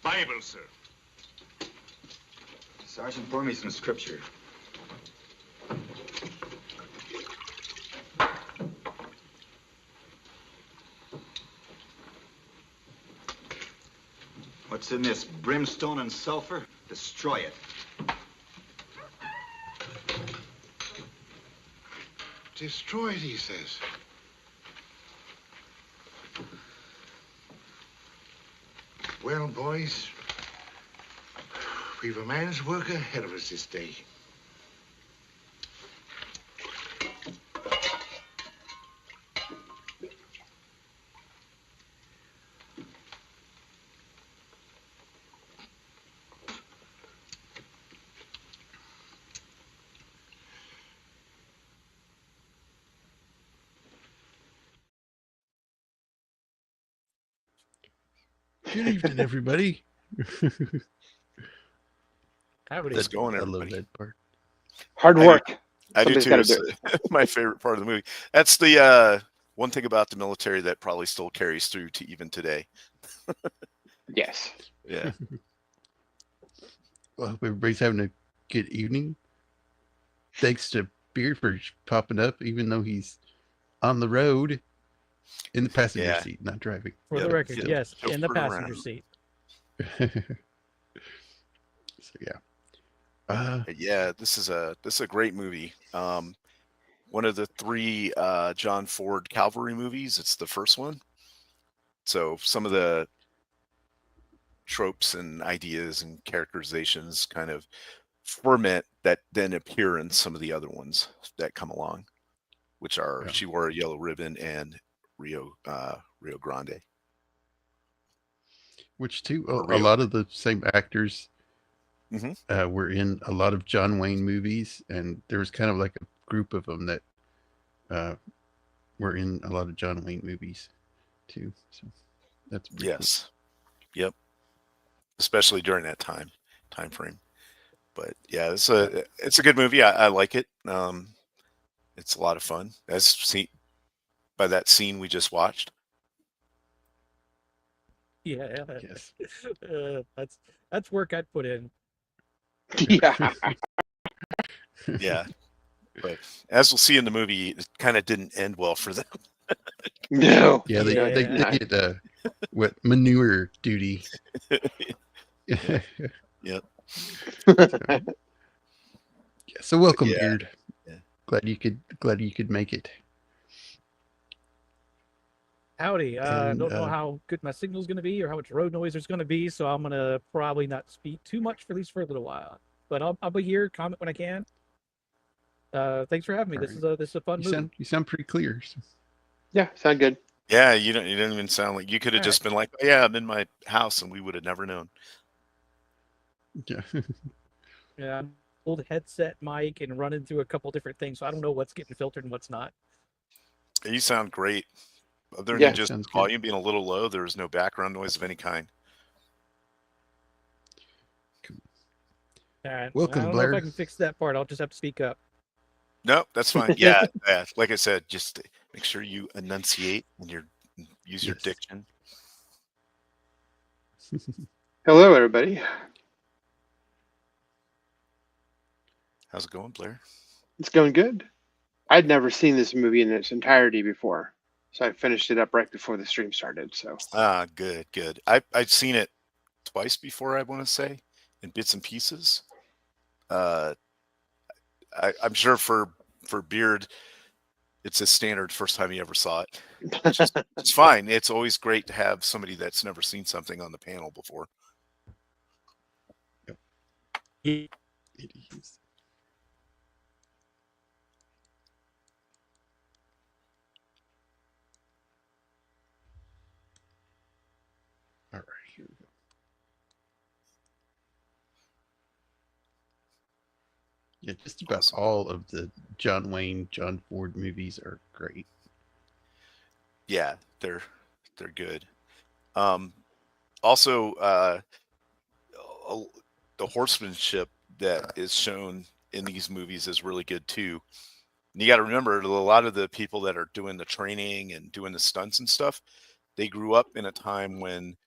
Bible, sir. Sergeant, pour me some scripture. What's in this? Brimstone and sulfur? Destroy it. Destroy it, he says. Well, boys, we've a man's work ahead of us this day. Good evening, everybody. Howdy. It's going, I love everybody. that part. Hard work. I do Somebody's too. gotta It's do it. my favorite part of the movie. That's the one thing about the military that probably still carries through to even today. Yes. Yeah. Well, I hope everybody's having a good evening. Thanks to Beard for popping up, even though he's on the road in the passenger Yeah. seat, not driving. For Yeah, the record, yeah. yes, in the Chauffeured passenger around. seat. So yeah. Yeah, this is a great movie. One of the 3 John Ford cavalry movies. It's the first one. So some of the tropes and ideas and characterizations kind of ferment that then appear in some of the other ones that come along, which are Yeah. She Wore a Yellow Ribbon and Rio Grande. Which too, Or a Rio. lot of the same actors Mhm. were in a lot of John Wayne movies, and there was kind of like a group of them that were in a lot of John Wayne movies too. So that's pretty Yes. Yep. Especially during that time frame. But yeah, it's a good movie. I like it. It's a lot of fun, as seen by that scene we just watched. Yeah, cool. Yes. that's work I'd put in. Yeah. Yeah. But as we'll see in the movie, it kind of didn't end well for them. No. Yeah, they Yeah. get what manure duty. Yep. Yeah, so welcome, Yeah. Beard. Yeah. Glad you could make it. Howdy. I And, don't know how good my signal's going to be or how much road noise there's going to be, so I'm going to probably not speak too much for at least for a little while. But I'll be here, comment when I can. Thanks for having me. All This right. is a fun movie. You sound pretty clear. So. Yeah, sound good. Yeah, you don't even sound like you could have All just been like, oh, yeah, I'm in my house, and we would have never known. Yeah. Yeah, old headset mic and running through a couple different things, so I don't know what's getting filtered and what's not. You sound great. Other than Yeah, just sounds good. volume being a little low, there was no background noise of any kind. All right. Welcome, I don't know Blair. if I can fix that part. I'll just have to speak up. No, that's fine. Yeah, yeah. Like I said, just make sure you enunciate when you use your Yes. diction. Hello, everybody. How's it going, Blair? It's going good. I'd never seen this movie in its entirety before, so I finished it up right before the stream started. So Good, good. I've seen it twice before, I want to say, in bits and pieces. I'm sure for Beard, it's a standard first time he ever saw it. It's fine. It's always great to have somebody that's never seen something on the panel before. It is. All right, here we go. Yeah, just about Awesome. all of the John Wayne, John Ford movies are great. Yeah, they're good. Also, the horsemanship that is shown in these movies is really good too. And you got to remember, a lot of the people that are doing the training and doing the stunts and stuff, they grew up in a time when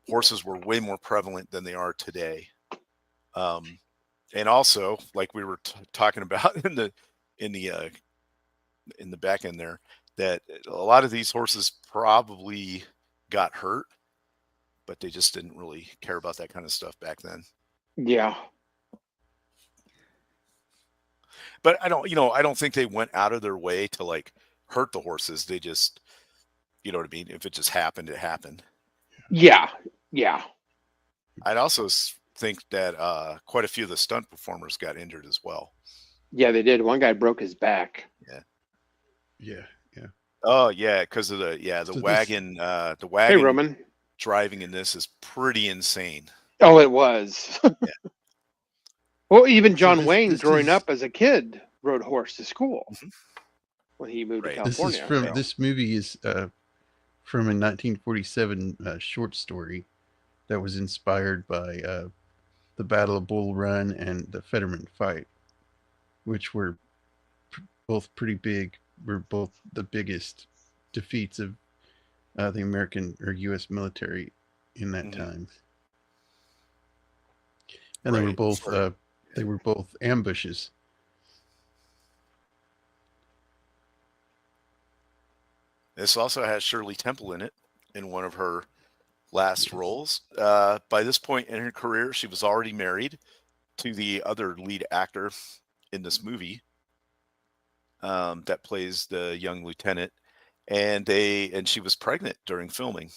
horses were way more prevalent than they are today. And also, like we were talking about in the back end there, that a lot of these horses probably got hurt, but they just didn't really care about that kind of stuff back then. Yeah. But I don't think they went out of their way to like hurt the horses. They just, you know what I mean? If it just happened, it happened. Yeah. Yeah. I'd also think that quite a few of the stunt performers got injured as well. Yeah, they did. One guy broke his back. Yeah. Oh yeah, because of the So this- wagon. The Hey, wagon Roman. driving in this is pretty insane. Oh, it was. Well, even John this- Wayne, this growing is- up as a kid, rode horse to school Mhm. when he moved Right. to This California. is from Yeah. this movie is from a 1947 short story that was inspired by the Battle of Bull Run and the Fetterman fight, which were both pretty big. Were both the biggest defeats of the American or U.S. military in that Mhm. time, and they were Right. both ambushes. This also has Shirley Temple in it in one of her last roles. By this point in her career, she was already married to the other lead actor in this movie that plays the young lieutenant, and she was pregnant during filming.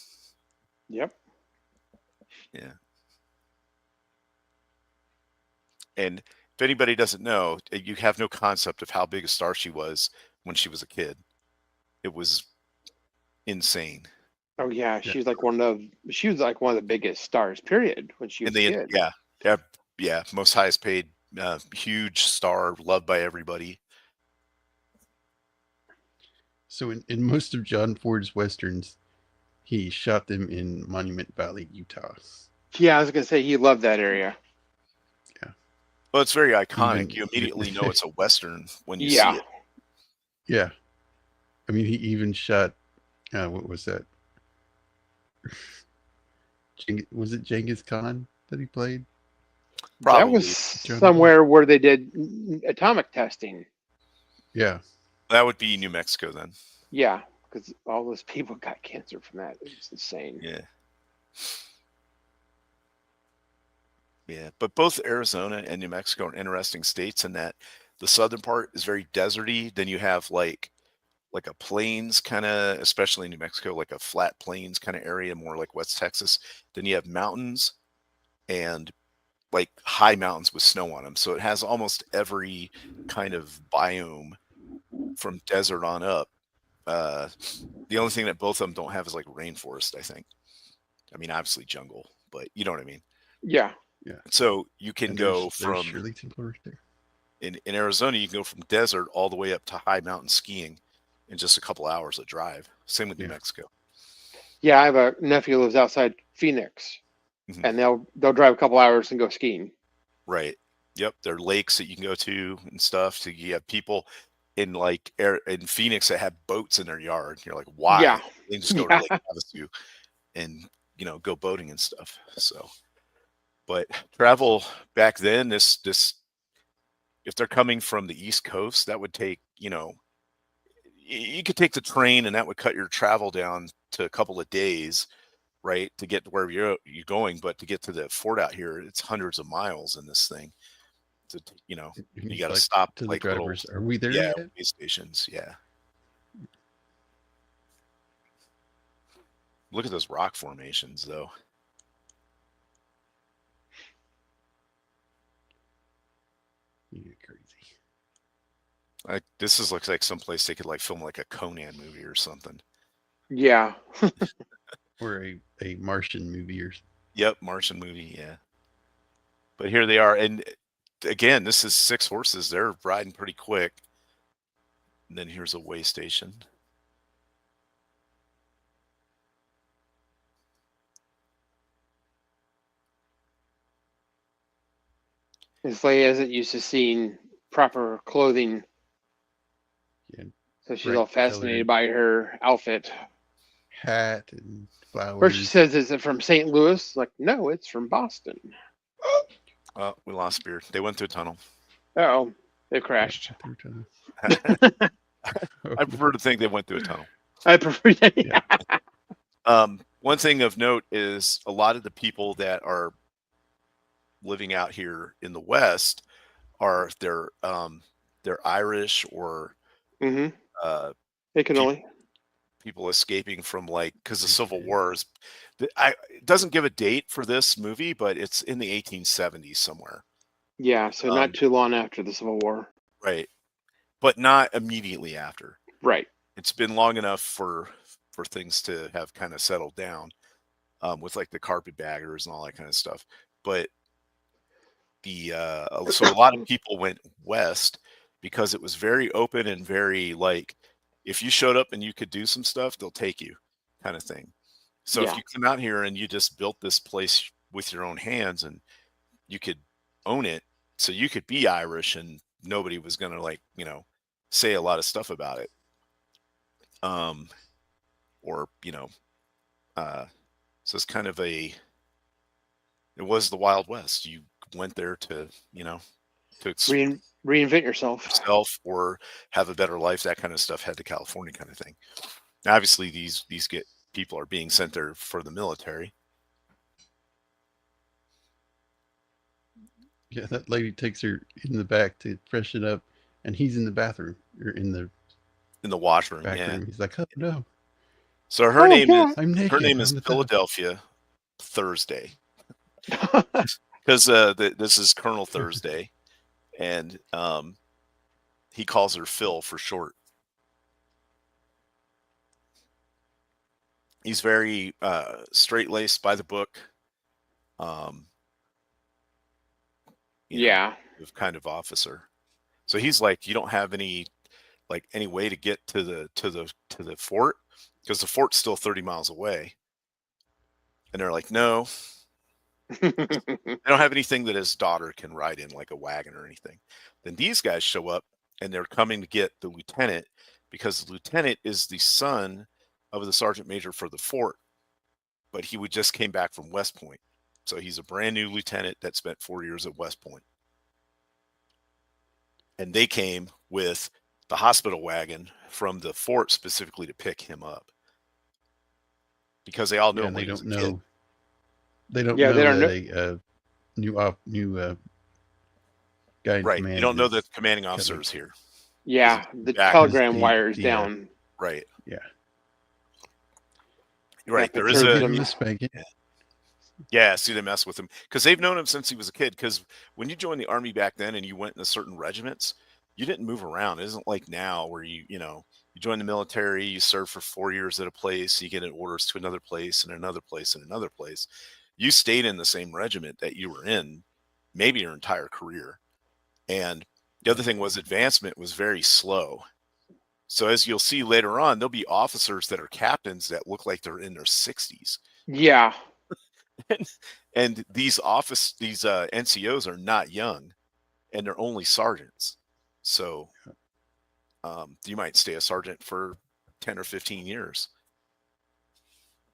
Yep. Yeah. And if anybody doesn't know, you have no concept of how big a star she was when she was a kid. It was insane. Oh yeah, she was like one of the biggest stars. Period. When she was And a kid. yeah, most highest paid, huge star, loved by everybody. So in most of John Ford's westerns, he shot them in Monument Valley, Utah. Yeah, I was gonna say he loved that area. Well, it's very iconic. Even- You immediately know it's a Western when you Yeah. see it. Yeah, I mean he even shot what was that? Was it Genghis Khan that he played? Probably. That was John somewhere where they did atomic testing. Yeah, That would be New Mexico then. Yeah, because all those people got cancer from that. It's insane. Yeah. Yeah, but both Arizona and New Mexico are interesting states in that the southern part is very deserty. Then you have like a plains kind of, especially in New Mexico, like a flat plains kind of area, more like West Texas. Then you have mountains and like high mountains with snow on them. So it has almost every kind of biome from desert on up. The only thing that both of them don't have is like rainforest, I think. I mean, obviously jungle, but you know what I mean. Yeah. So you can and go there's from Shirley Temple right there. in Arizona, you can go from desert all the way up to high mountain skiing in just a couple hours of drive. Same with New Yeah. Mexico. Yeah, I have a nephew who lives outside Phoenix, Mhm. and they'll drive a couple hours and go skiing. Right. Yep. There are lakes that you can go to and stuff. So you have people in in Phoenix that have boats in their yard. You're like, why? Yeah. They just go to Lake Havasu and go boating and stuff. So, but travel back then, this if they're coming from the East Coast, that would take you could take the train and that would cut your travel down to a couple of days, right, to get to wherever you're going. But to get to the fort out here, it's hundreds of miles in this thing. To you He's got to like stop to the like little drivers. Are we there yeah yet? way stations. Yeah. Look at those rock formations, though. You're crazy. Like this looks like someplace they could like film like a Conan movie or something. Yeah. Or a Martian movie or Yep, Martian movie, yeah. But here they are, and again, this is 6 horses. They're riding pretty quick. And then here's a way station. Miss Leia isn't used to seeing proper clothing, yeah, so she's bright all fascinated colored. by her outfit. hat and flowers. First she says, "Is it from St. Louis?" Like, no, it's from Boston. We lost Beard. They went through a tunnel. Oh, they crashed. Through tunnel. I prefer to think they went through a tunnel. I prefer that. Yeah. One thing of note is a lot of the people that are living out here in the West are they're Irish or Mm-hmm. uh, They can only. people escaping from because the Civil War is. It doesn't give a date for this movie, but it's in the 1870s somewhere. Yeah, so not too long after the Civil War. Right, but not immediately after. Right. It's been long enough for things to have kind of settled down, with like the carpetbaggers and all that kind of stuff. But so a lot of people went west because it was very open and very if you showed up and you could do some stuff, they'll take you, kind of thing. So if you come out here and you just built this place with your own hands and you could own it, so you could be Irish and nobody was going to say a lot of stuff about it. Or, so it's kind of it was the Wild West. You went there to, to reinvent yourself or have a better life. That kind of stuff. Head to California kind of thing. Now, obviously these people are being sent there for the military. Yeah, that lady takes her in the back to freshen up, and he's in the bathroom or in the washroom. back Yeah. room. He's like, "Oh no!" So her name is I'm naked. her name is Philadelphia Thursday, because this is Colonel Thursday, and he calls her Phil for short. He's very straight-laced, by the book. Kind of officer. So he's like, you don't have any way to get to the fort, because the fort's still 30 miles away. And they're like, no. They don't have anything that his daughter can ride in, like a wagon or anything. Then these guys show up and they're coming to get the lieutenant, because the lieutenant is the son of the sergeant major for the fort, but he just came back from West Point. So he's a brand new lieutenant that spent 4 years at West Point. And they came with the hospital wagon from the fort specifically to pick him up, because they all knew him. They don't know. Kid. They don't know that a new guy in right. command. You don't know that the commanding officer is here. Yeah, the telegram wire is down. Right. Yeah. Right. There is a spanking. Yeah, see, they mess with him because they've known him since he was a kid. Because when you joined the army back then and you went into certain regiments, you didn't move around. It isn't like now where you join the military, you serve for 4 years at a place, you get orders to another place and another place and another place. You stayed in the same regiment that you were in maybe your entire career. And the other thing was advancement was very slow. So as you'll see later on, there'll be officers that are captains that look like they're in their 60s. Yeah. And these NCOs are not young, and they're only sergeants. So you might stay a sergeant for 10 or 15 years.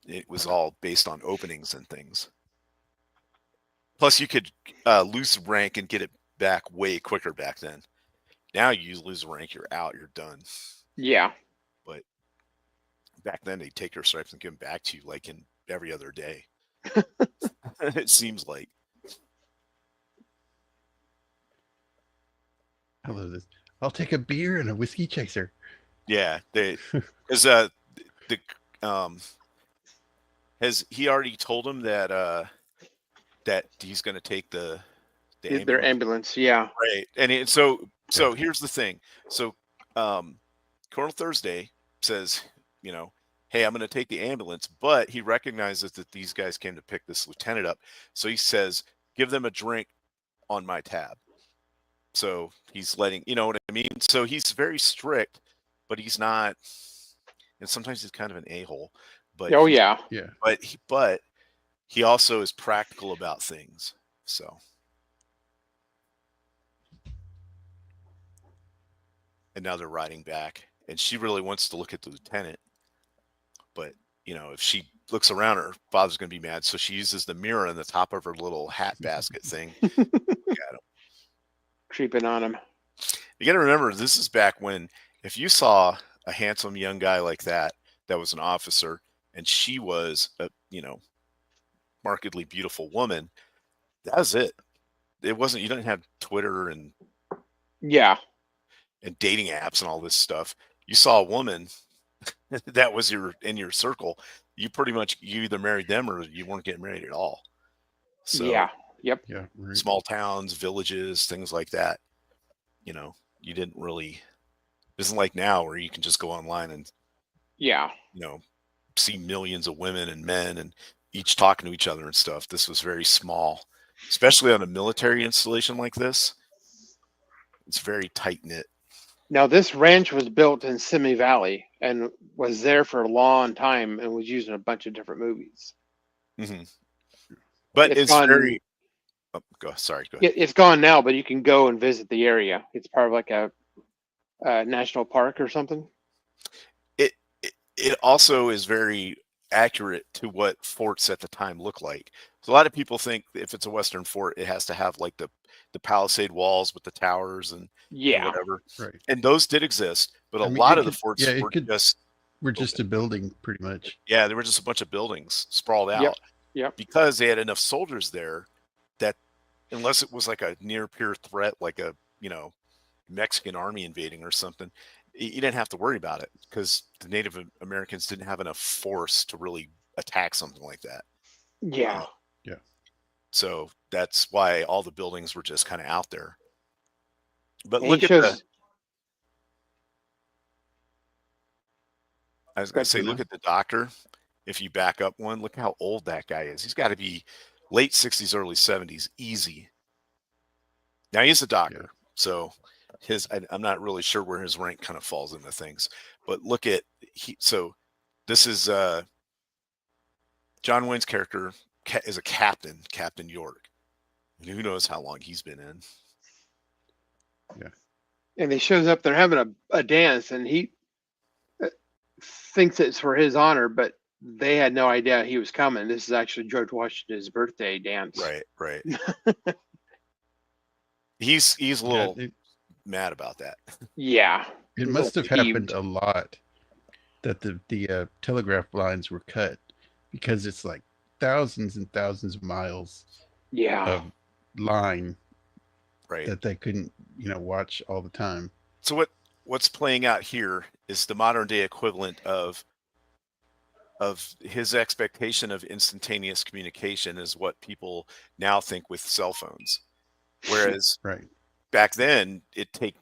It was all based on openings and things. Plus, you could lose rank and get it back way quicker back then. Now you lose rank, you're out, you're done. Yeah. But back then, they'd take your stripes and give them back to you like in every other day. It seems like. I love this. I'll take a beer and a whiskey chaser. Yeah, has he already told him that that he's going to take their ambulance? Yeah, right. And so here's the thing. So Colonel Thursday says, hey, I'm going to take the ambulance, but he recognizes that these guys came to pick this lieutenant up. So he says, give them a drink on my tab. So he's letting, you know what I mean? So he's very strict, but he's not, and sometimes he's kind of an a-hole. But yeah. But he also is practical about things. So. And now they're riding back, and she really wants to look at the lieutenant, but if she looks around, her father's going to be mad. So she uses the mirror on the top of her little hat basket thing. Look at him. Creeping on him. You got to remember, this is back when if you saw a handsome young guy like that was an officer, and she was a, markedly beautiful woman, that was it. It wasn't, you didn't have Twitter and dating apps and all this stuff. You saw a woman that was in your circle. You pretty much, you either married them or you weren't getting married at all. So Yep. Yeah. Right. small towns, villages, things like that. You didn't really. It isn't like now where you can just go online and see millions of women and men and each talking to each other and stuff. This was very small, especially on a military installation like this. It's very tight knit. Now, this ranch was built in Simi Valley and was there for a long time and was used in a bunch of different movies. Mm-hmm. But it's very. Oh, go ahead. It's gone now, but you can go and visit the area. It's part of like a national park or something. It also is very accurate to what forts at the time look like. So a lot of people think if it's a Western fort, it has to have like the palisade walls with the towers and whatever. Right. And those did exist, but a lot of the forts were just a building, pretty much. Yeah, they were just a bunch of buildings sprawled out. Yep. Because they had enough soldiers there that unless it was like a near peer threat, like a Mexican army invading or something, you didn't have to worry about it because the Native Americans didn't have enough force to really attack something like that. Yeah. So that's why all the buildings were just kind of out there. But And look at I was going to say, look at the doctor. If you back up one, look how old that guy is. He's got to be late 60s, early 70s, easy. Now he's a doctor, so I'm not really sure where his rank kind of falls into things. But look at so this is John Wayne's character is a captain, Captain York. And who knows how long he's been in. Yeah. And he shows up, they're having a dance, and he thinks it's for his honor, but they had no idea he was coming. This is actually George Washington's birthday dance. Right. He's a little mad about that. Yeah. It must have happened a lot that the telegraph lines were cut because it's like thousands and thousands of miles of line that they couldn't, watch all the time. So what's playing out here is the modern day equivalent of his expectation of instantaneous communication is what people now think with cell phones. Whereas back then it'd take,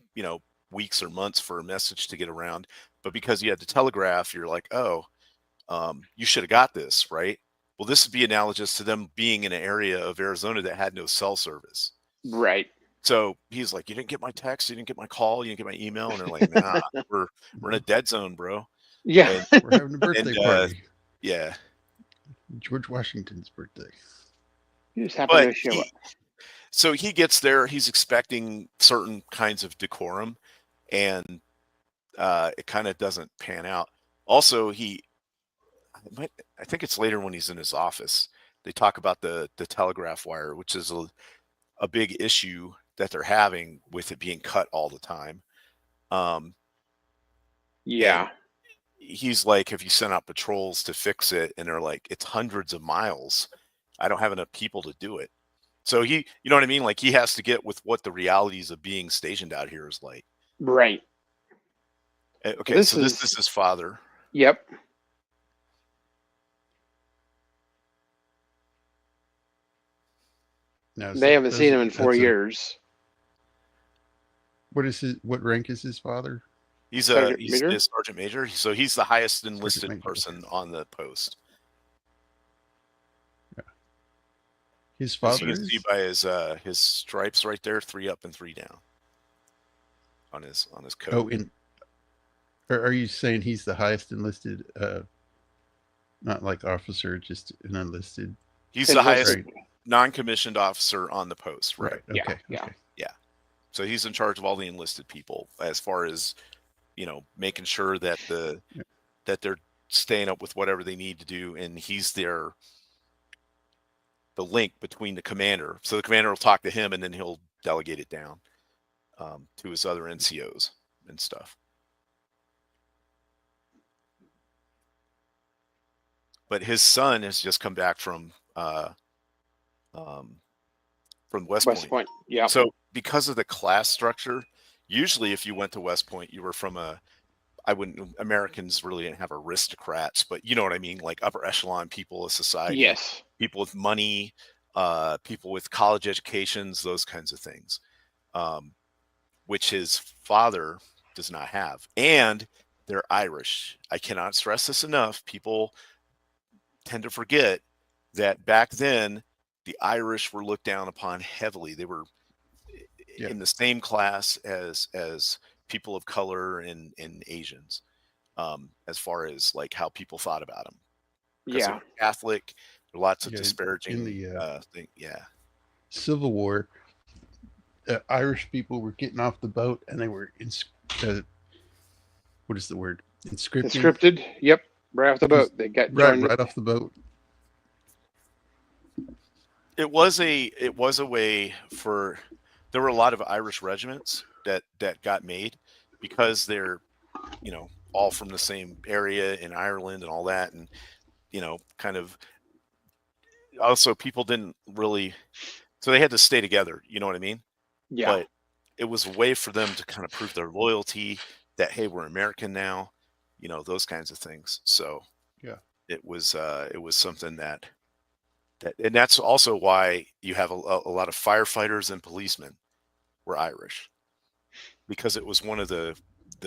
weeks or months for a message to get around. But because you had the telegraph, you're like, you should have got this, right? Well, this would be analogous to them being in an area of Arizona that had no cell service. Right. So he's like, you didn't get my text, you didn't get my call, you didn't get my email. And they're like, nah, we're in a dead zone, bro. Yeah. And we're having a birthday party. Yeah. George Washington's birthday. You just happen to show up. So he gets there, he's expecting certain kinds of decorum, and it kind of doesn't pan out. Also, I think it's later when he's in his office, they talk about the telegraph wire, which is a big issue that they're having with it being cut all the time. He's like, have you sent out patrols to fix it? And they're like, it's hundreds of miles. I don't have enough people to do it. So you know what I mean? Like he has to get with what the realities of being stationed out here is like. Right. Okay. This is his father. Yep. Now, they haven't seen him in 4 years. What rank is his father? He's a sergeant major. So he's the highest enlisted person on the post. Yeah. His father. You can see by his stripes right there, 3 up and 3 down on his coat. Are you saying he's the highest enlisted? Not like officer, just an enlisted. He's the highest non-commissioned officer on the post, right? Okay. Yeah. So he's in charge of all the enlisted people as far as, making sure that that they're staying up with whatever they need to do, and he's the link between the commander. So the commander will talk to him, and then he'll delegate it down to his other NCOs and stuff. But his son has just come back from West Point. Yeah. So because of the class structure, usually if you went to West Point, you were from Americans really didn't have aristocrats, but you know what I mean, like upper echelon people of society. Yes. People with money, people with college educations, those kinds of things, which his father does not have. And they're Irish. I cannot stress this enough. People tend to forget that back then, the Irish were looked down upon heavily. They were in the same class as people of color and Asians, as far as like how people thought about them. Because they were Catholic, there were lots of disparaging in the thing. Yeah. Civil War, Irish people were getting off the boat and they were what is the word? Conscripted. Yep. Right off the boat. They got right off the boat. It was a way for, there were a lot of Irish regiments that got made because they're, all from the same area in Ireland and all that. And, kind of also people didn't really, so they had to stay together. You know what I mean? Yeah. But it was a way for them to kind of prove their loyalty that, hey, we're American now, those kinds of things. So yeah, it was something that, and that's also why you have a lot of firefighters and policemen were Irish, because it was one of the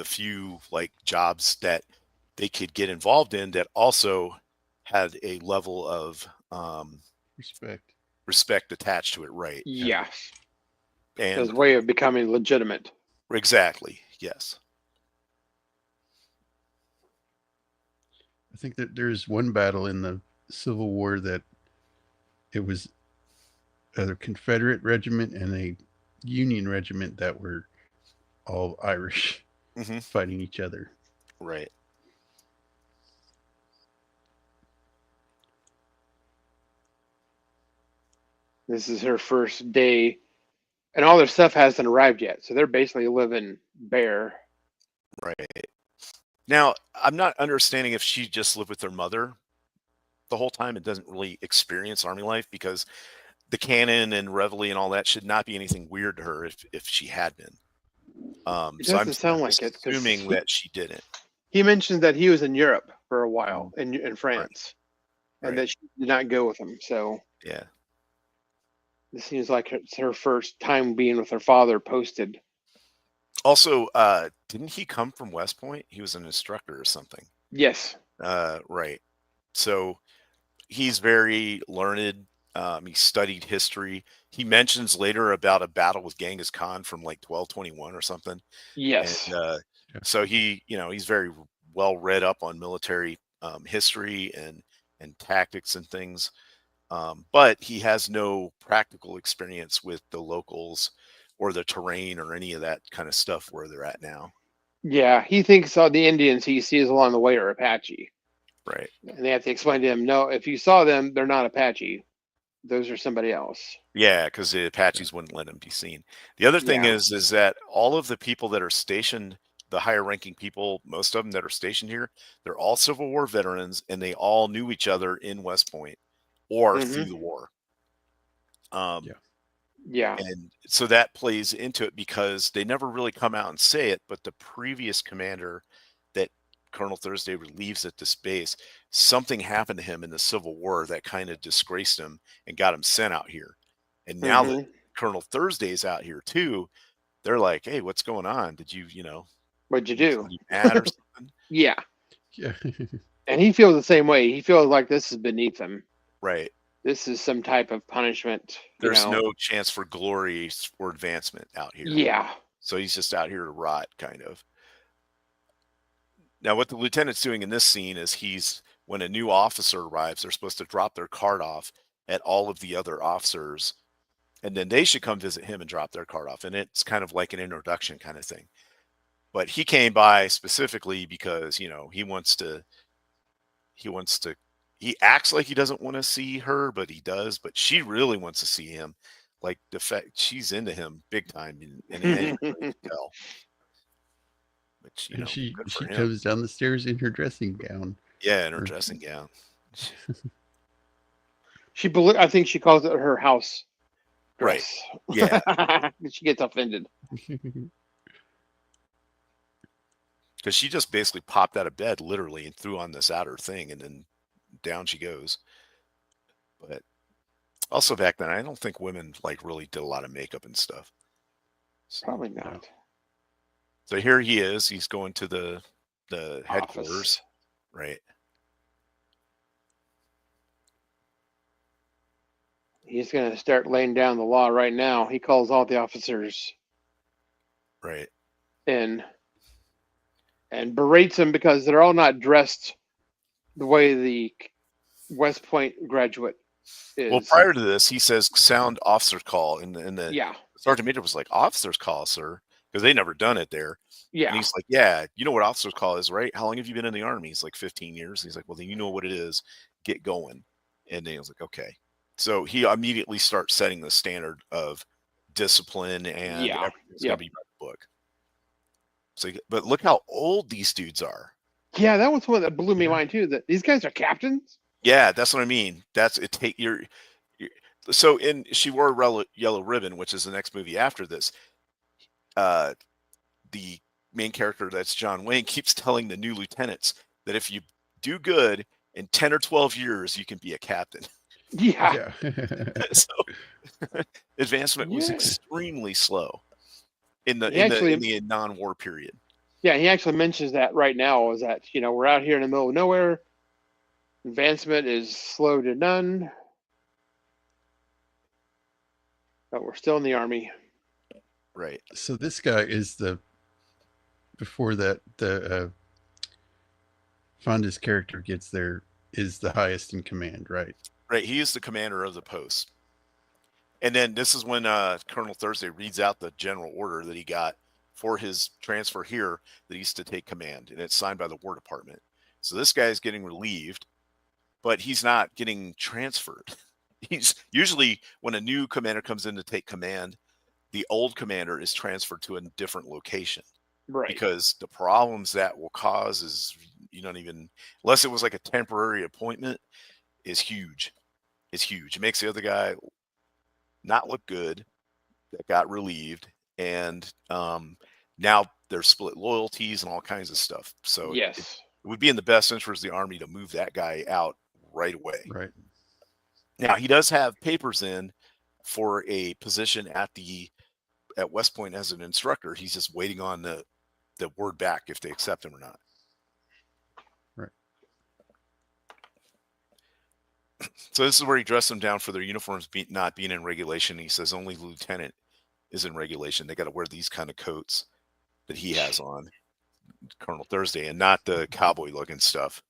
few like jobs that they could get involved in that also had a level of respect attached to it, right? Yes. And as a way of becoming legitimate. Exactly. Yes. I think that there's one battle in the Civil War that it was a Confederate regiment and a Union regiment that were all Irish fighting each other. Right. This is her first day, and all their stuff hasn't arrived yet, so they're basically living bare. Right. Now, I'm not understanding if she just lived with her mother the whole time and doesn't really experience Army life, because the canon and Reveille and all that should not be anything weird to her if she had been. It doesn't sound like it. Assuming that she didn't. He mentioned that he was in Europe for a while, in France, and that she did not go with him. So yeah, this seems like it's her first time being with her father posted. Also, didn't he come from West Point? He was an instructor or something. Yes. Right. So he's very learned. He studied history. He mentions later about a battle with Genghis Khan from like 1221 or something. Yes. And, so he's very well read up on military history and tactics and things. But he has no practical experience with the locals or the terrain or any of that kind of stuff where they're at now. Yeah, he thinks all the Indians he sees along the way are Apache. Right. And they have to explain to him, no, if you saw them, they're not Apache. Those are somebody else. Yeah, because the Apaches wouldn't let them be seen. The other thing is that all of the people that are stationed, the higher ranking people, most of them that are stationed here, they're all Civil War veterans, and they all knew each other in West Point or through the war. Yeah. And so that plays into it, because they never really come out and say it, but the previous commander that Colonel Thursday relieves at this base, something happened to him in the Civil War that kind of disgraced him and got him sent out here. And now that Colonel Thursday's out here too, they're like, hey, what's going on? Did you, what'd you do? Mad or something? Yeah. Yeah. And he feels the same way. He feels like this is beneath him. Right. This is some type of punishment. There's no chance for glory or advancement out here. Yeah. So he's just out here to rot, kind of. Now, what the lieutenant's doing in this scene is when a new officer arrives, they're supposed to drop their card off at all of the other officers, and then they should come visit him and drop their card off. And it's kind of like an introduction kind of thing. But he came by specifically because, he wants to He acts like he doesn't want to see her, but he does. But she really wants to see him. Like the fact she's into him big time, and you can tell. But And she good for she him. comes down the stairs in her dressing gown. Yeah, in her dressing gown. I think she calls it her house dress. Right. Yeah. She gets offended. Because she just basically popped out of bed literally and threw on this outer thing, and then down she goes. But also back then, I don't think women like really did a lot of makeup and stuff. So, Probably not. So here he is. He's going to the headquarters, Office. right? He's going to start laying down the law right now. He calls all the officers Right. in and berates them because they're all not dressed the way the West Point graduate is. Well, prior to this, he says sound officer's call, and the Yeah. Sergeant Major was like, officer's call, sir, because they never done it there. Yeah. And he's like, yeah, you know what officer's call is, right? How long have you been in the Army? He's like 15 years. He's like, well, then you know what it is. Get going. And then he was like, okay. So he immediately starts setting the standard of discipline and everything's going to be by the book. So, but look how old these dudes are. Yeah, that was one that blew me mind too. That these guys are captains. Yeah, that's what I mean. That's it. Take your so in She Wore a Yellow Ribbon, which is the next movie after this. The main character, that's John Wayne, keeps telling the new lieutenants that if you do good in 10 or 12 years, you can be a captain. Yeah. So advancement was extremely slow in the non-war period. Yeah, he actually mentions that right now is that, we're out here in the middle of nowhere. Advancement is slow to none. But we're still in the Army. Right. So this guy is before that, the Fonda's character gets there, is the highest in command, right? Right. He is the commander of the post. And then this is when Colonel Thursday reads out the general order that he got for his transfer here, that he's to take command, and it's signed by the War Department. So this guy is getting relieved, but he's not getting transferred. He's usually, when a new commander comes in to take command, the old commander is transferred to a different location. Right. Because the problems that will cause is, you don't even, unless it was like a temporary appointment, is huge. It's huge. It makes the other guy not look good that got relieved, and now there's split loyalties and all kinds of stuff. So yes, it would be in the best interest of the Army to move that guy out right away. Right. Now he does have papers in for a position at West Point as an instructor. He's just waiting on the word back if they accept him or not. Right. So this is where he dressed them down for their uniforms not being in regulation. He says only lieutenant is in regulation. They got to wear these kind of coats that he has on, Colonel Thursday, and not the cowboy looking stuff.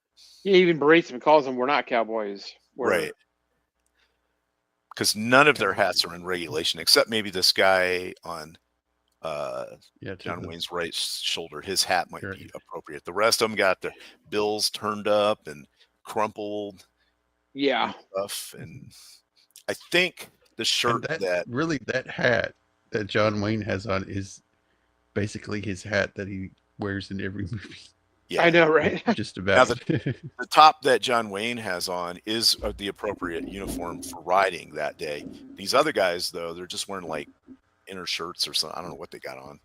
He even berates him, calls them, we're not cowboys. Right. Because none of their hats are in regulation, except maybe this guy on John Wayne's right shoulder. His hat might be appropriate. The rest of them got their bills turned up and crumpled. Yeah. Stuff. And I think the shirt that hat that John Wayne has on is basically his hat that he wears in every movie. Yeah, I know, right? Just about. Now, the top that John Wayne has on is the appropriate uniform for riding that day. These other guys, though, they're just wearing like inner shirts or something. I don't know what they got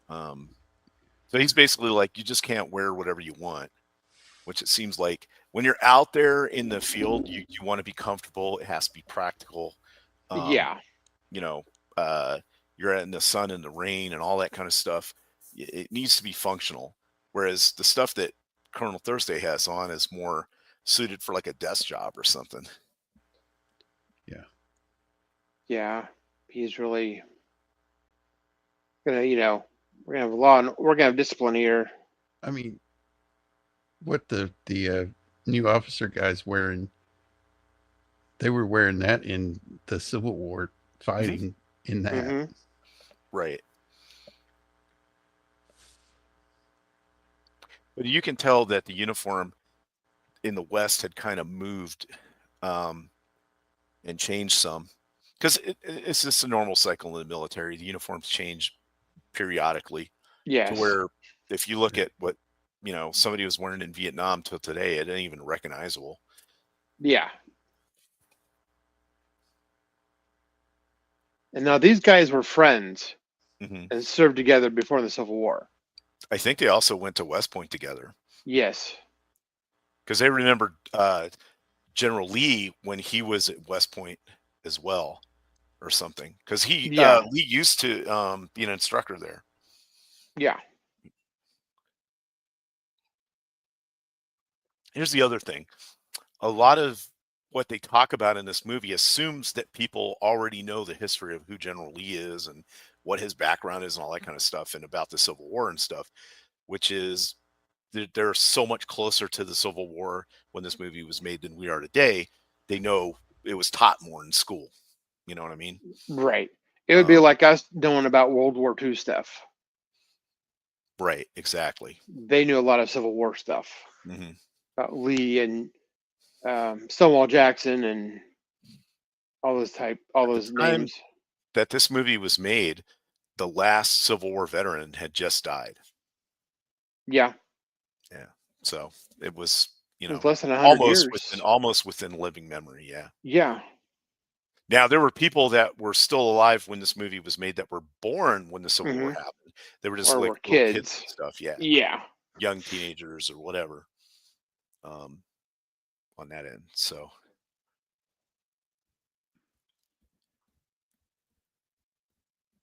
on. So he's basically like, you just can't wear whatever you want, which it seems like when you're out there in the field, you want to be comfortable. It has to be practical. You're in the sun and the rain and all that kind of stuff. It needs to be functional. Whereas the stuff that Colonel Thursday has on is more suited for like a desk job or something. Yeah. Yeah. He's really gonna, we're gonna have law and we're gonna have discipline here. I mean, what the new officer guys wearing, they were wearing that in the Civil War, fighting in that. Mm-hmm. Right. But you can tell that the uniform, in the West had kind of moved and changed some, because it's just a normal cycle in the military. The uniforms change periodically Yes. to where if you look at what somebody was wearing in Vietnam till today, it ain't even recognizable. Yeah. And now these guys were friends and served together before the Civil War. I think they also went to West Point together. Yes. Because they remembered General Lee when he was at West Point as well, or something. Because Lee used to be an instructor there. Yeah. Here's the other thing. A lot of what they talk about in this movie assumes that people already know the history of who General Lee is and what his background is and all that kind of stuff, and about the Civil War and stuff, which is they're so much closer to the Civil War when this movie was made than we are today. They know it was taught more in school. You know what I mean? Right. It would be like us knowing about World War II stuff. Right. Exactly. They knew a lot of Civil War stuff Mm-hmm. about Lee and Stonewall Jackson and all those names. That this movie was made, the last Civil War veteran had just died. Yeah. Yeah. So it was, it was less than 100 years. Almost within living memory. Yeah. Yeah. Now, there were people that were still alive when this movie was made that were born when the Civil War happened. They were just or like were kids and stuff. Yeah. Yeah. Young teenagers or whatever. On that end. So.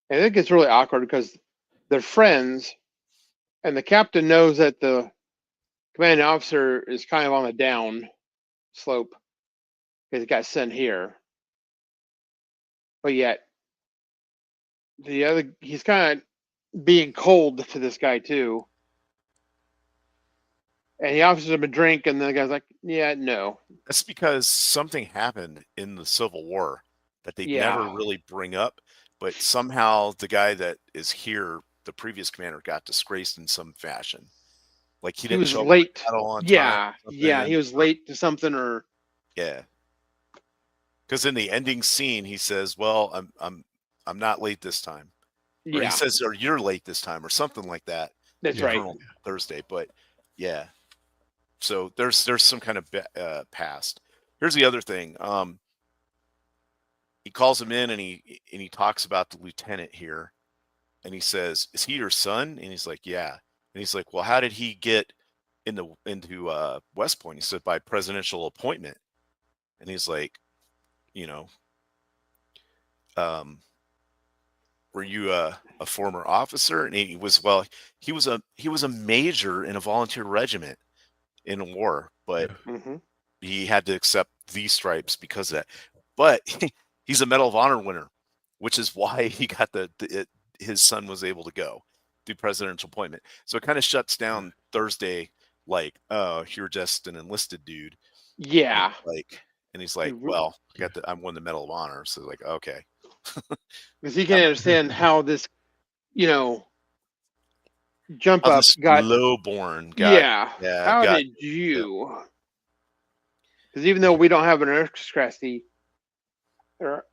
I think it's really awkward because they're friends and the captain knows that the commanding officer is kind of on the down slope because he got sent here. But yet he's kind of being cold to this guy too. And he offers him a drink and the guy's like, yeah, no. That's because something happened in the Civil War that they never really bring up, but somehow the guy that is here, the previous commander, got disgraced in some fashion. Like he didn't show up late. On time, yeah, he was late to something or because in the ending scene he says, "Well, I'm not late this time." Or he says, "Or you're late this time," or something like that. That's right. Colonel Thursday, but yeah. So there's some kind of past. Here's the other thing. He calls him in and he talks about the lieutenant here, and he says, "Is he your son?" And he's like, "Yeah." And he's like, "Well, how did he get into West Point?" He said, "By presidential appointment." And he's like, "Were you a former officer?" And he was a major in a volunteer regiment in a war, but he had to accept these stripes because of that. But he's a Medal of Honor winner, which is why he got his son was able to go through presidential appointment. So it kind of shuts down Thursday, like, "Oh, you're just an enlisted dude." Yeah. And he's like, "Well, I won the Medal of Honor." So like, okay. Because he can understand how this, jump how up this got low-born guy. How did you? Because even though we don't have an aristocracy, or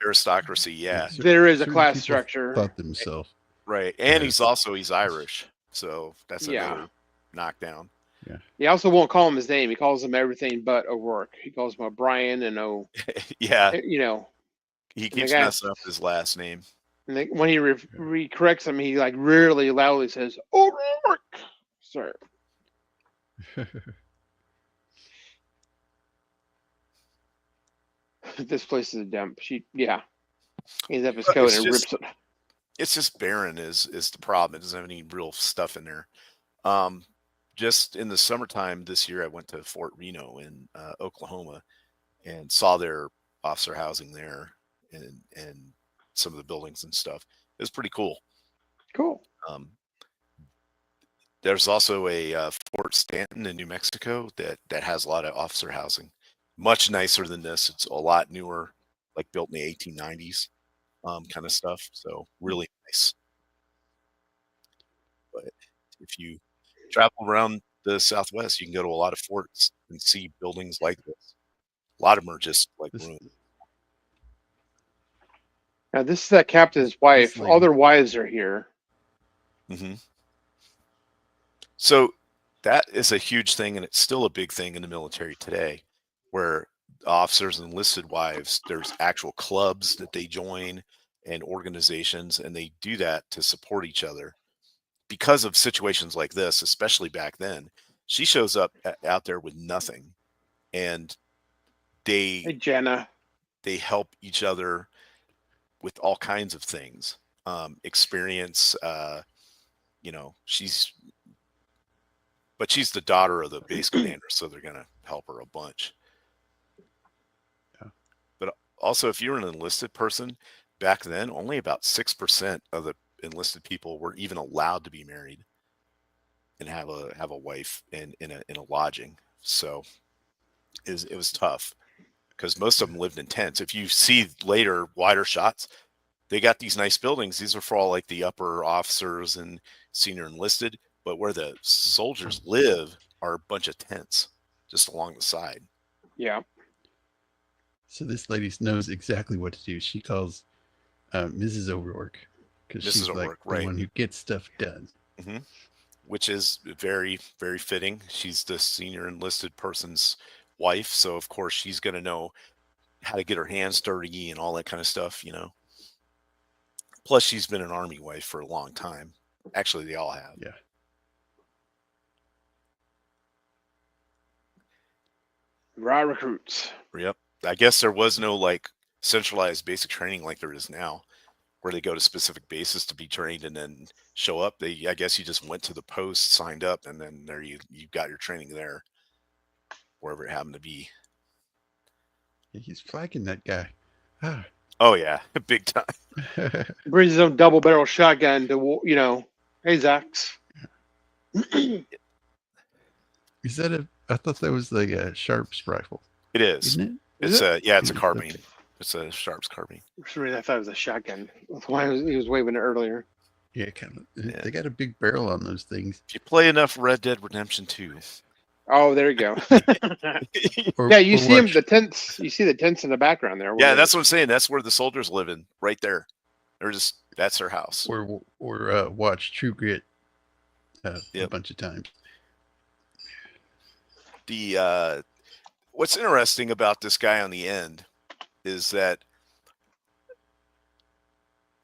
aristocracy, there is a Certain class people structure. Thought themselves. Right, and he's Irish, so that's another knockdown. Yeah. He also won't call him his name. He calls him everything but O'Rourke. He calls him O'Brien and yeah. He keeps messing up his last name. And when he re-corrects him, he really loudly says, "O'Rourke, sir." This place is a dump. He ends up his coat and rips it. It's just barren is the problem. It doesn't have any real stuff in there. Just in the summertime this year, I went to Fort Reno in Oklahoma and saw their officer housing there and some of the buildings and stuff. It was pretty cool. Cool. There's also a Fort Stanton in New Mexico that has a lot of officer housing. Much nicer than this. It's a lot newer, like built in the 1890s kind of stuff. So really nice. But if you travel around the Southwest. You can go to a lot of forts and see buildings like this. A lot of them are just like This, ruins. Now this is that captain's wife. All lady. their wives are here. Hmm. So that is a huge thing, and it's still a big thing in the military today, where officers and enlisted wives, there's actual clubs that they join and organizations, and they do that to support each other. Because of situations like this, especially back then, she shows up out there with nothing, and Hey, they Jenna. help each other with all kinds of things. Experience, she's the daughter of the base commander, so they're gonna help her a bunch. Yeah. But also, if you're an enlisted person back then, only about 6% of the enlisted people were even allowed to be married and have a wife in a lodging. So it was tough because most of them lived in tents. If you see later wider shots, they got these nice buildings. These are for all like the upper officers and senior enlisted, but where the soldiers live are a bunch of tents just along the side. Yeah. So this lady knows exactly what to do. She calls Mrs. O'Rourke because Mrs. she's like O'Rourke, the right. one who gets stuff done. Mm-hmm. Which is very, very fitting. She's the senior enlisted person's wife, so of course she's going to know how to get her hands dirty and all that kind of stuff, Plus, she's been an Army wife for a long time. Actually, they all have. Yeah. Raw recruits. Yep. I guess there was no like centralized basic training like there is now, where they go to specific bases to be trained and then show up. I guess you just went to the post, signed up, and then there you got your training there, wherever it happened to be. He's flagging that guy. Ah. Oh yeah, big time. Brings his own double barrel shotgun to, hey, Zax. Is that I thought that was the Sharps rifle. It is. Isn't it? Is it? It's a carbine. Okay. It's a Sharps carbine. For some reason, I thought it was a shotgun. That's why he was waving it earlier. Yeah, kind of. Yeah. They got a big barrel on those things. If you play enough Red Dead Redemption 2. Oh, there you go. Or, Yeah, you or see him, watch, the tents. You see the tents in the background there. Yeah, that's what I'm saying. That's where the soldiers live in, right there. That's their house. or watch True Grit a Yep. bunch of times. The what's interesting about this guy on the end is that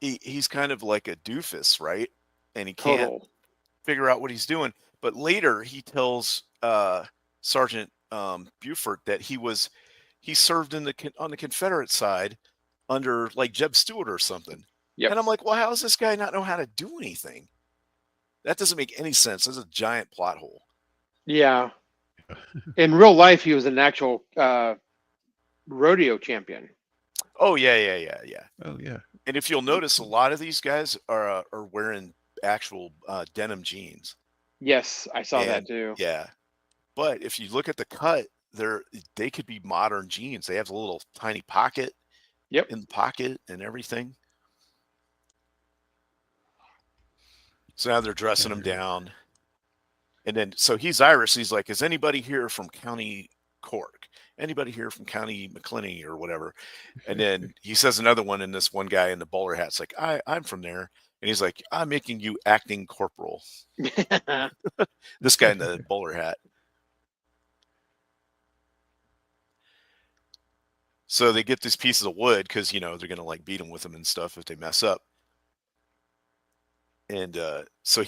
he's kind of like a doofus, right? And he can't Total. figure out what he's doing. But later he tells Sergeant Buford that he served on the Confederate side under like Jeb Stuart or something. Yep. And I'm like, well, how does this guy not know how to do anything? That doesn't make any sense. That's a giant plot hole. Yeah. In real life, he was an actual rodeo champion. Oh yeah. Oh yeah. And if you'll notice, a lot of these guys are wearing actual denim jeans. Yes, I saw that too. Yeah, but if you look at the cut, they could be modern jeans. They have a little tiny pocket. Yep. In the pocket and everything. So now they're dressing him down. And then, so he's Irish. He's like, is anybody here from County Cork? Anybody here from County McClinney or whatever? And then he says another one, and this one guy in the bowler hat's like, I'm from there. And he's like, I'm making you acting corporal. This guy in the bowler hat. So they get these pieces of wood because, they're going to like beat them with them and stuff if they mess up. And so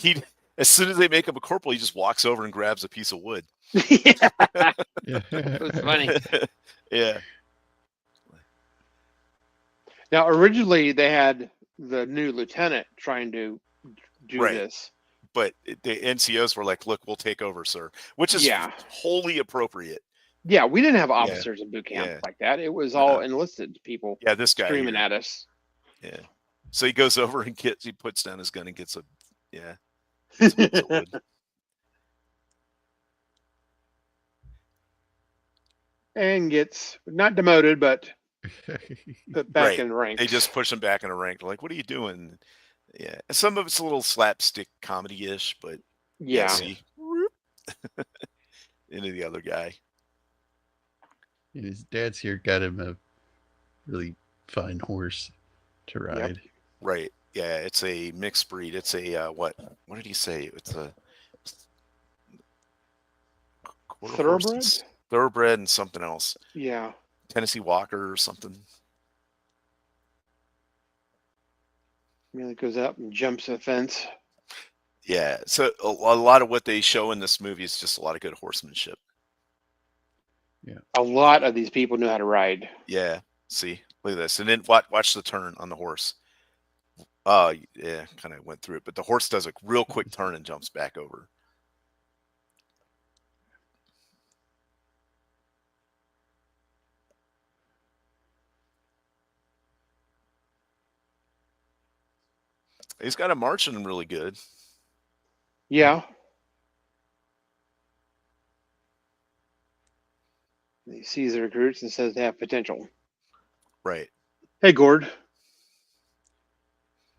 as soon as they make him a corporal, he just walks over and grabs a piece of wood. Yeah. Yeah. It was funny. Yeah. Now, originally, they had the new lieutenant trying to do Right. this. But the NCOs were like, look, we'll take over, sir. Which is wholly appropriate. Yeah, we didn't have officers in boot camp like that. It was all enlisted people. Yeah, this guy screaming here. at us. Yeah. So he goes over and he puts down his gun and gets a piece of wood. And gets not demoted, but put back in ranks. They just push him back in a rank. They're like, what are you doing? Yeah. And some of it's a little slapstick comedy-ish, but yeah. see? into the other guy. And his dad's here got him a really fine horse to ride. Right. Yeah, it's a mixed breed. It's a what did he say? It's a quarter horse and Thoroughbred? thoroughbred and something else. Yeah. Tennessee Walker or something. I mean, it goes up and jumps a fence. Yeah. So a lot of what they show in this movie is just a lot of good horsemanship. A lot of these people know how to ride. Yeah. See, look at this, and then watch the turn on the horse. Oh, yeah, kind of went through it, but the horse does a real quick turn and jumps back over. He's got him marching really good. Yeah. He sees the recruits and says they have potential. Right. Hey, Gord.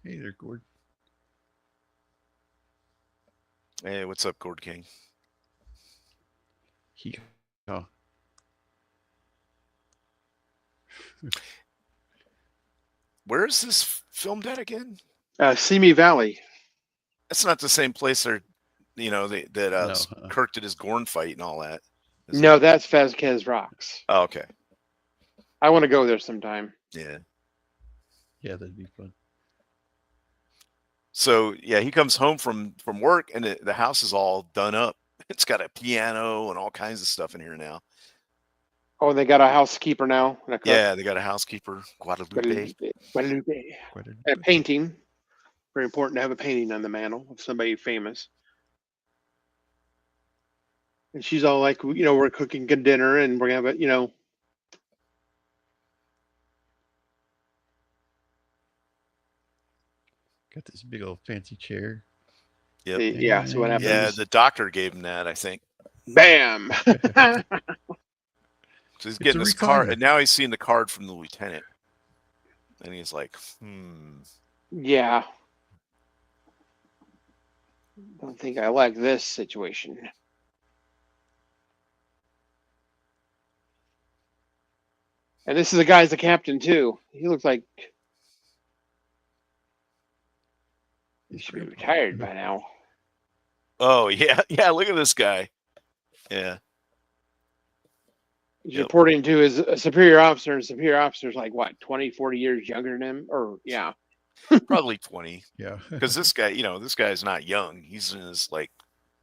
Hey there, Gord. Hey, what's up, Gord King? Oh. Where is this filmed at again? Simi Valley. That's not the same place that No, Kirk did his Gorn fight and all that. Is No, it? that's Vasquez Rocks. Oh, okay. I want to go there sometime. Yeah. Yeah, that'd be fun. So yeah, he comes home from work and the house is all done up. It's got a piano and all kinds of stuff in here now. Oh, they got a housekeeper now. And a cook. Yeah, they got a housekeeper, Guadalupe. Guadalupe. And a painting. Very important to have a painting on the mantle of somebody famous. And she's all like, we're cooking good dinner and we're going to have it, Got this big old fancy chair. Yep. Yeah, so what happens? Yeah, the doctor gave him that, I think. Bam! So he's getting this card, and now he's seeing the card from the lieutenant. And he's like, Yeah. Don't think I like this situation. And this is the guy's the captain too. He looks like he should be retired by now. Oh yeah, yeah. Look at this guy. Yeah. He's reporting to his superior officer, and superior officer's like what, 20, 40 years younger than him, or yeah. Probably 20. Yeah. Because this guy, this guy's not young. He's in his like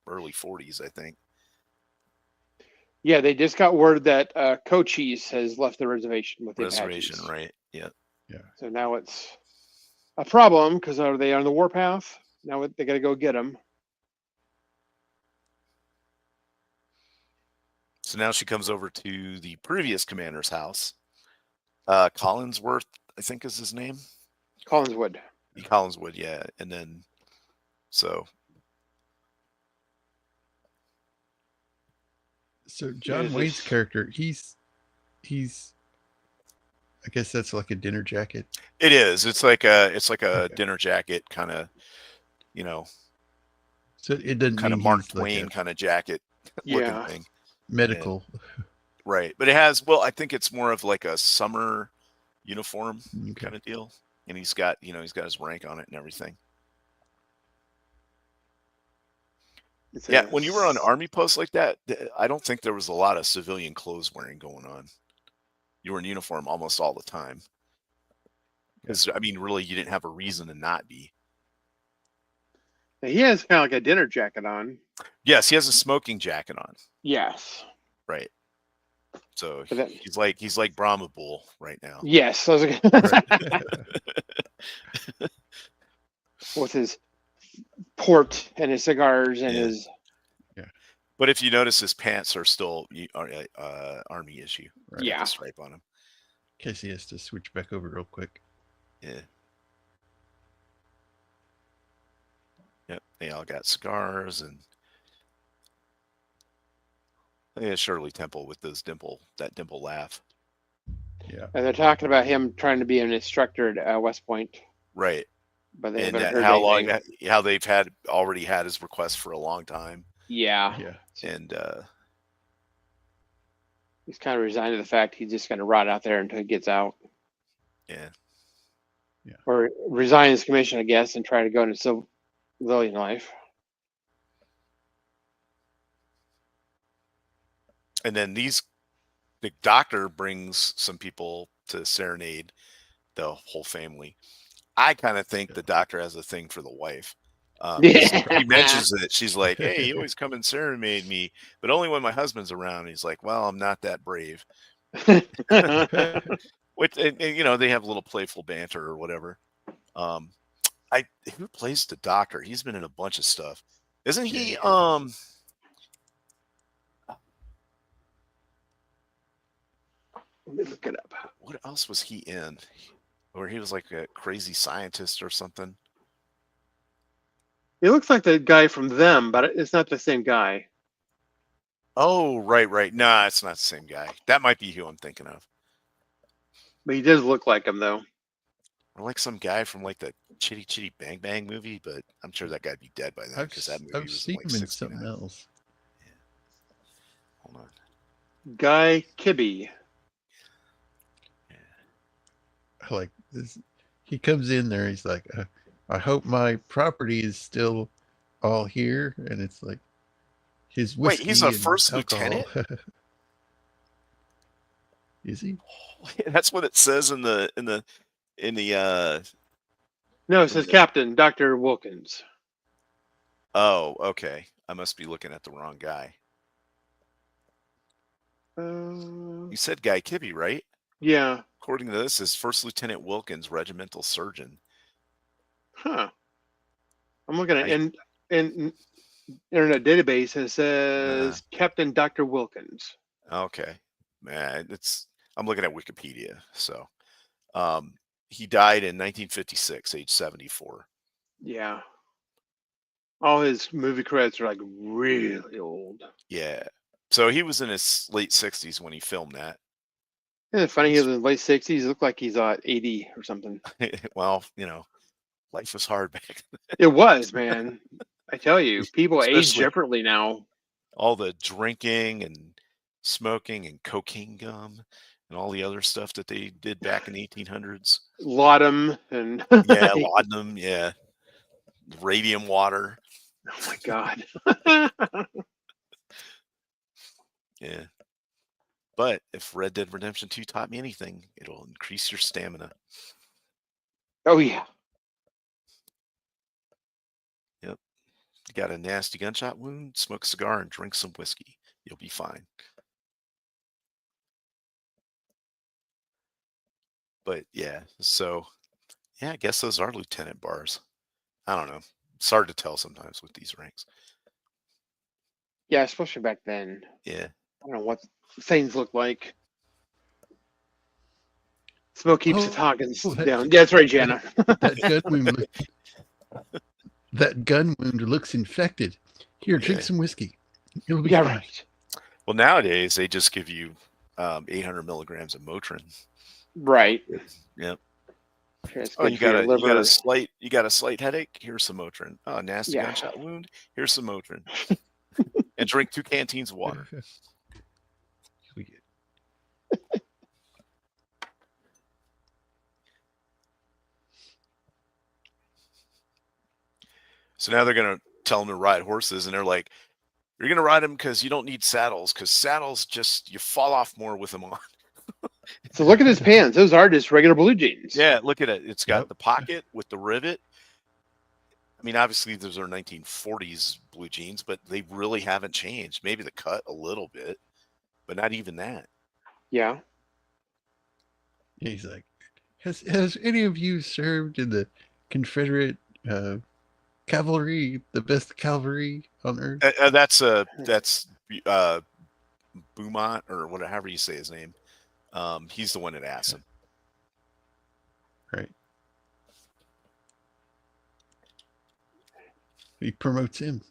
early 40s, I think. Yeah, they just got word that Cochise has left the reservation with the Reservation, Apaches. right? Yeah. Yeah. So now it's a problem because are they on the warpath? Now they got to go get them. So now she comes over to the previous commander's house. Collinsworth, I think is his name. Collinswood. Collinswood, yeah. And then, so John Wayne's character, he's I guess that's like a dinner jacket. it is. It's like a dinner jacket kind of, So it doesn't kind of mean Mark he's like Twain a kind of jacket looking Yeah. thing. medical. Right. But it has, well, I think it's more of like a summer uniform kind of deal. And he's got, he's got his rank on it and everything. Yeah, when you were on army posts like that, I don't think there was a lot of civilian clothes wearing going on. You were in uniform almost all the time. Because, I mean, really, you didn't have a reason to not be. He has kind of like a dinner jacket on. Yes, he has a smoking jacket on. Yes. Right. So But he's like Brahma Bull right now. Yes. With his port and his cigars and his. Yeah. But if you notice, his pants are still army issue. Right. Yeah. The stripe on them. In case he has to switch back over real quick. Yeah. Yep. They all got cigars and Shirley Temple with that dimple laugh. Yeah. And they're talking about him trying to be an instructor at West Point. Right. But they And haven't heard how anything. long, how they've already had his request for a long time. Yeah. Yeah. and He's kind of resigned to the fact he's just going to rot out there until he gets out. yeah. Or resign his commission, I guess, and try to go into civilian life. And then the doctor brings some people to serenade the whole family. I kind of think the doctor has a thing for the wife. He mentions it. She's like, "Hey, you always come and serenade me, but only when my husband's around." He's like, "Well, I'm not that brave." Which, and, they have a little playful banter or whatever. Who plays the doctor? He's been in a bunch of stuff, isn't he? Yeah. Let me look it up. What else was he in? Where he was like a crazy scientist or something. He looks like the guy from Them, but it's not the same guy. Oh, right. Nah, it's not the same guy. That might be who I'm thinking of. But he does look like him, though. Or like some guy from like the Chitty Chitty Bang Bang movie, but I'm sure that guy'd be dead by then because that movie I've was seen like him in 69. something else. Hold on. Guy Kibbe. Like this, he comes in there. He's like, "I hope my property is still all here," and it's like his whiskey. Wait, he's a and first alcohol. lieutenant? Is he? That's what it says in the No, it says Captain Dr. Wilkins. Oh, okay. I must be looking at the wrong guy. You said Guy Kibbe, right? Yeah. According to this, is First Lieutenant Wilkins, regimental surgeon. Huh. I'm looking at in internet database and it says Captain Dr. Wilkins. Okay. Man, I'm looking at Wikipedia. So he died in 1956, age 74. Yeah. All his movie credits are like really old. Yeah. So he was in his late 60s when he filmed that. Isn't it funny? He was in his late 60s. He looked like he's 80 or something. Well, life was hard back then. It was, man. I tell you, people age Especially differently now. all the drinking and smoking and cocaine gum and all the other stuff that they did back in the 1800s. Laudanum and Yeah, laudanum. Yeah, radium water. Oh my god. Yeah. But if Red Dead Redemption 2 taught me anything, it'll increase your stamina. Oh yeah. Yep. You got a nasty gunshot wound, smoke a cigar and drink some whiskey. You'll be fine. But yeah, so yeah, I guess those are lieutenant bars. I don't know. It's hard to tell sometimes with these ranks. Yeah, especially back then. Yeah. I don't know what things look like. Smoke keeps the Hawkins down. Yeah, that's right, Jana. That gun wound looks infected. Here, drink some whiskey. It'll be fine. Right. Well, nowadays they just give you 800 milligrams of Motrin. Right. Yep. Oh, you got a slight headache. Here's some Motrin. Oh, nasty gunshot wound. Here's some Motrin. And drink 2 canteens of water. So now they're going to tell them to ride horses, and they're like, you're going to ride them because you don't need saddles, because saddles you fall off more with them on. So look at his pants. Those are just regular blue jeans. Yeah, look at it. It's got the pocket with the rivet. I mean, obviously, those are 1940s blue jeans, but they really haven't changed. Maybe the cut a little bit, but not even that. Yeah. He's like, has any of you served in the Confederate cavalry, the best cavalry on earth? That's Beaumont, or whatever you say his name. He's the one that asked him. Right. He promotes him.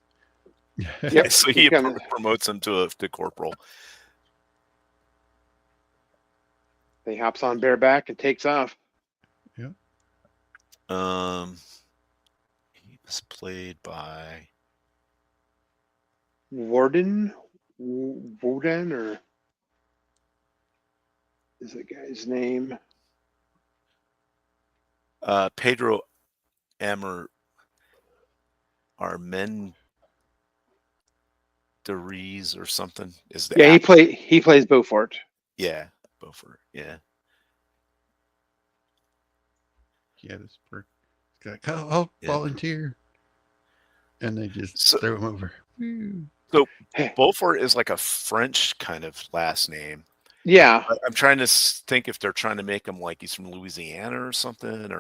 Yep. So he promotes him to corporal. He hops on bareback and takes off. Yeah. He was played by Warden, Woden, or is the guy's name? Pedro Amor Armendariz or something is the Yeah, actor. he plays Beaufort. Yeah, Beaufort. Yeah. Yeah, this perk. Like, I'll Yeah. volunteer, and they just So, throw him over. Woo. so Beaufort is like a French kind of last name. Yeah, I'm trying to think if they're trying to make him like he's from Louisiana or something,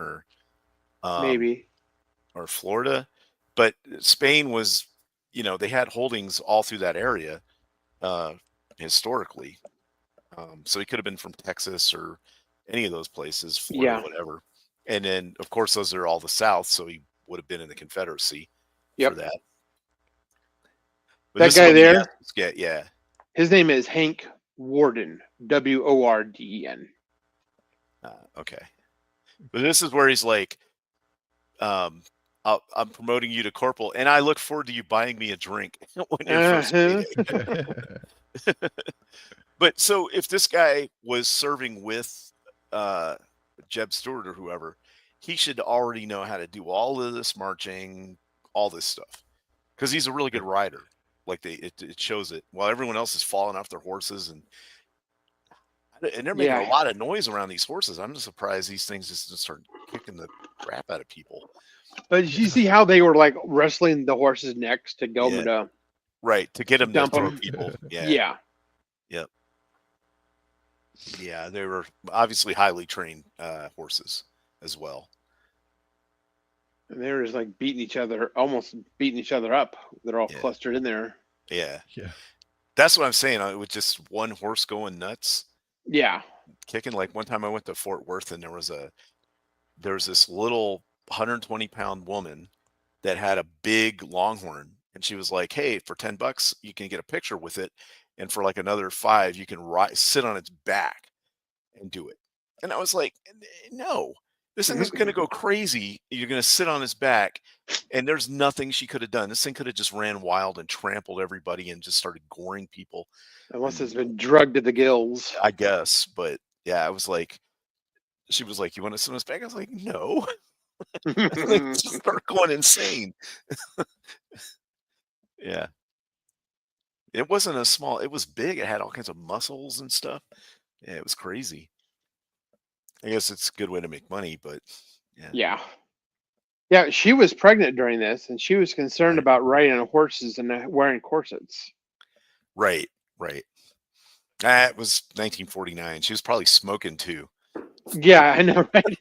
um, maybe. or Florida. But Spain was, they had holdings all through that area uh, historically. So he could have been from Texas or any of those places, Florida, Yeah. whatever. And then, of course, those are all the South, so he would have been in the Confederacy for Yep. that. But That this is guy when the there, Aztecs get, yeah. his name is Hank Warden, Warden. Okay. But this is where he's like, I'm promoting you to corporal, and I look forward to you buying me a drink when you're first Uh-huh. meeting. But so if this guy was serving with Jeb Stewart or whoever, he should already know how to do all of this marching, all this stuff, because he's a really good rider. Like it shows it. While everyone else is falling off their horses, and they're making a Yeah. lot of noise around these horses. I'm just surprised these things just start kicking the crap out of people. But did you see how they were like wrestling the horses' necks to go Yeah. to Right, to get them to dump throw them? people. Yeah. Yeah. Yep. Yeah, they were obviously highly trained horses as well. And they were just like almost beating each other up. They're all Yeah. clustered in there. Yeah. Yeah. That's what I'm saying. With just one horse going nuts, Yeah. kicking. Like one time I went to Fort Worth and there was this little 120-pound woman that had a big longhorn, and she was like, "Hey, for $10 you can get a picture with it, and for like another 5 you can sit on its back and do it." And I was like, "No, this thing is going to go crazy. You're going to sit on his back." And there's nothing she could have done. This thing could have just ran wild and trampled everybody and just started goring people. Unless And it's been drugged to the gills. I guess, but yeah, I was like, she was like, "You want to sit on his back?" I was like, "No." Like, just start going insane. Yeah. It wasn't it was big. It had all kinds of muscles and stuff. Yeah, it was crazy. I guess it's a good way to make money, but yeah. Yeah. Yeah, she was pregnant during this, and she was concerned Right. about riding on horses and wearing corsets. Right. That was 1949. She was probably smoking too. Yeah, I know, right?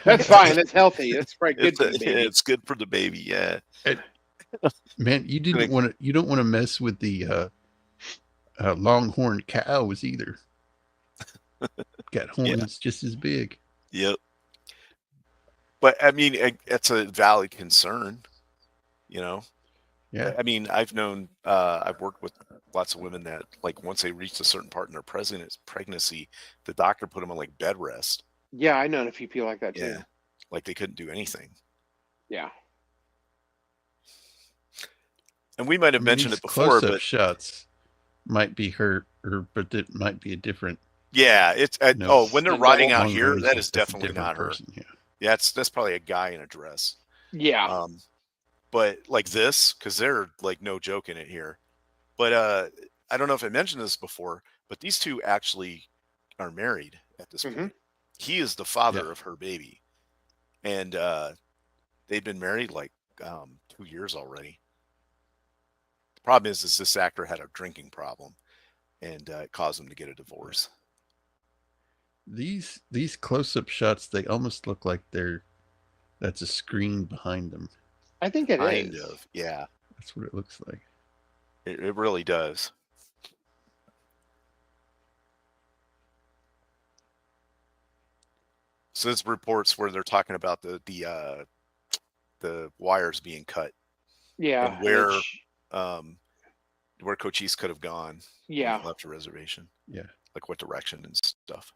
That's fine. That's healthy. That's probably good for the baby. It's good for the baby. Yeah. Man, you don't want to mess with the longhorn cows either. Got horns just as big. Yep. But I mean, it's a valid concern, Yeah. I mean, I've worked with lots of women that, like, once they reached a certain part in their pregnancy, the doctor put them on like bed rest. Yeah, I know a few people like that too. Yeah. Like they couldn't do anything. Yeah. And we might have mentioned these it before, close-up but shots might be but it might be a different. yeah, it's when they're riding out here, longhorns, that is that's a definitely different not her. person. Yeah. Yeah, that's probably a guy in a dress. Yeah. But like this, because they're like no joke in it here. But I don't know if I mentioned this before, but these two actually are married at this point. He is the father of her baby, and they've been married like 2 years already. The problem is this actor had a drinking problem, and it caused him to get a divorce. These close-up shots, they almost look like that's a screen behind them. I think it Kind is. of, yeah. That's what it looks like. It really does. So there's reports where they're talking about the wires being cut. Yeah. And where Cochise could have gone. Yeah. When he left the reservation. Yeah. Like what direction and stuff.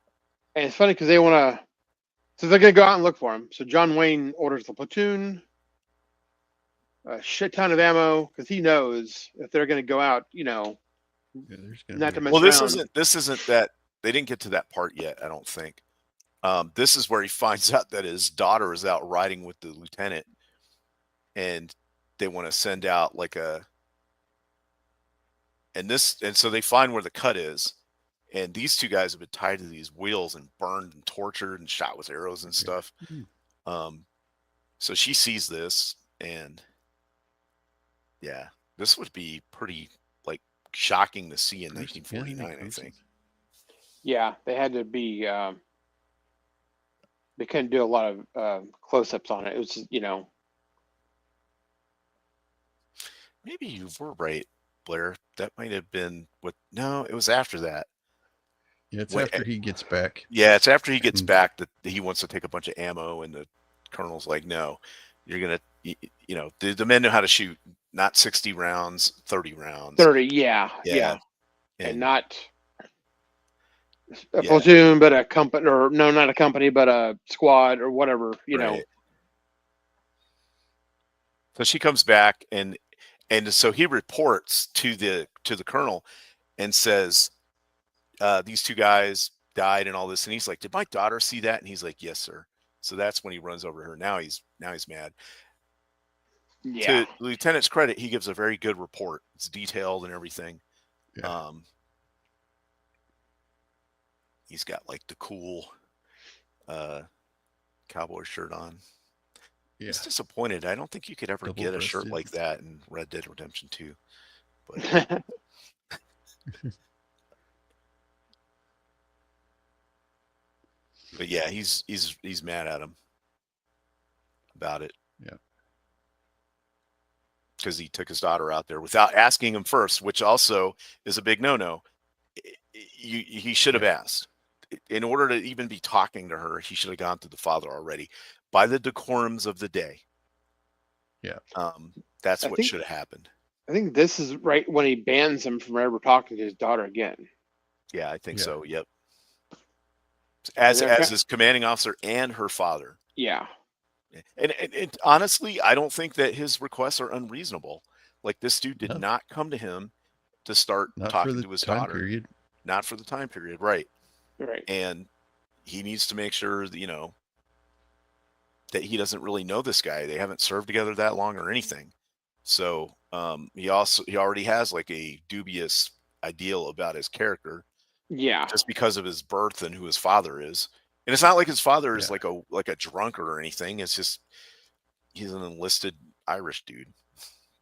And it's funny because they want to, so they're going to go out and look for him. So John Wayne orders the platoon. a shit ton of ammo because he knows if they're going to go out, Yeah, there's gonna not be to a- mess Well, around. this isn't that they didn't get to that part yet. I don't think. This is where he finds out that his daughter is out riding with the lieutenant, and they want to send out like a and so they find where the cut is, and these two guys have been tied to these wheels and burned and tortured and shot with arrows and stuff. Um, so she sees this, and yeah, this would be pretty like shocking to see in Gruesome. Yeah, 1949. I gruesome. think. Yeah, they had to be. They couldn't do a lot of close-ups on it. It was just, Maybe you were right, Blair. That might have been what. No, it was after that. Yeah, it's Wait, after he gets back. Yeah, it's after he gets And- back that he wants to take a bunch of ammo, and the colonel's like, "No, you're gonna, the men know how to shoot, not 60 rounds, 30 rounds." 30. Yeah. And not a yeah, platoon, but a company, or no, not a company, but a squad or whatever. right. So she comes back, and so he reports to the colonel and says, "These two guys died and all this," and he's like, "Did my daughter see that?" And he's like, "Yes, sir." So that's when he runs over to her. Now he's mad. Yeah. To the lieutenant's credit, he gives a very good report. It's detailed and everything. Yeah. He's got like the cool cowboy shirt on. Yeah. He's disappointed. I don't think you could ever get a shirt Double-breasted. like that in Red Dead Redemption 2. But but yeah, he's mad at him about it. Yeah. Because he took his daughter out there without asking him first, which also is a big no-no. He should have asked. In order to even be talking to her, he should have gone to the father already. By the decorums of the day. Yeah. That's what should have happened. I think this is right when he bans him from ever talking to his daughter again. Yeah, I think Yeah. so. Yep. As his commanding officer and her father. Yeah. And honestly, I don't think that his requests are unreasonable. Like, this dude did not come to him to start talking to his daughter. Period. Not for the time period, right? Right. And he needs to make sure that, that he doesn't really know this guy. They haven't served together that long or anything. So he already has like a dubious ideal about his character. Yeah. Just because of his birth and who his father is. And it's not like his father is like a drunkard or anything. It's just he's an enlisted Irish dude.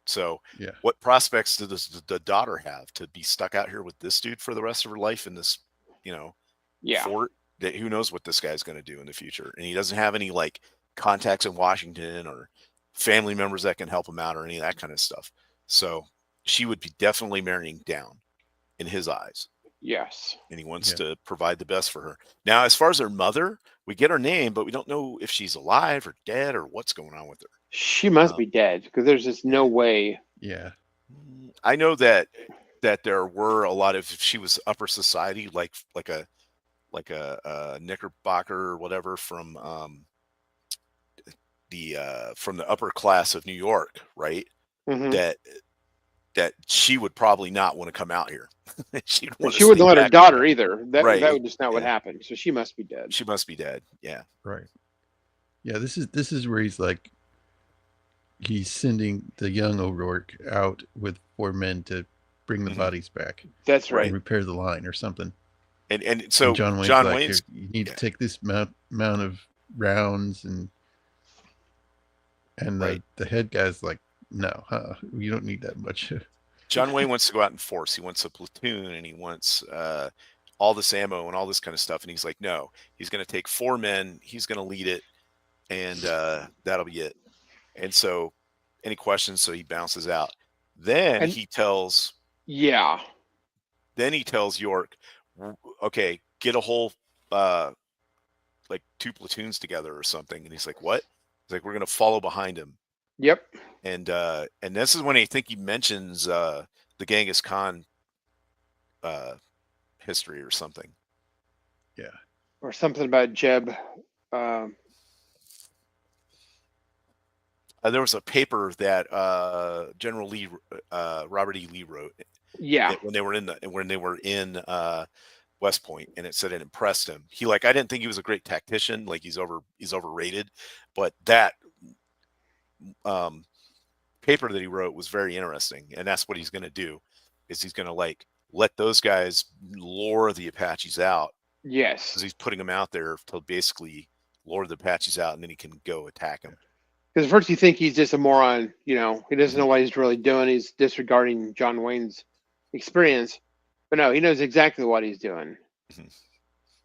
So what prospects does the daughter have to be stuck out here with this dude for the rest of her life in this, fort? That who knows what this guy's going to do in the future? And he doesn't have any like contacts in Washington or family members that can help him out or any of that kind of stuff. So she would be definitely marrying down in his eyes. Yes. And he wants to provide the best for her. Now, as far as her mother, we get her name, but we don't know if she's alive or dead or what's going on with her. She must be dead because there's just no way. Yeah. I know that there were a lot of, if she was upper society, like a Knickerbocker or whatever from the upper class of New York, right? Mm-hmm. That she would probably not want to come out here. She wouldn't let her daughter either. That would just not what happened. So she must be dead. She must be dead. Yeah. Right. Yeah. This is where he's like, he's sending the young O'Rourke out with 4 men to bring the bodies back. That's right. And repair the line or something. And so John Wayne's you need to take this amount of rounds and the head guy's like, no, you don't need that much. John Wayne wants to go out in force. He wants a platoon and he wants all this ammo and all this kind of stuff. And he's like, no, he's going to take 4 men. He's going to lead it. And that'll be it. And so any questions? So he bounces out. Then he tells. Yeah. Then he tells York, okay, get a whole like 2 platoons together or something. And he's like, what? He's like, we're going to follow behind him. Yep. And this is when I think he mentions the Genghis Khan history or something. Yeah. Or something about Jeb. There was a paper that General Lee, Robert E. Lee wrote Yeah. when they were in West Point, and it said it impressed him. I didn't think he was a great tactician. Like he's overrated, but that paper that he wrote was very interesting, and that's what he's going to do. Is he's going to let those guys lure the Apaches out, Yes. because he's putting them out there to basically lure the Apaches out, and then he can go attack them. Because first you think he's just a moron, he doesn't know what he's really doing. He's disregarding John Wayne's experience. But no, he knows exactly what he's doing. Mhm.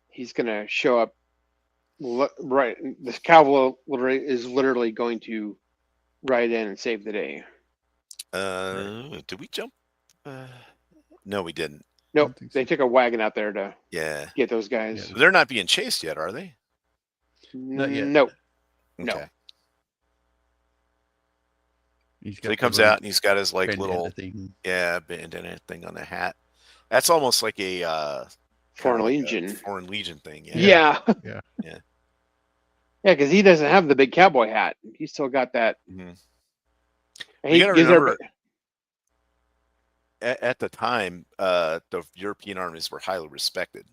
He's going to show up right. This cavalry is literally going to ride in and save the day. Did we jump? No, we didn't. Nope. think They so. took a wagon out there to Yeah. get those guys. Yeah. They're not being chased yet, are they? Not yet. Nope. Okay. No. He's So got he the comes little out and he's got his bandana little thing. bandana thing on the hat. That's almost like a Foreign kinda like a Legion. Foreign Legion thing. Yeah. Yeah. Yeah. Yeah, because he doesn't have the big cowboy hat. He's still got that. Mhm. And You he gotta gives remember, everybody. at the time, the European armies were highly respected.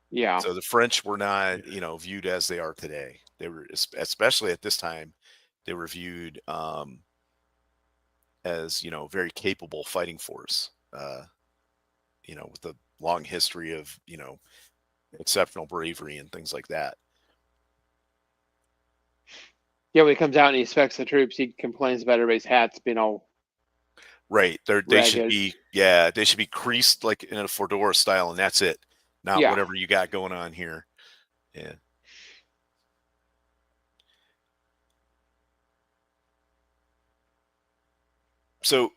Yeah. So the French were not, viewed as they are today. They were, especially at this time, they were viewed as very capable fighting force. With a long history of exceptional bravery and things like that. Yeah, when he comes out and he inspects the troops, he complains about everybody's hats being all Right. They should ragged. be creased like in a fedora style, and that's it. Not Yeah. whatever you got going on here. Yeah. So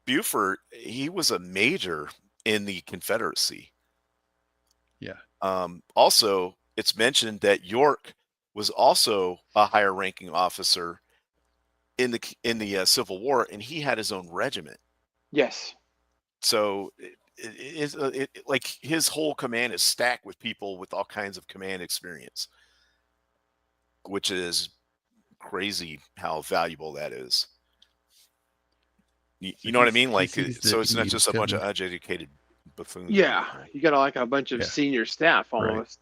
Buford, he was a major in the Confederacy. Yeah. Also, it's mentioned that York was also a higher ranking officer in the Civil War, and he had his own regiment. Yes. So like his whole command is stacked with people with all kinds of command experience, which is crazy how valuable that is. You know what I mean? He sees the So it's not Indians just a bunch of coming. uneducated buffoons. Yeah. You got like a bunch of Yeah. senior staff Right. almost.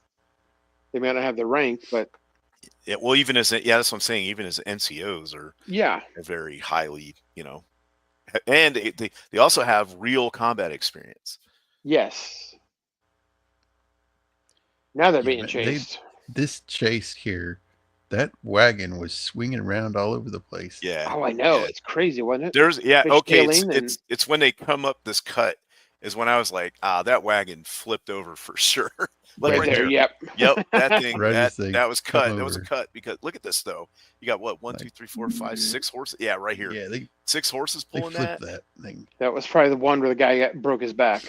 They may not have the rank, but Yeah, well, that's what I'm saying. Even as NCOs are yeah. very highly, and they also have real combat experience. Yes. Now they're Yeah, being man, chased. This chase here, that wagon was swinging around all over the place. Yeah. Oh, I know. Yeah. It's crazy, wasn't it? Okay. Fishtailing It's when they come up this cut is when I was like, that wagon flipped over for sure. Like right right there. there. Yep. Yep, that thing Right as they that was come cut. That was a over. cut because look at this though. You got what 1, Like- 2, 3, 4, 5, 6 horses. Yeah, right here. Yeah, they 6 horses pulling flipped that. that thing. That was probably the one where the guy broke his back.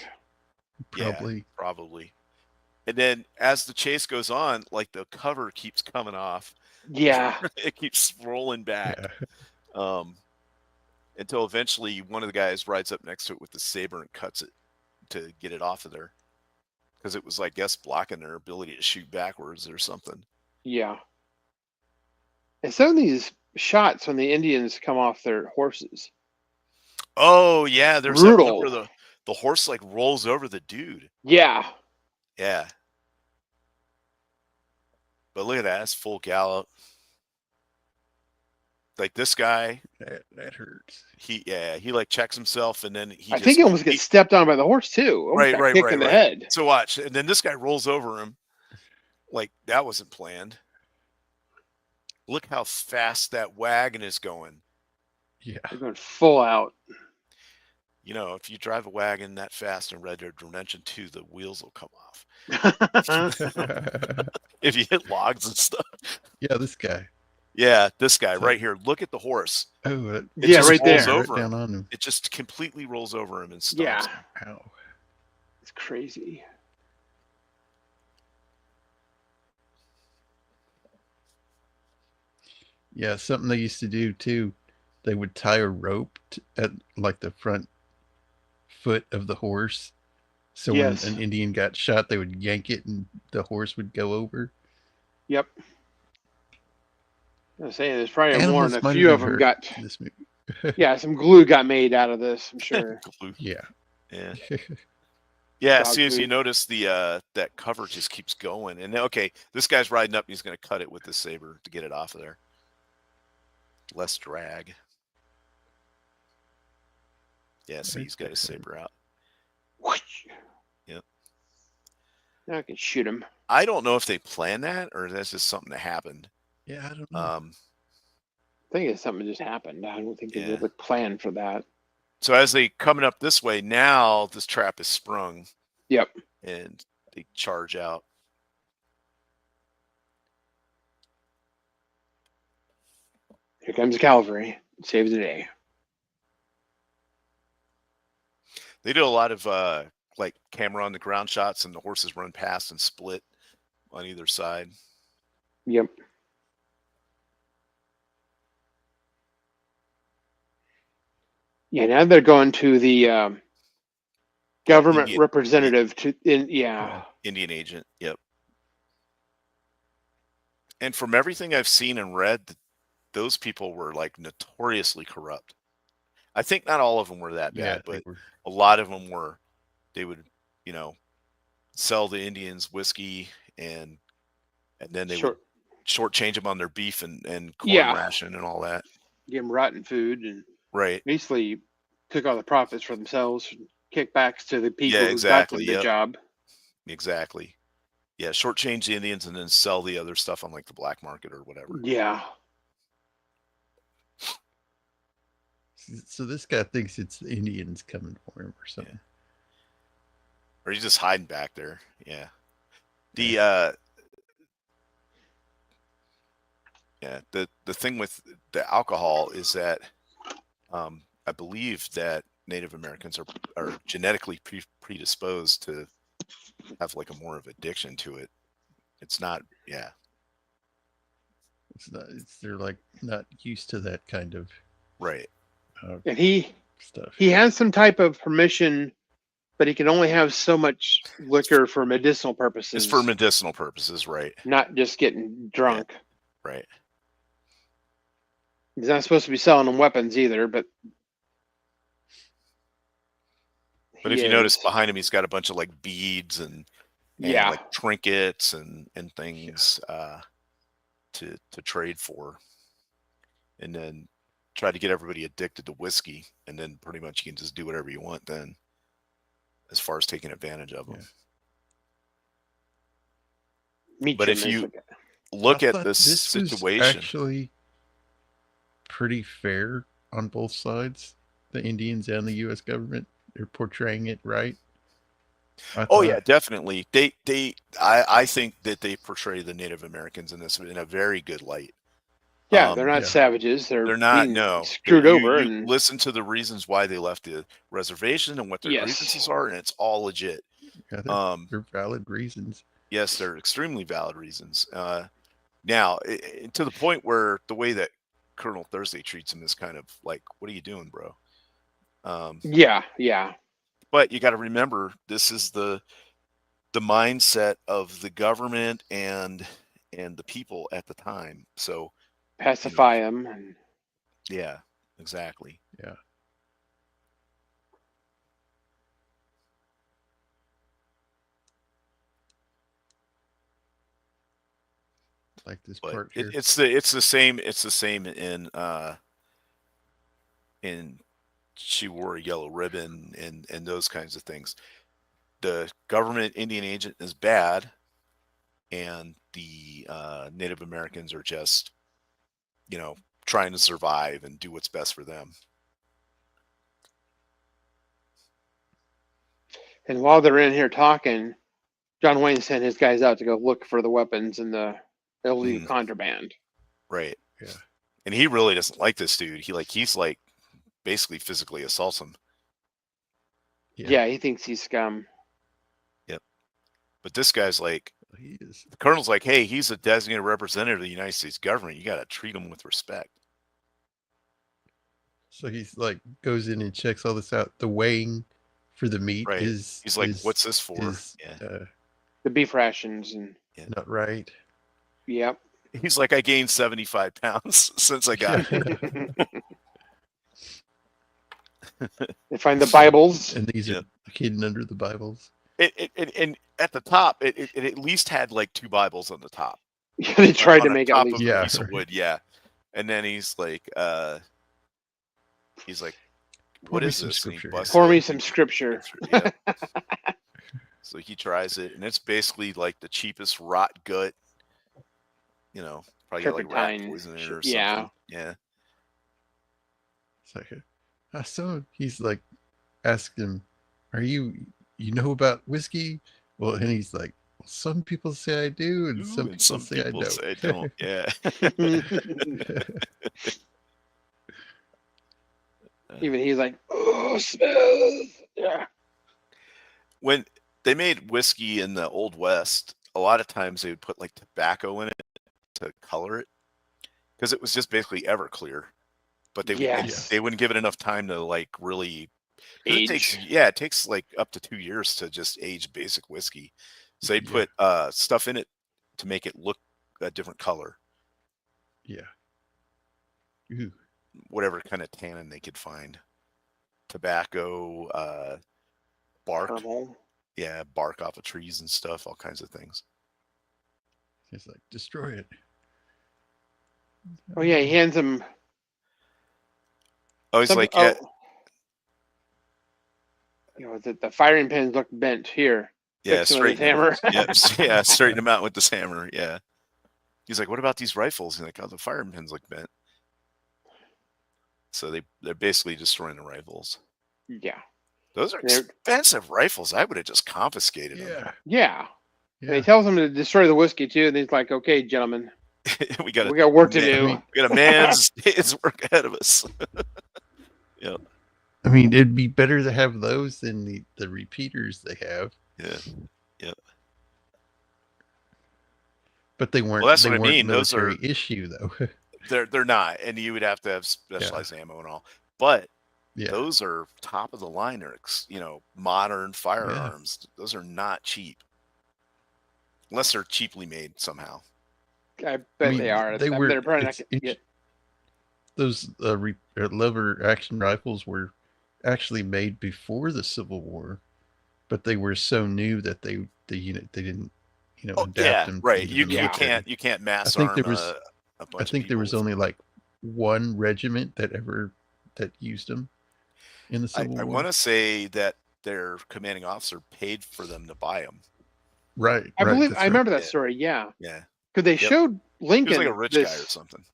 Probably. Probably. And then as the chase goes on, like the cover keeps coming off. Yeah. It keeps rolling back. Yeah. Until eventually one of the guys rides up next to it with the saber and cuts it to get it off of there. Because it was, I guess, blocking their ability to shoot backwards or something. Yeah. And some of these shots when the Indians come off their horses. Oh yeah, there's that one Brutal. where the horse like rolls over the dude. Yeah. Yeah. But look at that, it's full gallop. Like this guy, That hurts. he like checks himself and then I think he almost gets stepped on by the horse too. Almost got kicked in the head. So watch, and then this guy rolls over him. Like that wasn't planned. Look how fast that wagon is going. Yeah. They're going full out. If you drive a wagon that fast in Red Dead Redemption 2, the wheels will come off. If you hit logs and stuff. Yeah, this guy. Yeah, this guy So- right here. Look at the horse. Oh, It Yeah, just right rolls there. over right him. down on him. It just completely rolls over him and stomps Yeah. him. Ow. It's crazy. Yeah, something they used to do too. They would tie a rope at like the front foot of the horse. So Yes. when an Indian got shot, they would yank it and the horse would go over. Yep. I'm saying there's probably more Animals than a might few have of been them hurt got. in this movie. Yeah, some glue got made out of this. I'm sure. Glue. Yeah. Yeah. Yeah, as Dog soon as you food. notice that cover just keeps going, and okay, this guy's riding up, and he's going to cut it with this saber to get it off of there. Less drag. Yeah, see, he's got his saber out. Whoosh. Yep. Now I can shoot him. I don't know if they planned that or that's just something that happened. Yeah, I don't know. I think it's something that just happened. I don't think they Yeah. really planned for that. So as they coming up this way, now this trap is sprung. Yep. And they charge out. Here comes the cavalry. Saves the day. They do a lot of like camera on the ground shots, and the horses run past and split on either side. Yep. Yeah, now they're going to the government Indian- representative Indian agent. Yep. And from everything I've seen and read, those people were like notoriously corrupt. I think not all of them were that bad, but a lot of them were. They would, sell the Indians whiskey and then they would shortchange them on their beef and corn ration and all that. Give them rotten food and right. Basically took all the profits for themselves, kickbacks to the people who got them the job. Exactly. Yeah, shortchange the Indians and then sell the other stuff on like the black market or whatever. Yeah. So this guy thinks it's the Indians coming for him or something. Yeah. Or he's just hiding back there. Yeah. The thing with the alcohol is that I believe that Native Americans are genetically predisposed to have like a more of addiction to it. It's not, yeah. They're like not used to that kind of right. And he stuff. He has some type of permission, but he can only have so much liquor for medicinal purposes. It's for medicinal purposes, right? Not just getting drunk. Yeah. Right. He's not supposed to be selling them weapons either, but if you notice behind him, he's got a bunch of like beads and like trinkets and things to trade for, and then try to get everybody addicted to whiskey, and then pretty much you can just do whatever you want then, as far as taking advantage of them. But if you look at this situation, actually pretty fair on both sides, the Indians and the U.S. government. They're portraying it right. Yeah, definitely. I think that they portray the Native Americans in this in a very good light. Yeah, they're not savages. They're not. Screwed over. You and listen to the reasons why they left the reservation and what their grievances are, and it's all legit. Yeah, they're valid reasons. Yes, they're extremely valid reasons. Now, to the point where the way that Colonel Thursday treats him is kind of like, "What are you doing, bro?" Yeah. But you got to remember, this is the mindset of the government and the people at the time. So pacify them. And... Yeah, exactly. Yeah. Like this part here. It's the same in She Wore a Yellow Ribbon and those kinds of things. The government Indian agent is bad, and the Native Americans are just, trying to survive and do what's best for them. And while they're in here talking, John Wayne sent his guys out to go look for the weapons and the illegal contraband. Right. Yeah. And he really doesn't like this dude. He's basically physically assaults him. Yeah, he thinks he's scum. Yep. But this guy's like, he is. The colonel's like, hey, he's a designated representative of the United States government. You got to treat him with respect. So he's like, goes in and checks all this out. The weighing for the meat is. He's like, what's this for? The beef rations and. Not right. Yep. He's like, I gained 75 pounds since I got here. They find the Bibles. And these Yeah. are hidden under the Bibles. And at the top, it at least had like 2 Bibles on the top. They tried On to the make it top at least. of Yeah. a piece of wood, yeah. And then he's like, Pour what me is some this? And he scripture. busts Pour it me open. some scripture. Yeah. So he tries it, and it's basically like the cheapest rot gut. Probably got like rat Turpentine. poison in it or something. Yeah. Yeah. It's like, so he's like, asked him, "Are you know about whiskey?" Well, and he's like, well, some people say I do, and some people say I don't. Say I don't. Yeah. Even he's like, oh, smells. Yeah. When they made whiskey in the Old West, a lot of times they would put like tobacco in it to color it, because it was just basically Everclear. But Yes. they wouldn't give it enough time to like really Age. it takes like up to 2 years to just age basic whiskey. So they put stuff in it to make it look a different color. Yeah. Ooh. Whatever kind of tannin they could find. Tobacco, bark. Caramel. Yeah, bark off of trees and stuff, all kinds of things. He's like, destroy it. Oh yeah, he hands him. Oh, he's some- like, yeah. The firing pins look bent here. Yeah, Fix him with his hammer. Yeah, straighten him out with this hammer. Yeah. He's like, what about these rifles? He's like, oh, the firing pins look bent. So they're basically destroying the rifles. Yeah. Those are expensive rifles. I would have just confiscated them. Yeah. And he tells him to destroy the whiskey too, and he's like, "Okay, gentlemen, we got work to do. We got a man's day's work ahead of us." Yeah. I mean, it'd be better to have those than the repeaters they have. Yeah. Yeah. But they weren't. Well, that's they what I weren't mean. Those are military issue though. They're not, and you would have to have specialized ammo and all. But Yeah. those are top of the line, or modern firearms. Yeah. Those are not cheap, unless they're cheaply made somehow. I bet they are. They were. They're probably not get... Those lever action rifles were actually made before the Civil War, but they were so new that they didn't adapt them. Right. You can't mass arm. I think there was only like one regiment that used them in the Civil War. I want to say that their commanding officer paid for them to buy them. Right. I believe I remember that Yeah. story. Yeah. Yeah. Because they showed Lincoln, he was like a rich guy or something.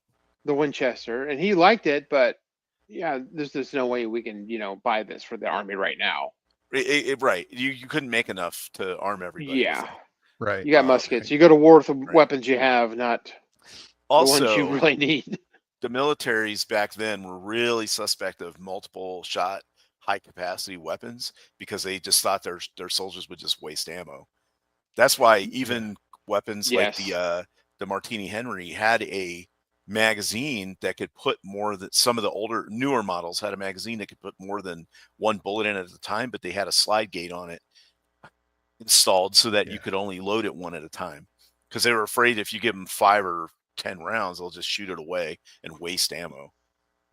The Winchester, and he liked it, but yeah, there's no way we can buy this for the army right now. Right. You couldn't make enough to arm everybody. Yeah. Right. You got muskets. You go to war with the weapons you have, not also, the ones you really need. The militaries back then were really suspect of multiple shot, high capacity weapons because they just thought their soldiers would just waste ammo. That's why even weapons like the Martini Henry had a magazine that could put more than some of the newer models had a magazine that could put more than one bullet in at a time, but they had a slide gate on it installed so that you could only load it one at a time, because they were afraid if you give them 5 or 10 rounds, they'll just shoot it away and waste ammo.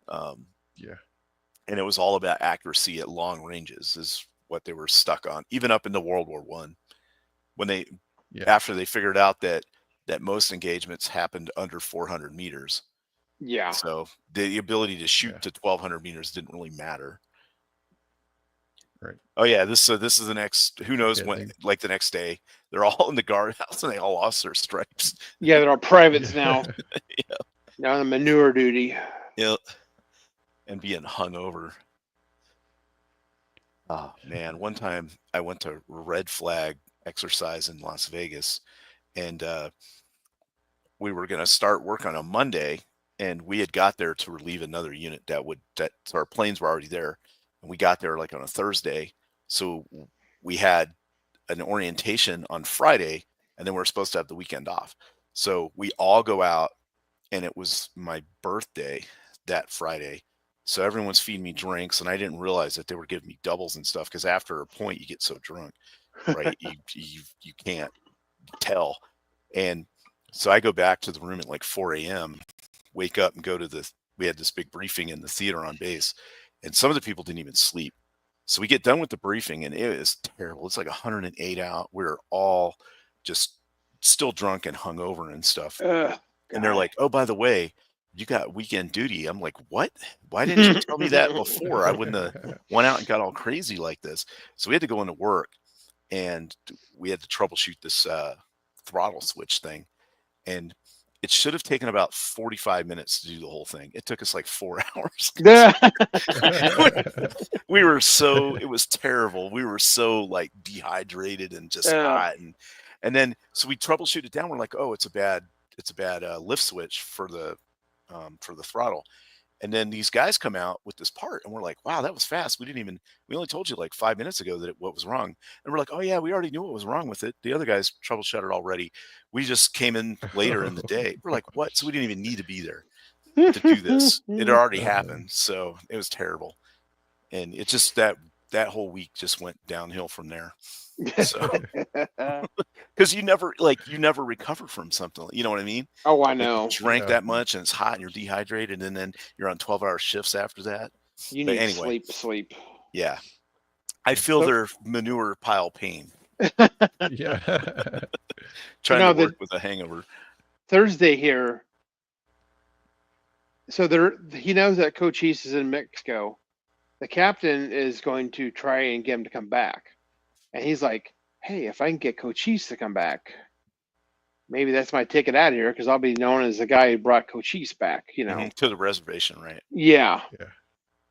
And it was all about accuracy at long ranges is what they were stuck on, even up into World War I, when after they figured out that most engagements happened under 400 meters. Yeah. So the ability to shoot to 1,200 meters didn't really matter. Right. Oh yeah, this is the next. Who knows when? Like the next day, they're all in the guardhouse and they all lost their stripes. Yeah, they're all privates now. Now on manure duty. Yeah. And being hung over. Oh man, one time I went to Red Flag exercise in Las Vegas, and we were going to start work on a Monday, and we had got there to relieve another unit so our planes were already there, and we got there like on a Thursday, so we had an orientation on Friday, and then we're supposed to have the weekend off. So we all go out, and it was my birthday that Friday. So everyone's feeding me drinks, and I didn't realize that they were giving me doubles and stuff, because after a point you get so drunk, right? you can't tell. And So I go back to the room at like 4 a.m., wake up and go to we had this big briefing in the theater on base, and some of the people didn't even sleep. So we get done with the briefing and it is terrible. It's like 108 out. We're all just still drunk and hungover and stuff. And they're like, oh, by the way, you got weekend duty. I'm like, what? Why didn't you tell me that before? I wouldn't have went out and got all crazy like this. So we had to go into work and we had to troubleshoot this throttle switch thing. And it should have taken about 45 minutes to do the whole thing. It took us like 4 hours. It was terrible. We were so like dehydrated and just hot. And then, so we troubleshoot it down. We're like, oh, it's a bad lift switch for the throttle. And then these guys come out with this part and we're like, wow, that was fast. We only told you like 5 minutes ago that what was wrong. And we're like, oh yeah, we already knew what was wrong with it. The other guys troubleshot it already. We just came in later in the day. We're like, what? So we didn't even need to be there to do this. It had already happened. So it was terrible. And it just, that whole week just went downhill from there. So, because you never recover from something, you know what I mean? Oh, I Like, know. you drank that much and it's hot and you're dehydrated, and then you're on 12-hour shifts after that. You But need anyway, sleep. Yeah, I feel their manure pile pain Yeah. trying to work with a hangover. Thursday here. So he knows that Cochise is in Mexico. The captain is going to try and get him to come back. And he's like, hey, if I can get Cochise to come back, maybe that's my ticket out of here, because I'll be known as the guy who brought Cochise back, you know. To the reservation, right? Yeah. Yeah.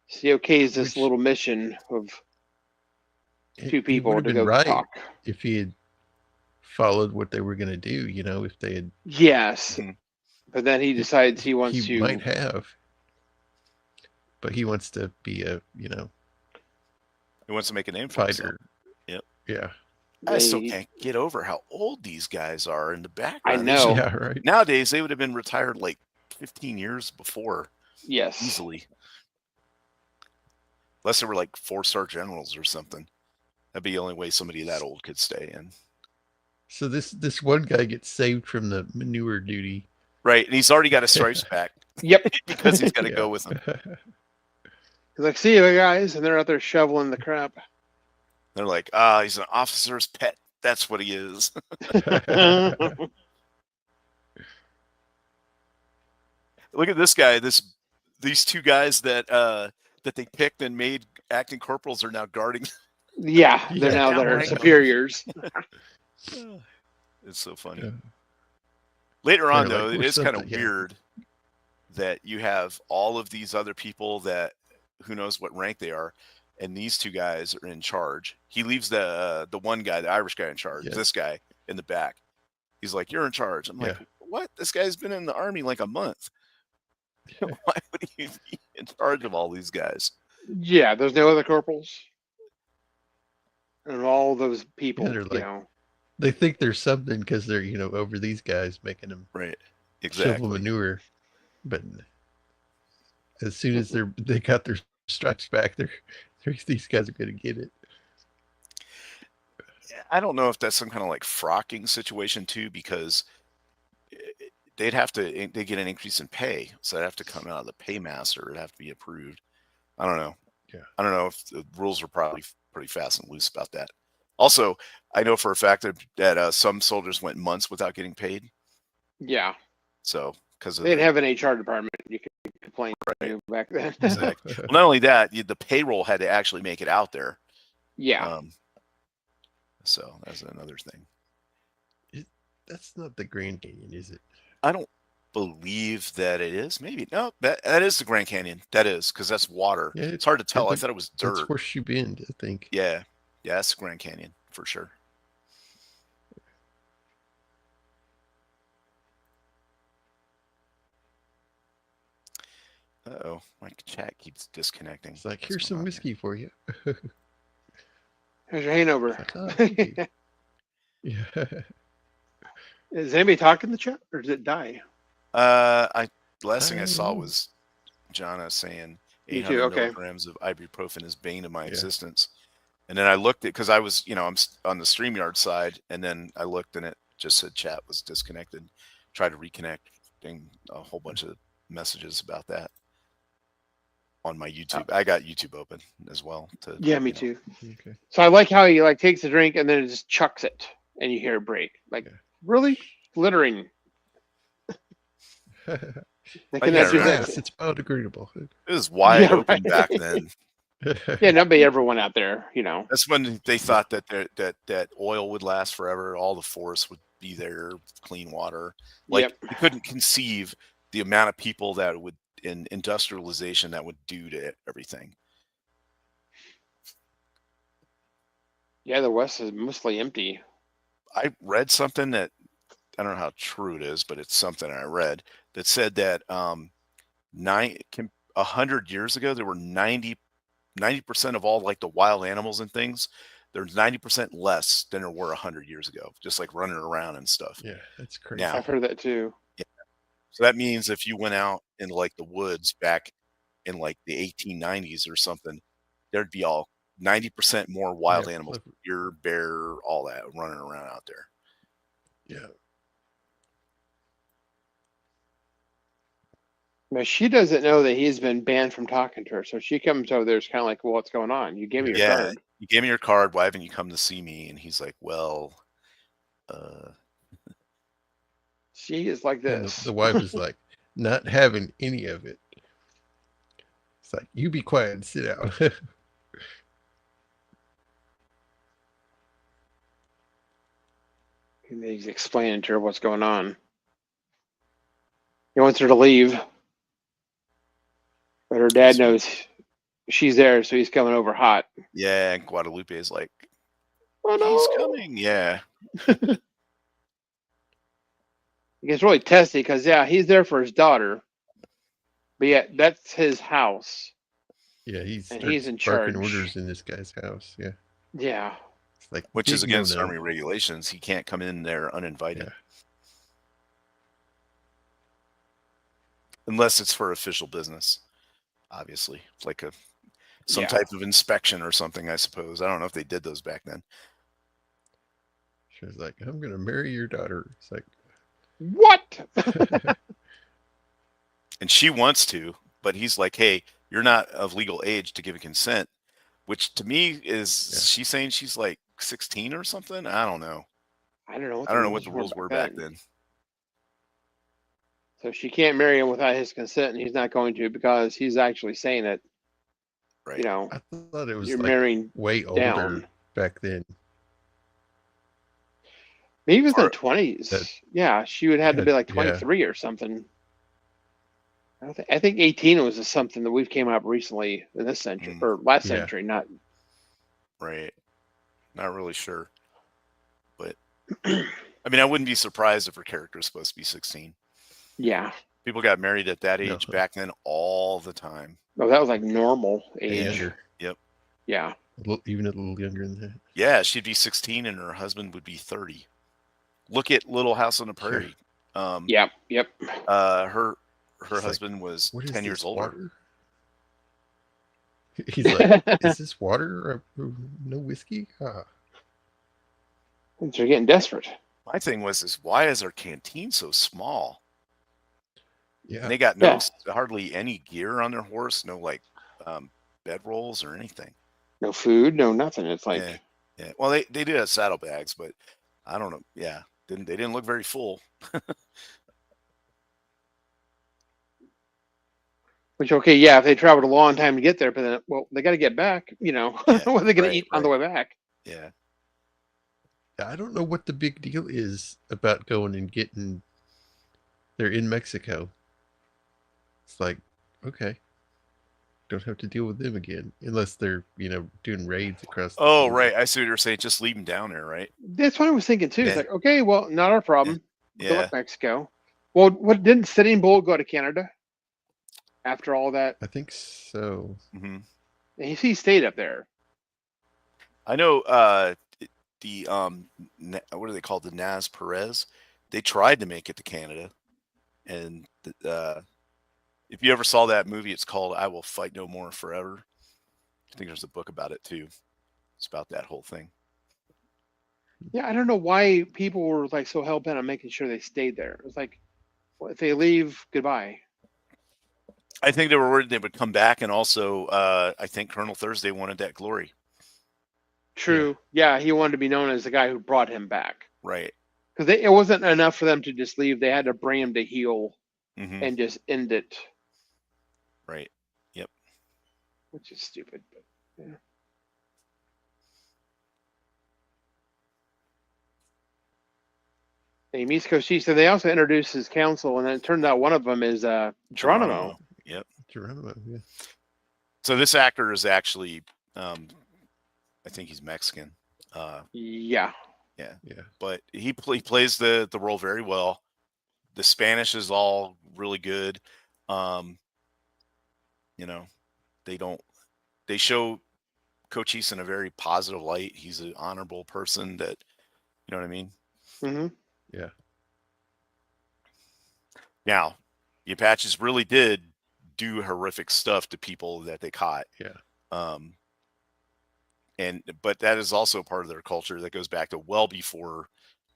So he okays this little mission of two people to go talk. If he had followed what they were going to do, you know, if they had. Yes. But then he decides he wants to. He might have. But he wants to be a, you know. He wants to make a name for himself. Fighter. Yep. Yeah. I still can't get over how old these guys are in the background. I know. Yeah, right. Nowadays, they would have been retired like 15 years before. Yes. Easily. Unless they were like 4-star generals or something. That'd be the only way somebody that old could stay in. So this one guy gets saved from the manure duty. Right, and he's already got his stripes back. Yep. Because he's got to go with them. He's like, see you guys, and they're out there shoveling the crap. They're like, he's an officer's pet. That's what he is. Look at this guy. These two guys that they picked and made acting corporals are now guarding. Yeah, they're now their superiors. It's so funny. Yeah. Later on, They're though, like, it is kind of something, yeah. weird that you have all of these other people that who knows what rank they are, and these two guys are in charge. He leaves the one guy, the Irish guy, in charge. Yeah. This guy in the back. He's like, "You're in charge." I'm like, "What? This guy's been in the army like a month. Why would he be in charge of all these guys?" Yeah, there's no other corporals. And all those people, Yeah, they're you like- know. They think they're something because they're, you know, over these guys making them Right. shovel Exactly. manure. But as soon as they got their stripes back, these guys are going to get it. I don't know if that's some kind of like frocking situation too, because they get an increase in pay, so it'd have to come out of the paymaster. It'd have to be approved. I don't know. Yeah. I don't know if the rules are probably pretty fast and loose about that. Also, I know for a fact that some soldiers went months without getting paid. Yeah. So because They didn't have an HR department you could complain to back then. Exactly. Well, not only that, the payroll had to actually make it out there. Yeah. So that's another thing. That's not the Grand Canyon, is it? I don't believe that it is. Maybe no. That is the Grand Canyon. That is, because that's water. Yeah, it's hard to tell. I think thought it was dirt. That's Horseshoe Bend, I think. Yeah, that's the Grand Canyon for sure. Uh-oh, my chat keeps disconnecting. It's like, What's here's going some on whiskey for you. Here's your hangover. It's like, oh, thank you. Yeah. Is anybody talking in the chat, or did it die? The last thing I saw was Jana saying Me 800 too, okay. milligrams of ibuprofen is bane of my existence. And then I looked at, because I was, I'm on the StreamYard side, and then I looked and it just said chat was disconnected. try to reconnect, and a whole bunch of messages about that on my YouTube. I got YouTube open as well. Yeah, me too. Okay. So I like how he like takes a drink and then it just chucks it, and you hear it break. Like, Yeah. really glittering. Like, Yeah, that's right. Glass, it's biodegradable. It was wide Yeah, open right. back then. Yeah, nobody ever went out there, you know. That's when they thought that oil would last forever. All the forests would be there, clean water. Like Yep. you couldn't conceive the amount of people that would in industrialization that would do to everything. Yeah, the West is mostly empty. I read something that I don't know how true it is, but it's something I read that said that 100 years ago there were 90% of all like the wild animals and things. There's 90% less than there were 100 years ago, just like running around and stuff. Yeah, that's crazy. Now, I've heard that too. so that means if you went out in like the woods back in like the 1890s or something, there'd be all 90% more wild Yeah, animals, clever. deer, bear, all that running around out there. Yeah. Now, she doesn't know that he's been banned from talking to her, so she comes over there. It's kind of like, well, what's going on? You gave me your Yeah, card. you gave me your card. Why haven't you come to see me? And he's like, well, She is like And this. the wife is like, not having any of it. It's like, you be quiet and sit down. And he's explaining to her what's going on. He wants her to leave, but her dad knows she's there, so he's coming over hot. yeah. And Guadalupe is like, Oh no! he's coming. Yeah. He gets really testy because he's there for his daughter, but yet that's his house. Yeah, he's in barking charge. orders in this guy's house. Yeah. Yeah. It's like, Which is big against no-no. Army regulations. He can't come in there uninvited. Yeah. Unless it's for official business, obviously. Like some Yeah. type of inspection or something, I suppose. I don't know if they did those back then. She was like, I'm going to marry your daughter. It's like, What? And she wants to, but he's like, hey, you're not of legal age to give a consent. Which to me is she's saying she's like 16 or something? I don't know. I don't know. I don't know what the rules were back then. So she can't marry him without his consent, and he's not going to because he's actually saying that, Right. you know, I thought it was you're like marrying way older down. back then. Maybe it was in the Or- 20s. that- Yeah, she would have to be like yeah. 23 or something. I think 18 was something that we've came up recently in this century or last Yeah. century, not. Right. Not really sure. But I mean, I wouldn't be surprised if her character is supposed to be 16. Yeah. People got married at that age No. back then all the time. No, that was like normal age. Younger. Yeah. Even a little younger than that. Yeah, she'd be 16 and her husband would be 30. Look at Little House on the Sure. Prairie. Yep. Yep. Her like, husband was What is 10 this, years older. water? He's like, is this water or no whiskey? Ah. They're getting desperate. My thing was is why is our canteen so small? Yeah. And they got hardly any gear on their horse, no like bed rolls or anything. No food, no nothing. It's like, Yeah. Well, they did have saddlebags, but I don't know. Yeah, they didn't look very full. which, okay, yeah, if they traveled a long time to get there, but then, well, they got to get back, you know, Yeah, what are they going right, to eat on the way back? Yeah. I don't know what the big deal is about going and getting. They're in Mexico. It's like, okay, don't have to deal with them again unless they're doing raids across. The Oh, border. right. I see what you're saying. Just leave them down there, right? That's what I was thinking too. It's Yeah. like, okay, well, not our problem. Good Yeah. luck, Mexico. Well, what didn't Sitting Bull go to Canada after all that? I think so. Mm-hmm. And he stayed up there. I know the what are they called? The Naz Perez. They tried to make it to Canada, and if you ever saw that movie, it's called "I Will Fight No More Forever." I think there's a book about it too. It's about that whole thing. Yeah, I don't know why people were like so hell bent on making sure they stayed there. It was like, well, if they leave, goodbye. I think they were worried they would come back, and also I think Colonel Thursday wanted that glory. True. Yeah, he wanted to be known as the guy who brought him back. Right. Because it wasn't enough for them to just leave. They had to bring him to heel Hmm. and just end it, Right. Yep. which is stupid. But yeah. He meets Cochise, and they also introduced his council, and then it turned out one of them is Geronimo. Yep. Geronimo, yeah. So this actor is actually, I think he's Mexican. Yeah. Yeah. Yeah. But he plays the role very well. The Spanish is all really good. You know, they show Cochise in a very positive light. He's an honorable person that, you know what I mean? Mm-hmm. Yeah. Now, the Apaches really did do horrific stuff to people that they caught. Yeah. But that is also part of their culture that goes back to well before,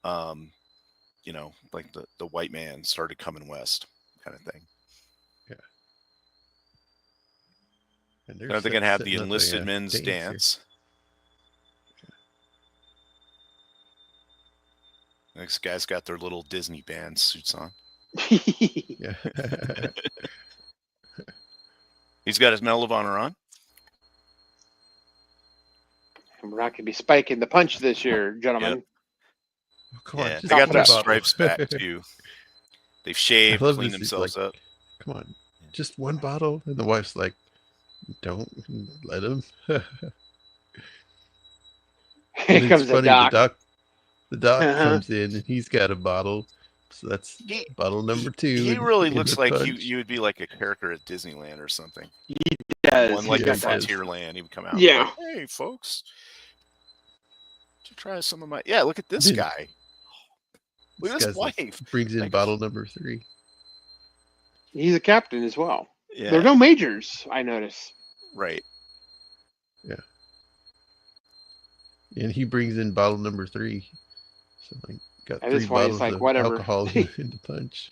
like the white man started coming west, kind of thing. Yeah. And They're going to have the setting up enlisted a, men's here. dance. Next guys got their little Disney band suits on. Yeah. He's got his Medal of Honor on. We're not going to be spiking the punch this year, gentlemen. Yep. Oh, come on, Yeah, just they got one their bottle. stripes back too. They've shaved, I love cleaned this, themselves like, up. Come on, just one bottle, and the wife's like, "Don't let him." Here comes the doc. The doc comes in, and he's got a bottle. So that's bottle number 2. He really in looks the like punch. you would be like a character at Disneyland or something. He does. One like He a does. Frontierland. He would come out. Yeah. And be like, hey, folks, to try some of my. Yeah, look at this guy. Look at this wife. Like, brings in bottle number 3. He's a captain as well. Yeah. There are no majors, I notice. Right. Yeah. And he brings in bottle number 3. So like got 3 bottles like, of whatever. alcohol in the punch.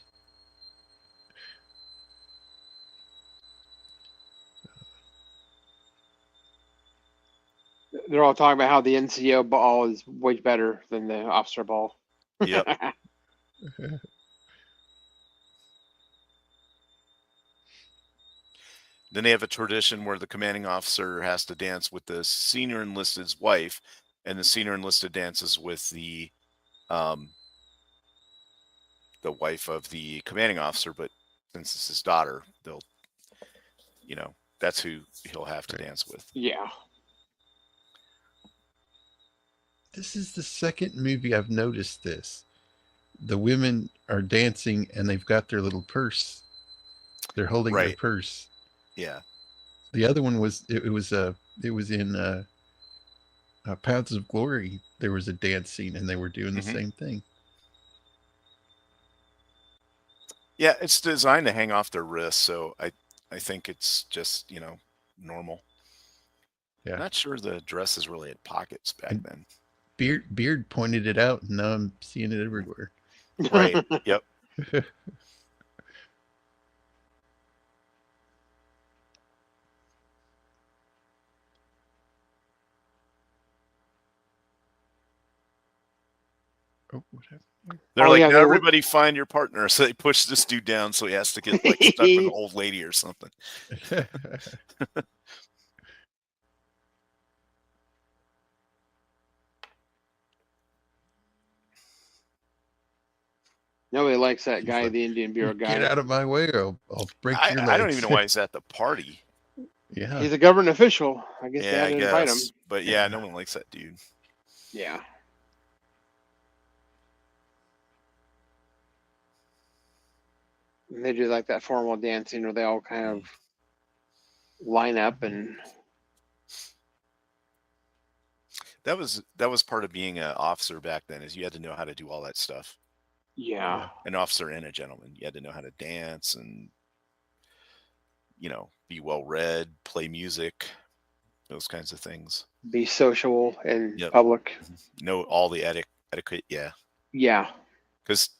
They're all talking about how the NCO ball is way better than the officer ball. Yep. Then they have a tradition where the commanding officer has to dance with the senior enlisted's wife, and the senior enlisted dances with the wife of the commanding officer. But since it's his daughter, they'll, that's who he'll have to dance with. Yeah. This is the second movie I've noticed this. The women are dancing, and they've got their little purse. They're holding their purse. Yeah. The other one was it was in Paths of Glory. There was a dance scene, and they were doing the same thing. Yeah, it's designed to hang off their wrists, so I think it's just normal. Yeah. Not sure the dresses really had pockets back then. Beard pointed it out, and now I'm seeing it everywhere. Right. Yep. Oh, what happened? They're like, now everybody find your partner. So they push this dude down so he has to get like stuck with an old lady or something. Nobody likes that guy, the Indian Bureau guy. Get out of my way, or I'll break your legs. I don't even know why he's at the party. Yeah. He's a government official. I guess Yeah, they had to invite him. But yeah, no one likes that dude. Yeah. And they do like that formal dancing where they all kind of line up and. That was part of being an officer back then, is you had to know how to do all that stuff. Yeah. An officer and a gentleman. You had to know how to dance and, be well read, play music, those kinds of things. Be sociable in public. Know all the etiquette. Yeah, Yeah. because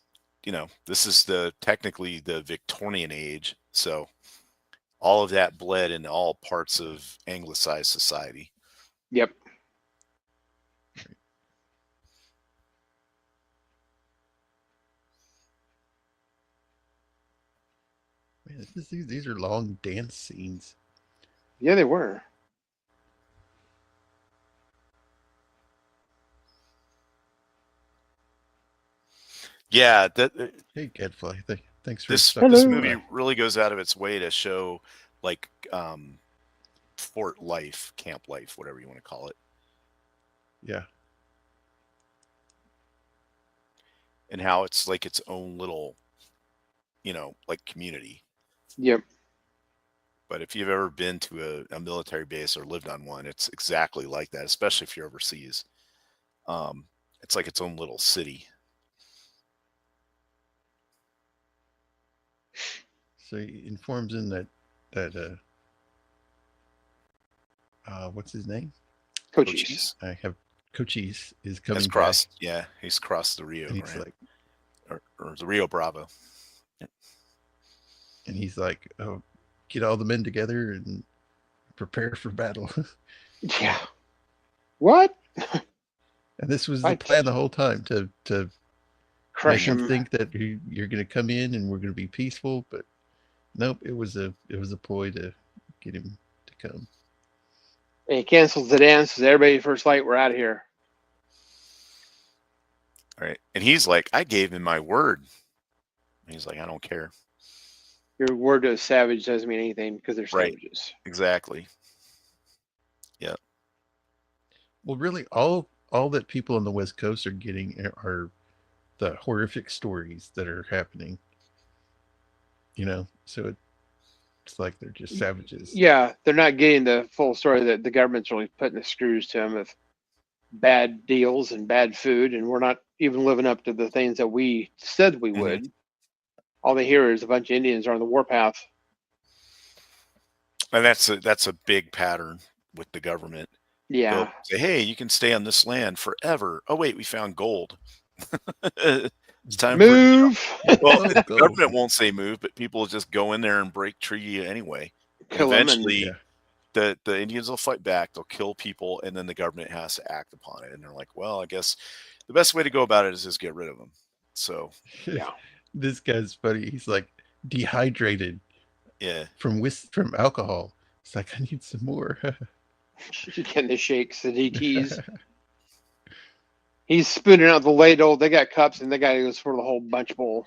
this is technically the Victorian age, so all of that bled in all parts of anglicized society. Yep. Man, these are long dance scenes. Yeah, they were. Yeah, Hey, Gadfly, thanks for this stopping this Hello. movie by. really goes out of its way to show like fort life, camp life, whatever you want to call it, Yeah, and how it's like its own little, like community. Yep. But if you've ever been to a military base or lived on one, it's exactly like that, especially if you're overseas. It's like its own little city. so he informs him that what's his name? Cochise. I have Cochise is Has coming back, crossed, yeah, he's crossed the Rio, and he's right? like, Or the Rio Bravo. oh, get all the men together and prepare for battle. Yeah. What? And this was the What? plan the whole time to Crush make him him. think that you're going to come in and we're going to be peaceful, but nope, it was a ploy to get him to come. And he cancels the dance. Says, everybody, first light, we're out of here. All right. And he's like, I gave him my word. And he's like, I don't care. Your word to a savage doesn't mean anything because they're Right. savages. Exactly. Yeah. Well, really, all that people on the West Coast are getting are the horrific stories that are happening. So it's like they're just savages. Yeah, they're not getting the full story that the government's really putting the screws to them with bad deals and bad food, and we're not even living up to the things that we said we would. All they hear is a bunch of Indians are on the warpath. And that's a big pattern with the government. Yeah. They'll say, hey, you can stay on this land forever. Oh, wait, we found gold. It's time Move. well, Oh, the go. government won't say move, but people will just go in there and break tree anyway. Kill them. Eventually, Yeah. the Indians will fight back. They'll kill people, and then the government has to act upon it. And they're like, well, I guess the best way to go about it is just get rid of them. So, Yeah. This guy's funny. He's like dehydrated yeah. from alcohol. It's like, I need some more. Getting the shakes, the DTs. He's spooning out the ladle. They got cups, and the guy goes for the whole bunch bowl.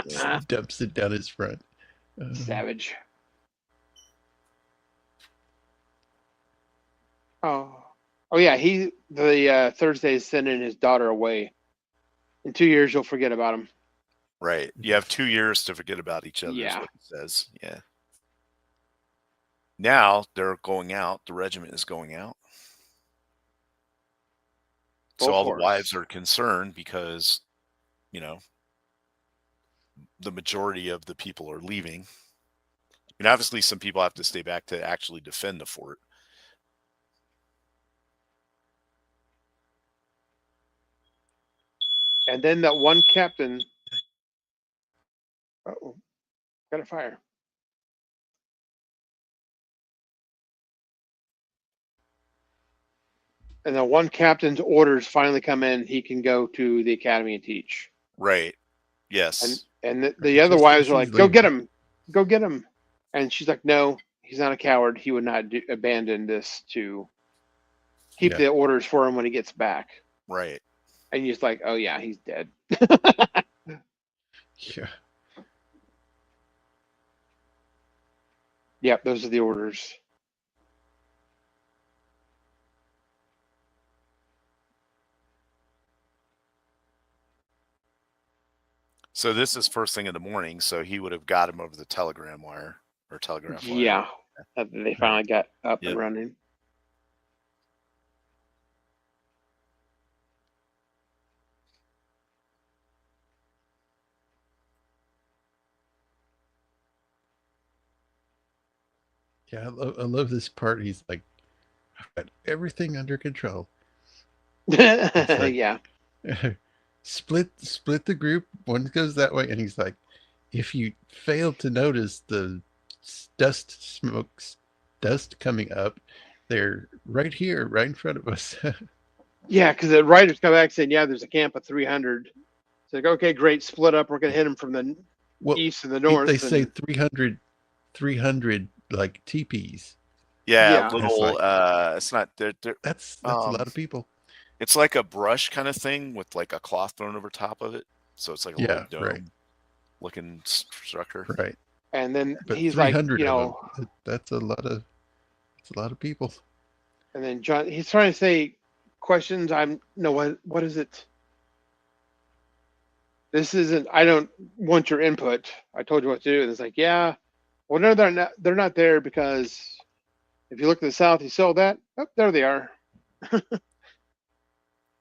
Just dumps it down his front. Savage. Oh yeah. The Thursday is sending his daughter away. In 2 years, you'll forget about him. Right. You have 2 years to forget about each other, is Yeah. what it says. Yeah. Now they're going out. The regiment is going out. So Full all force. the wives are concerned because, the majority of the people are leaving. And obviously some people have to stay back to actually defend the fort. And then that one captain. Uh-oh. Got a fire. And the one captain's orders finally come in. He can go to the academy and teach. Right. Yes. And the other Just wives as are he's like, "Go get leaving. him, go get him." And she's like, "No, he's not a coward. He would not abandon this to keep Yeah. the orders for him when he gets back." Right. And he's like, "Oh yeah, he's dead." Yeah. Yep, those are the orders. So this is first thing in the morning. So he would have got him over the telegram wire or telegraph wire. Yeah, they finally got up Yep. and running. Yeah, I love this part. He's like, I've got everything under control. Yeah. split the group. One goes that way, and he's like, if you fail to notice the dust coming up, they're right here, right in front of us. Yeah, because the writers come back saying, yeah, there's a camp of 300. It's like, okay, great, split up. We're going to hit them from the Well, east and the north. they say And 300 like teepees. Yeah, Yeah. It's little. like It's not. They're that's a lot of people. It's like a brush kind of thing with like a cloth thrown over top of it. So it's like a little Yeah, dome right, looking structure. right. and then But he's like, 300 you of know, them. That's a lot of. It's a lot of people. and then John, he's trying to say questions. I'm no, what is it? This isn't. I don't want your input. I told you what to do. And it's like, yeah. Well, no, they're not. They're not there because if you look to the south, you saw that. Oh, there they are.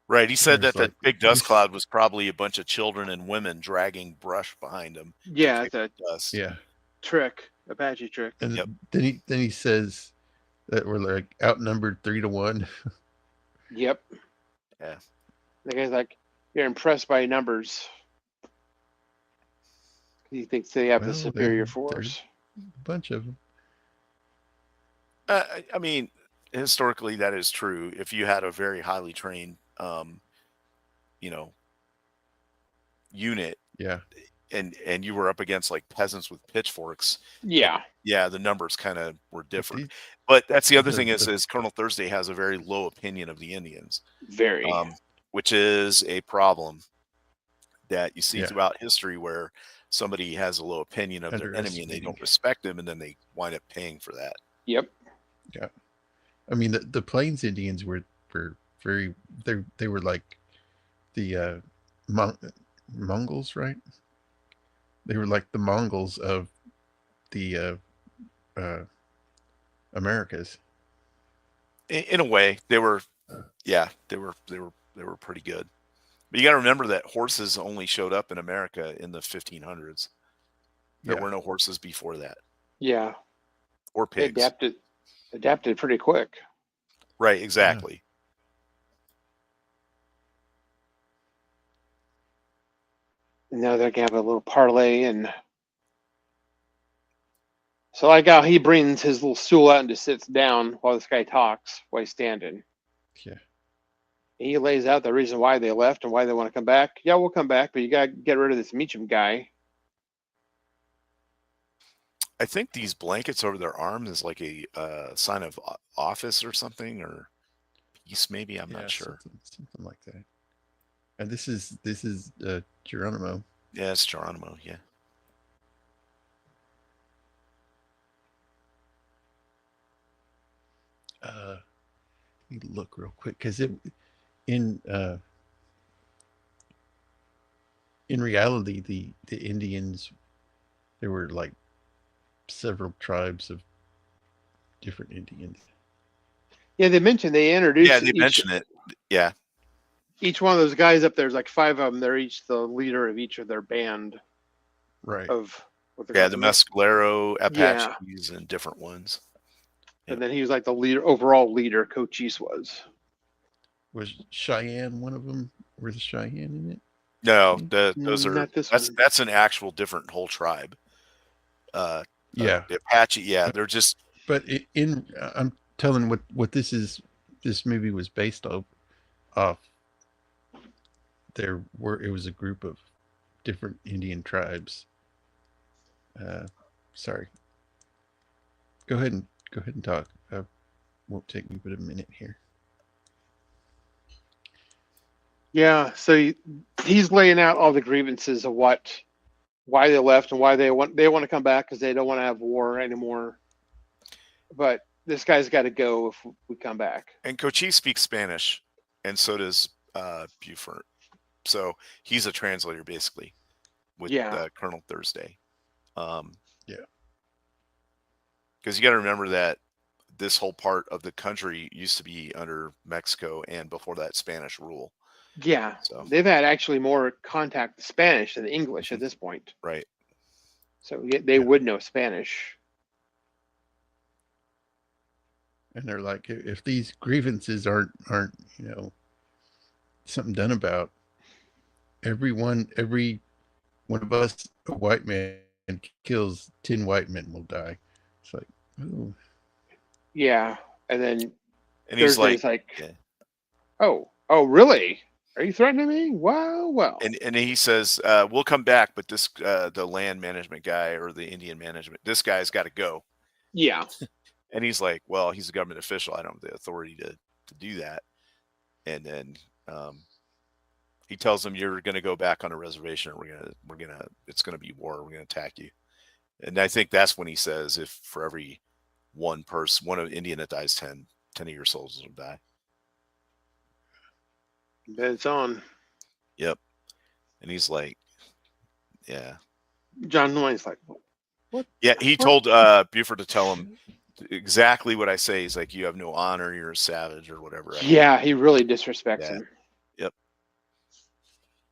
Right. He said There's that the like big dust this. cloud was probably a bunch of children and women dragging brush behind them. Yeah, it's a Dust. Yeah, trick, Apache trick. and Yep. then he says that we're like outnumbered 3-1. Yep. Yeah. The guy's like, you're impressed by numbers. He thinks they have the Well, superior there's force. a bunch of them. I mean, historically, that is true. If you had a very highly trained, you know, unit, Yeah, and you were up against like peasants with pitchforks, Yeah. yeah, the numbers kind of were different. these- But that's the other the- thing the- is Colonel Thursday has a very low opinion of the Indians, Very. which is a problem that you see Yeah. throughout history where somebody has a low opinion of their enemy and they don't Underestimating. respect them, and then they wind up paying for that. Yep. I mean the Plains Indians were very they were like the Mongols, right? They were like the Mongols of the Americas. In a way, they were, yeah, they were pretty good. But you got to remember that horses only showed up in America in the 1500s. There Yeah. were no horses before that, Yeah. or They pigs. adapted pretty quick. Right, exactly. And now they're gonna have a little parlay, and so like how he brings his little stool out and just sits down while this guy talks while he's standing. Yeah. He lays out the reason why they left and why they want to come back. Yeah, we'll come back, but you gotta get rid of this Meacham guy. I think these blankets over their arms is like a sign of office or something, or peace, maybe. I'm not sure. Something like that. And this is Geronimo. Yeah, it's Geronimo. Yeah. Let me look real quick because in reality the Indians, there were like several tribes of different Indians. Yeah, they introduced. Yeah, they mention it. Yeah. Each one of those guys up there's like 5 of them. They're each the leader of each of their band Right. of what they're Yeah, called. the Mescalero, Apaches, and different ones. And then he was like the overall leader. Cochise was. Was Cheyenne one of them? Was Cheyenne in it? No, those are Not this one. that's an actual different whole tribe. Yeah. The Apache, yeah, they're just But I'm telling what this is. This movie was based off. It was a group of different Indian tribes. Sorry. Go ahead and talk. Won't take me but a minute here. Yeah, so he's laying out all the grievances of why they left and why they want to come back because they don't want to have war anymore. But this guy's got to go if we come back. and Cochise speaks Spanish, and so does Buford. So he's a translator basically with Colonel Thursday. Yeah. Because you got to remember that this whole part of the country used to be under Mexico and before that Spanish rule. Yeah, So they've had actually more contact with Spanish than English at this point. right. So they would know Spanish. And they're like, if these grievances aren't something done about, every one of us, a white man kills 10 white men will die. It's like, ooh. Yeah, and then And he's Thursday's like, like, yeah. oh, really? Are you threatening me? Well. And he says, we'll come back, but this the land management guy or the Indian management, this guy's got to go. Yeah. And he's like, well, he's a government official. I don't have the authority to do that. And then he tells him, you're going to go back on a reservation. It's going to be war. We're going to attack you. And I think that's when he says, if for every one Indian that dies, 10 of your soldiers will die. Bet it's on. Yep. And he's like, yeah. John Wayne's like, what? Yeah, he told Buford to tell him exactly what I say. He's like, you have no honor, you're a savage or whatever. Yeah, he really disrespects him. Yep.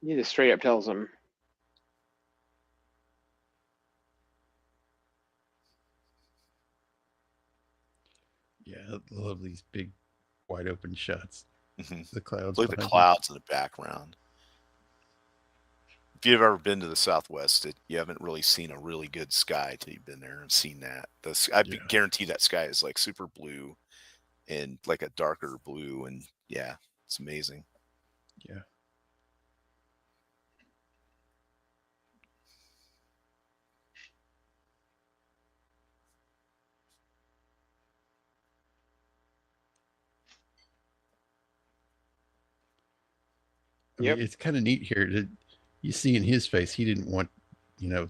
He just straight up tells him. Yeah, I love these big, wide open shots. Mm-hmm. The clouds. Look at the clouds in the background. If you've ever been to the Southwest, you haven't really seen a really good sky until you've been there and seen that. I guarantee that sky is like super blue and like a darker blue. And yeah, it's amazing. Yeah. I mean, it's kind of neat here that you see in his face, he didn't want,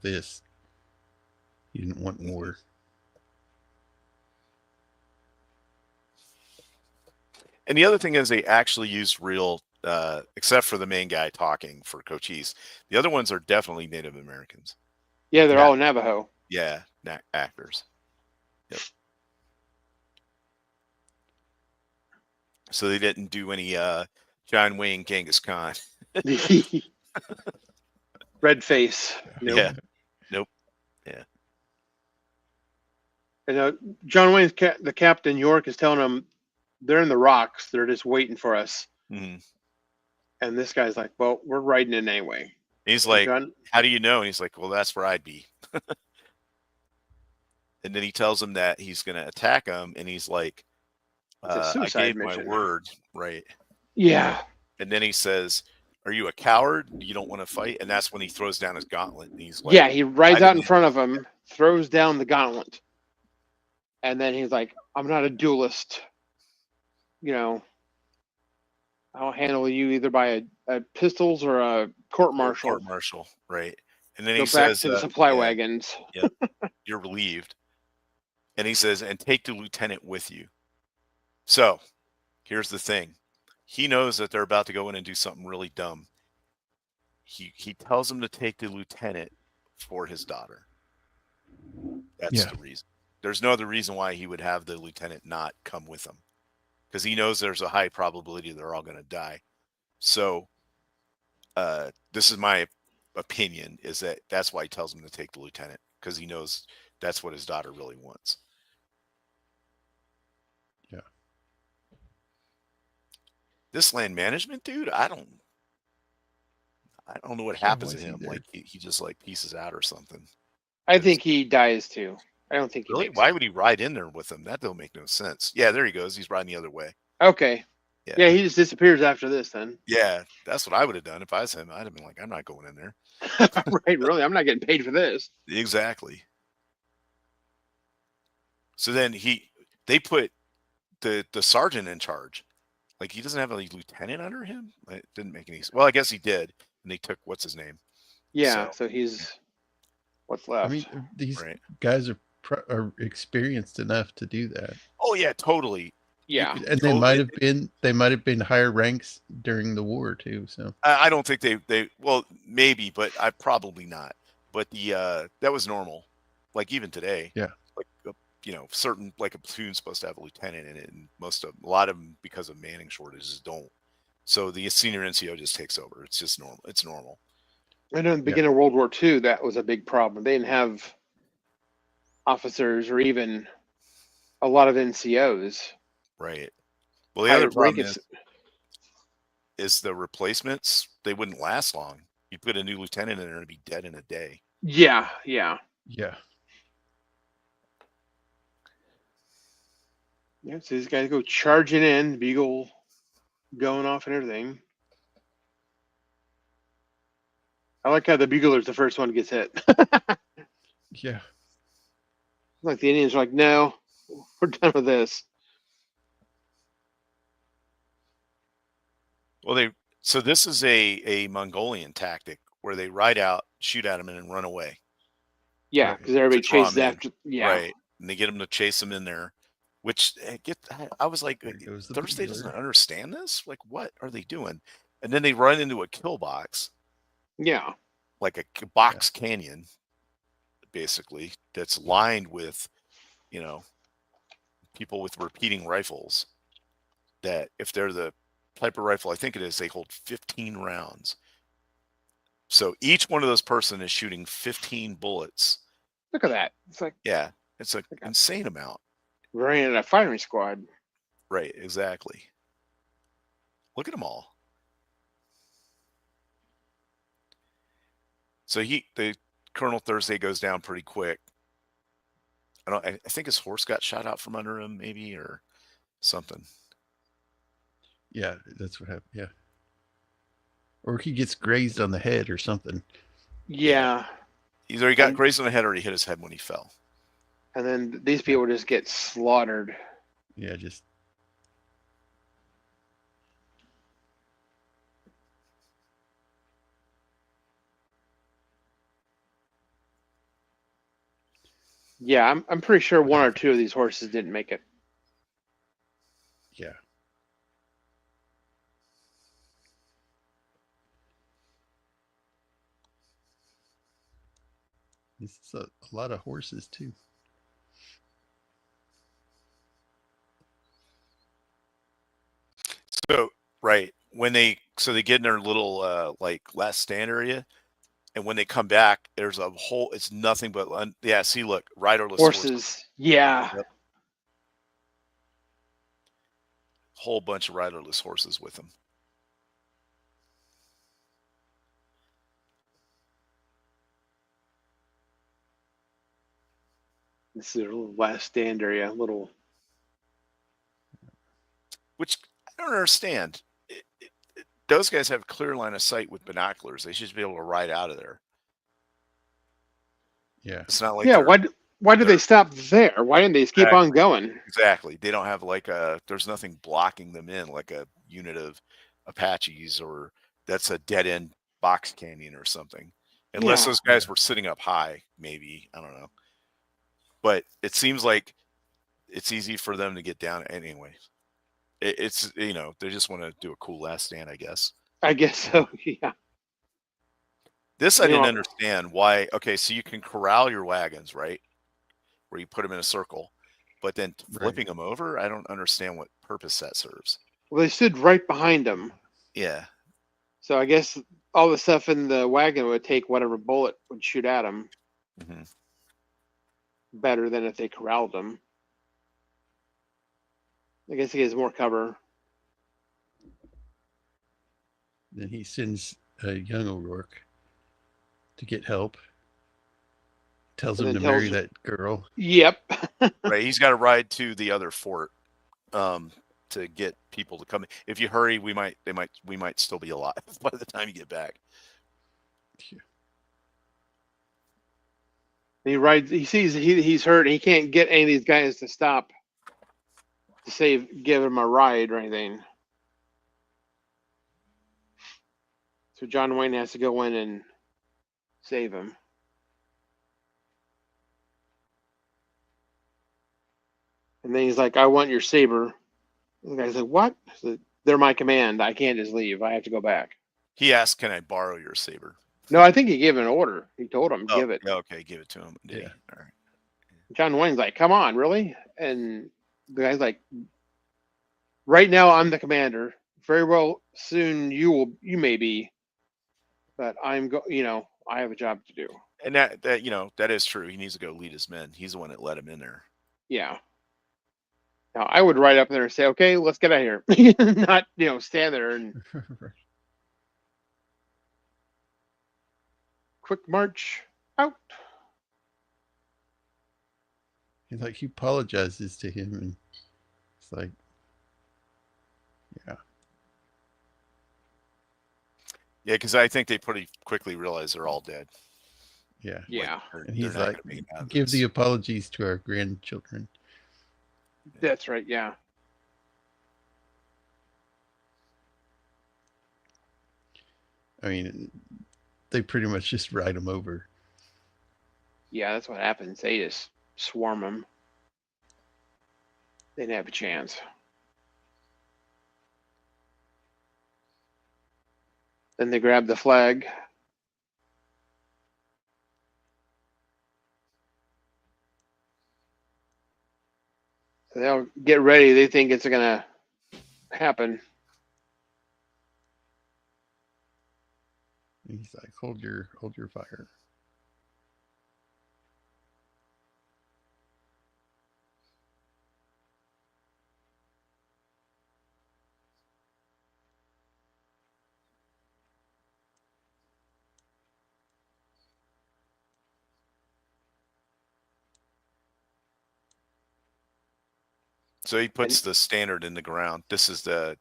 this. He didn't want war. And the other thing is they actually used real, except for the main guy talking for Cochise. The other ones are definitely Native Americans. Yeah, they're all Navajo. Yeah, actors. Yep. So they didn't do any John Wayne, Genghis Khan. Red face. Nope. Yeah. Nope. Yeah. And John Wayne's the Captain York is telling him they're in the rocks. They're just waiting for us. Mm-hmm. And this guy's like, well, we're riding in anyway. And he's like, how do you know? And he's like, well, that's where I'd be. And then he tells him that he's going to attack him. And he's like, I gave my word. Right. Yeah. And then he says, are you a coward? You don't want to fight? And that's when he throws down his gauntlet. And he's like, yeah, he rides out in front of him, throws down the gauntlet. And then he's like, I'm not a duelist. I'll handle you either by a pistols or a court-martial. Court-martial, right. And then he says, back to the supply wagons. Yeah, you're relieved. And he says, and take the lieutenant with you. So here's the thing. He knows that they're about to go in and do something really dumb. He tells him to take the lieutenant for his daughter. That's the reason. There's no other reason why he would have the lieutenant not come with him. Because he knows there's a high probability they're all going to die. So this is my opinion, is that's why he tells him to take the lieutenant. Because he knows that's what his daughter really wants. Yeah. This land management dude, I don't know what happens to him. Like he just like pieces out or something. I think he dies too. I don't think he really. Why would he ride in there with him? That don't make no sense. Yeah, there he goes. He's riding the other way. Okay. Yeah, he just disappears after this then. Yeah, that's what I would have done if I was him. I'd have been like, I'm not going in there. Right, really? I'm not getting paid for this. Exactly. So then they put the sergeant in charge. Like he doesn't have a lieutenant under him. It didn't make any sense. Well, I guess he did. And they took what's his name. Yeah, so he's what's left. I mean, these guys are experienced enough to do that. Oh yeah, totally. Yeah, and they might have been higher ranks during the war too. So I don't think they well maybe, but I probably not. But that was normal. Like even today. Yeah. Like certain like a platoon's supposed to have a lieutenant in it, and a lot of them because of manning shortages don't. So the senior NCO just takes over. It's just normal. It's normal. I know in the beginning of World War II, that was a big problem. They didn't have officers or even a lot of NCOs. Right. Well, the other problem is the replacements. They wouldn't last long. You put a new lieutenant in there and be dead in a day. Yeah. Yeah. Yeah, so these guys go charging in, Beagle going off and everything. I like how the Bugler's the first one that gets hit. Yeah. Like the Indians are like, no, we're done with this. Well, so this is a Mongolian tactic where they ride out, shoot at them, and then run away. Yeah, Right. because everybody To draw 'em chases in. after. Yeah, Right. And they get them to chase them in there, which I was like, There goes the Thursday bugler. doesn't understand this. Like, what are they doing? And then they run into a kill box, yeah, like a box canyon, basically, that's lined with, people with repeating rifles. That if they're the type of rifle I think it is, they hold 15 rounds. So each one of those person is shooting 15 bullets. look at that. It's like Yeah, it's an insane amount. running in a firing squad. Right, exactly. Look at them all. So the Colonel Thursday goes down pretty quick. I think his horse got shot out from under him, maybe, or something. Yeah, that's what happened. Yeah. Or he gets grazed on the head or something. Yeah. Either he got grazed on the head or he hit his head when he fell. And then these people just get slaughtered. Yeah, just. Yeah, I'm pretty sure one or two of these horses didn't make it. Yeah. This is a lot of horses too. So right when they get in their little like last stand area, and when they come back, there's a whole. It's nothing but see, look, riderless Horses. Yeah. Yep. Whole bunch of riderless horses with them. This is a little last stand area, little. Which I don't understand. Those guys have clear line of sight with binoculars. They should be able to ride out of there. Yeah. It's not like Why did they stop there? Why didn't they just keep on going? Exactly. They don't have there's nothing blocking them in like a unit of Apaches, or that's a dead end box canyon or something. Unless those guys were sitting up high, maybe. I don't know. But it seems like it's easy for them to get down anyway. It's they just want to do a cool last stand, I guess. I guess so, yeah. This I didn't understand why. Okay, so you can corral your wagons, right? Where you put them in a circle, but then flipping them over, I don't understand what purpose that serves. Well, they stood right behind them. Yeah. So I guess all the stuff in the wagon would take whatever bullet would shoot at them. Mm-hmm. Better than if they corralled them. I guess he gets more cover. Then he sends a young O'Rourke to get help. Tells him to marry that girl. Yep. Right. He's got to ride to the other fort to get people to come. If you hurry, we might still be alive by the time you get back. Yeah. He rides. He sees he's hurt. And he can't get any of these guys to stop to give him a ride or anything. So John Wayne has to go in and save him. And then he's like, "I want your saber." The guy's like, "What?" So, they're my command. I can't just leave. I have to go back. He asked, "Can I borrow your saber?" No, I think he gave an order. He told him, give it. Okay, give it to him. Yeah. All right. John Wayne's like, "Come on, really?" And the guy's like, "Right now, I'm the commander. Very well, soon you may be, but I have a job to do." And that is true. He needs to go lead his men. He's the one that let him in there. Yeah. Now I would ride up there and say, "Okay, let's get out of here." Not stand there and. quick march out. And like he apologizes to him, and it's like, yeah, Yeah, because I think they pretty quickly realize they're all dead. yeah. Yeah, And he's not like, gonna make it out of give this. the apologies to our grandchildren. that's right. Yeah. I mean, they pretty much just ride him over. Yeah, that's what happens. They just swarm them. They didn't have a chance. Then they grab the flag. They'll get ready. They think it's gonna happen. And he's like, hold your fire. So he puts the standard in the ground. This is the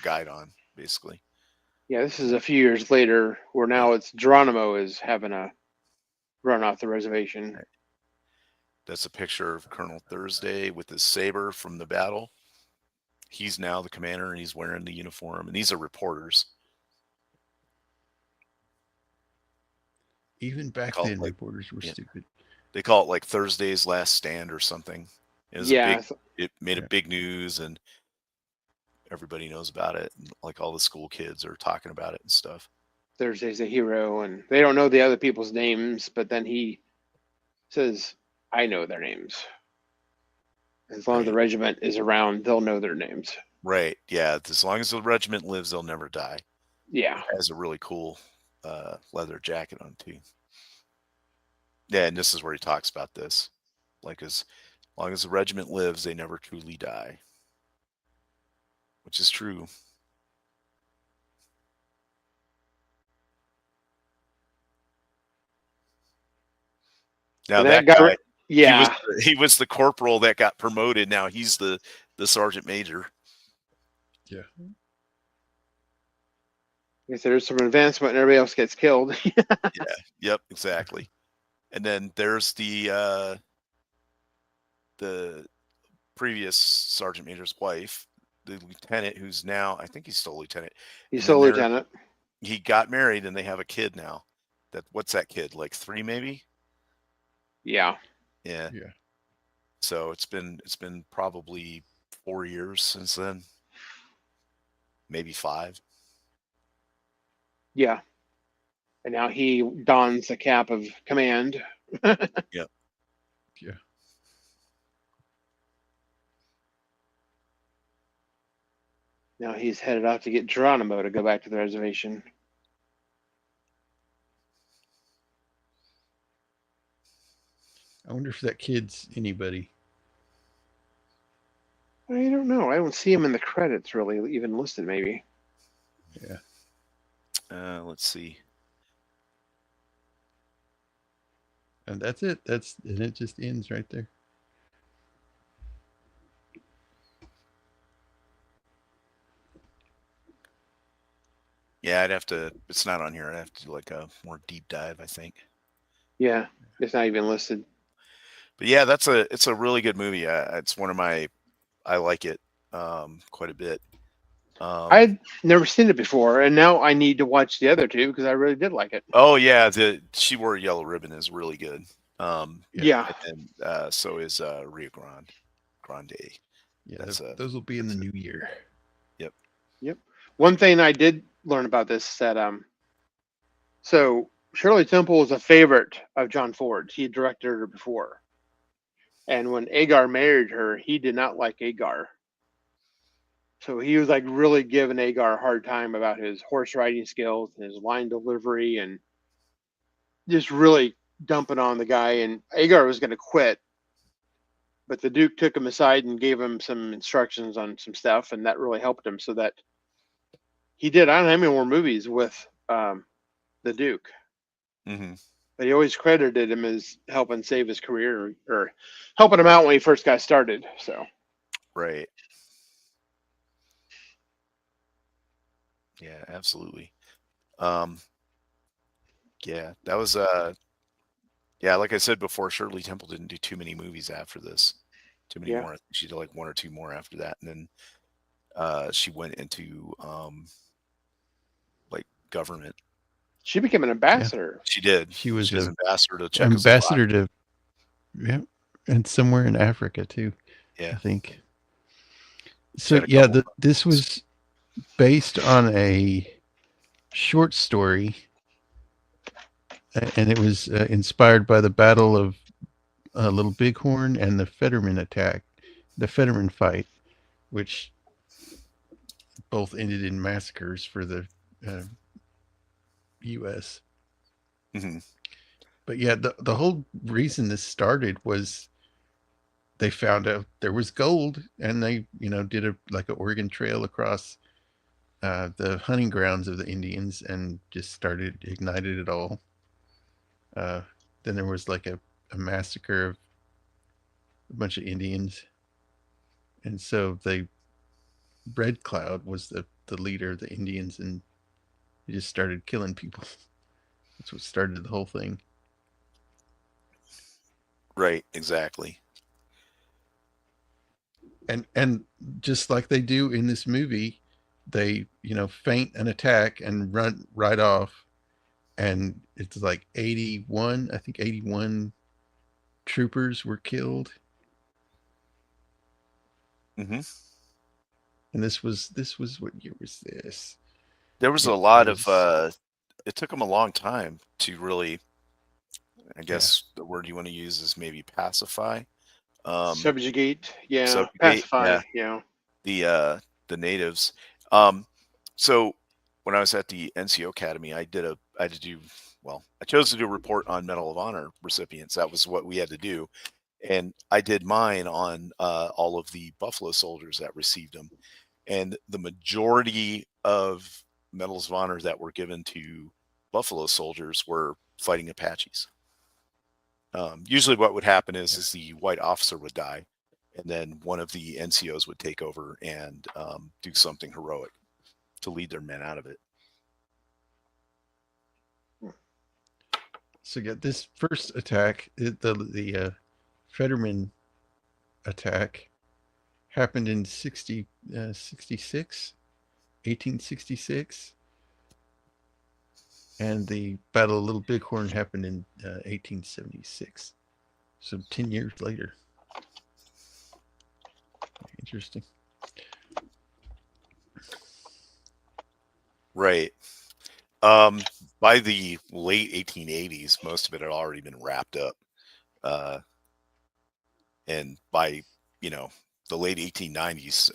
guidon, basically. Yeah, this is a few years later, where now it's Geronimo is having a run off the reservation. Right. That's a picture of Colonel Thursday with his saber from the battle. He's now the commander, and he's wearing the uniform. And these are reporters. Even back then, reporters were stupid. They call it like Thursday's Last Stand or something. It was it made a big news, and everybody knows about it. And like all the school kids are talking about it and stuff. Thursday's a hero, and they don't know the other people's names, but then he says, I know their names. As long as the regiment is around, they'll know their names. Right. Yeah. As long as the regiment lives, they'll never die. Yeah. It has a really cool leather jacket on, too. Yeah. And this is where he talks about this. Like, as long as the regiment lives, they never truly die. Which is true. Now that guy, yeah, he was the corporal that got promoted. Now he's the sergeant major. Yeah. I guess there's some advancement and everybody else gets killed. Yeah. Yep. Exactly. And then there's the previous sergeant major's wife, the lieutenant, who's now, I think he's still lieutenant. He's still lieutenant. He got married and they have a kid now. What's that kid? Like 3, maybe? Yeah. Yeah. So it's been probably 4 years since then. Maybe 5. Yeah. And now he dons the cap of command. Yep. Yeah. Now he's headed out to get Geronimo to go back to the reservation. I wonder if that kid's anybody. I don't know. I don't see him in the credits really even listed, maybe. Yeah. Let's see. And that's it. And it just ends right there. Yeah, it's not on here. I'd have to do like a more deep dive, I think. Yeah, it's not even listed. But yeah, it's a really good movie. It's one of I like it quite a bit. I'd never seen it before, and now I need to watch the other two because I really did like it. Oh yeah, She Wore a Yellow Ribbon is really good. Yeah. And so is Rio Grande. Yeah, those will be in the new year. Yep. One thing I did learn about this is that so Shirley Temple was a favorite of John Ford's. He directed her before. And when Agar married her, he did not like Agar. So he was like really giving Agar a hard time about his horse riding skills and his line delivery and just really dumping on the guy. And Agar was going to quit, but the Duke took him aside and gave him some instructions on some stuff, and that really helped him so that he did, I don't know how many more movies with the Duke. Mm-hmm. But he always credited him as helping save his career or helping him out when he first got started. So Right. Yeah, absolutely. Um, yeah, that was yeah, like I said before, Shirley Temple didn't do too many movies after this. Too many yeah, more. I think she did like one or two more after that, and then she went into like government. she became an ambassador. She did. She was She was a ambassador to ambassador Czechoslovakia. to, yeah, and somewhere in Africa too, I Yeah, think. she So had a yeah, couple of this movies. was based on a short story, and it was inspired by the Battle of Little Bighorn and the Fetterman attack, the Fetterman fight, which both ended in massacres for the uh, U.S. Mm-hmm. But yeah, the whole reason this started was they found out there was gold, and they did a like an Oregon Trail across the hunting grounds of the Indians and just ignited it all. Uh, then there was like a massacre of a bunch of Indians, and so they Red Cloud was the leader of the Indians, and he just started killing people. That's what started the whole thing. Right, exactly. And just like they do in this movie, they feint an attack and run right off, and it's like 81, I think 81 troopers were killed. Mm-hmm. And this was what year was this? There was a It lot of. was, It took them a long time to really. I yeah, guess the word you want to use is maybe pacify. Um, Subjugate, yeah, subjugate. pacify, Yeah, you know. the uh, the natives. Um, so when I was at the NCO Academy, I had to do well. I chose to do a report on Medal of Honor recipients. That was what we had to do, and I did mine on all of the Buffalo soldiers that received them, and the majority of medals of honor that were given to Buffalo soldiers were fighting Apaches. Usually, what would happen is the white officer would die, and then one of the NCOs would take over and do something heroic to lead their men out of it. so yeah, this first attack, the Fetterman attack, happened in 66, 1866, and the Battle of Little Bighorn happened in 1876. So 10 years later. Interesting. Right. By the late 1880s, most of it had already been wrapped up. And by, you know, the late 1890s,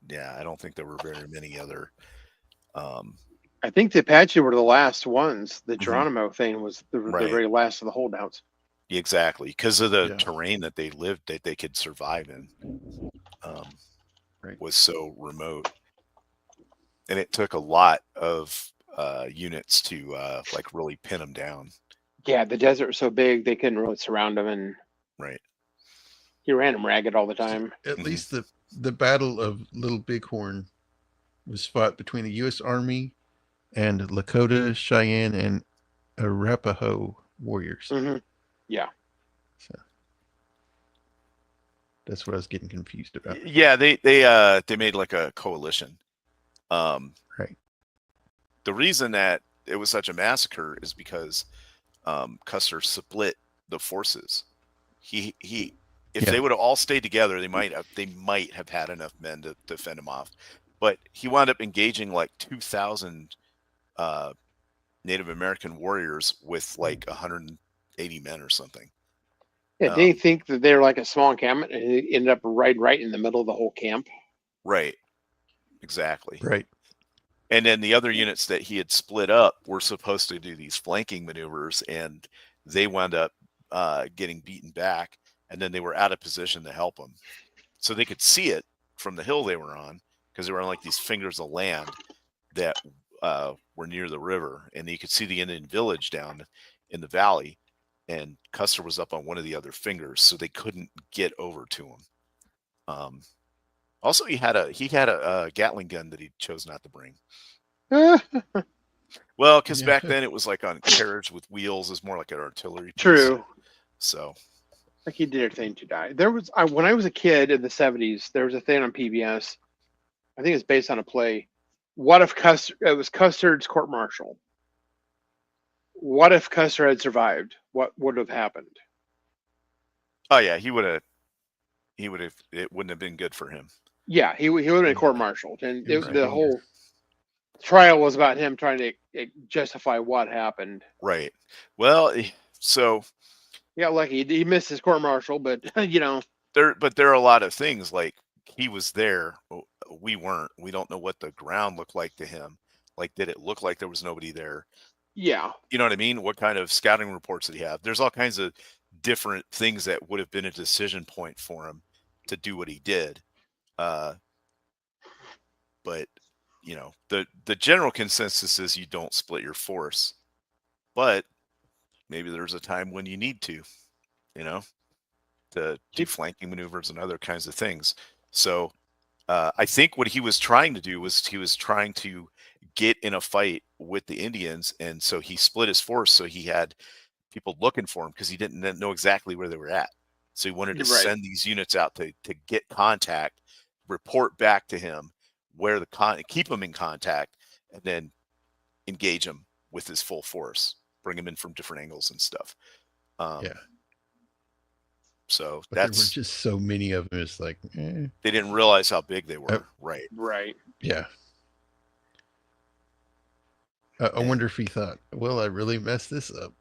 yeah, I don't think there were very many other. I think the Apache were the last ones. The Mhm. Geronimo thing was the Right. very last of the holdouts. Exactly, because of the Yeah. terrain that they lived, that they could survive in, Right. was so remote, and it took a lot of units to like really pin them down. Yeah, the desert was so big they couldn't really surround him, and Right. he ran him ragged all the So time. at Mhm. least the Battle of Little Bighorn was fought between the U.S. Army and Lakota, Cheyenne, and Arapaho warriors. Hmm. Yeah, So that's what I was getting confused about. Yeah, they made like a coalition. Right. The reason that it was such a massacre is because Custer split the forces. He if Yeah. they would have all stayed together, they might have had enough men to fend him off. But he wound up engaging like 2,000 Native American warriors with like 180 men or something. yeah. Did he think that they were like a small encampment, and he ended up right in the middle of the whole camp? Right. Exactly. Right. And then the other units that he had split up were supposed to do these flanking maneuvers, and they wound up getting beaten back, and then they were out of position to help them. So they could see it from the hill they were on, because they were on like these fingers of land that were near the river, and you could see the Indian village down in the valley, and Custer was up on one of the other fingers, so they couldn't get over to him. Also, he had a Gatling gun that he chose not to bring. Well, because back then it was like on carriage with wheels, is more like an artillery piece. True. So, like he did everything to die. There was when I was a kid in the 70s, there was a thing on PBS. I think it's based on a play. What if Custer? It was Custer's court martial. What if Custer had survived? What would have happened? oh yeah, he would have. It wouldn't have been good for him. Yeah, he would have been court-martialed, and was the whole trial was about him trying to justify what happened. Right. Well, so Yeah, lucky he missed his court-martial, but you know. there are a lot of things like he was there. We weren't. We don't know what the ground looked like to him. Like, did it look like there was nobody there? Yeah. You know what I mean? What kind of scouting reports did he have? There's all kinds of different things that would have been a decision point for him to do what he did. But you know, the general consensus is you don't split your force, but maybe there's a time when you need to, you know, to do flanking maneuvers and other kinds of things. So I think what he was trying to do was he was trying to get in a fight with the Indians, and so he split his force so he had people looking for him because he didn't know exactly where they were at. So he wanted to send these units out to get contact, report back to him where keep him in contact, and then engage him with his full force, bring him in from different angles and stuff. Yeah. So But there were just so many of them. It's like they didn't realize how big they were. Right. Yeah. I wonder if he thought, "Well, I really messed this up."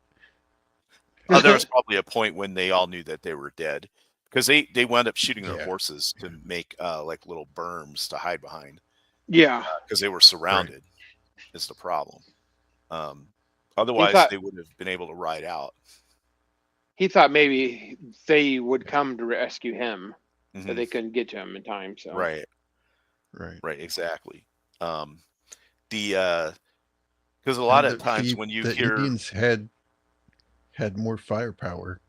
Oh, there was probably a point when they all knew that they were dead, because they wound up shooting their horses to make like little berms to hide behind. Yeah, because they were surrounded. Is the problem. Otherwise, they would have been able to ride out. He thought maybe they would come to rescue him, but they couldn't get to him in time. So right, exactly. Because a lot of times when you hear Indians had more firepower,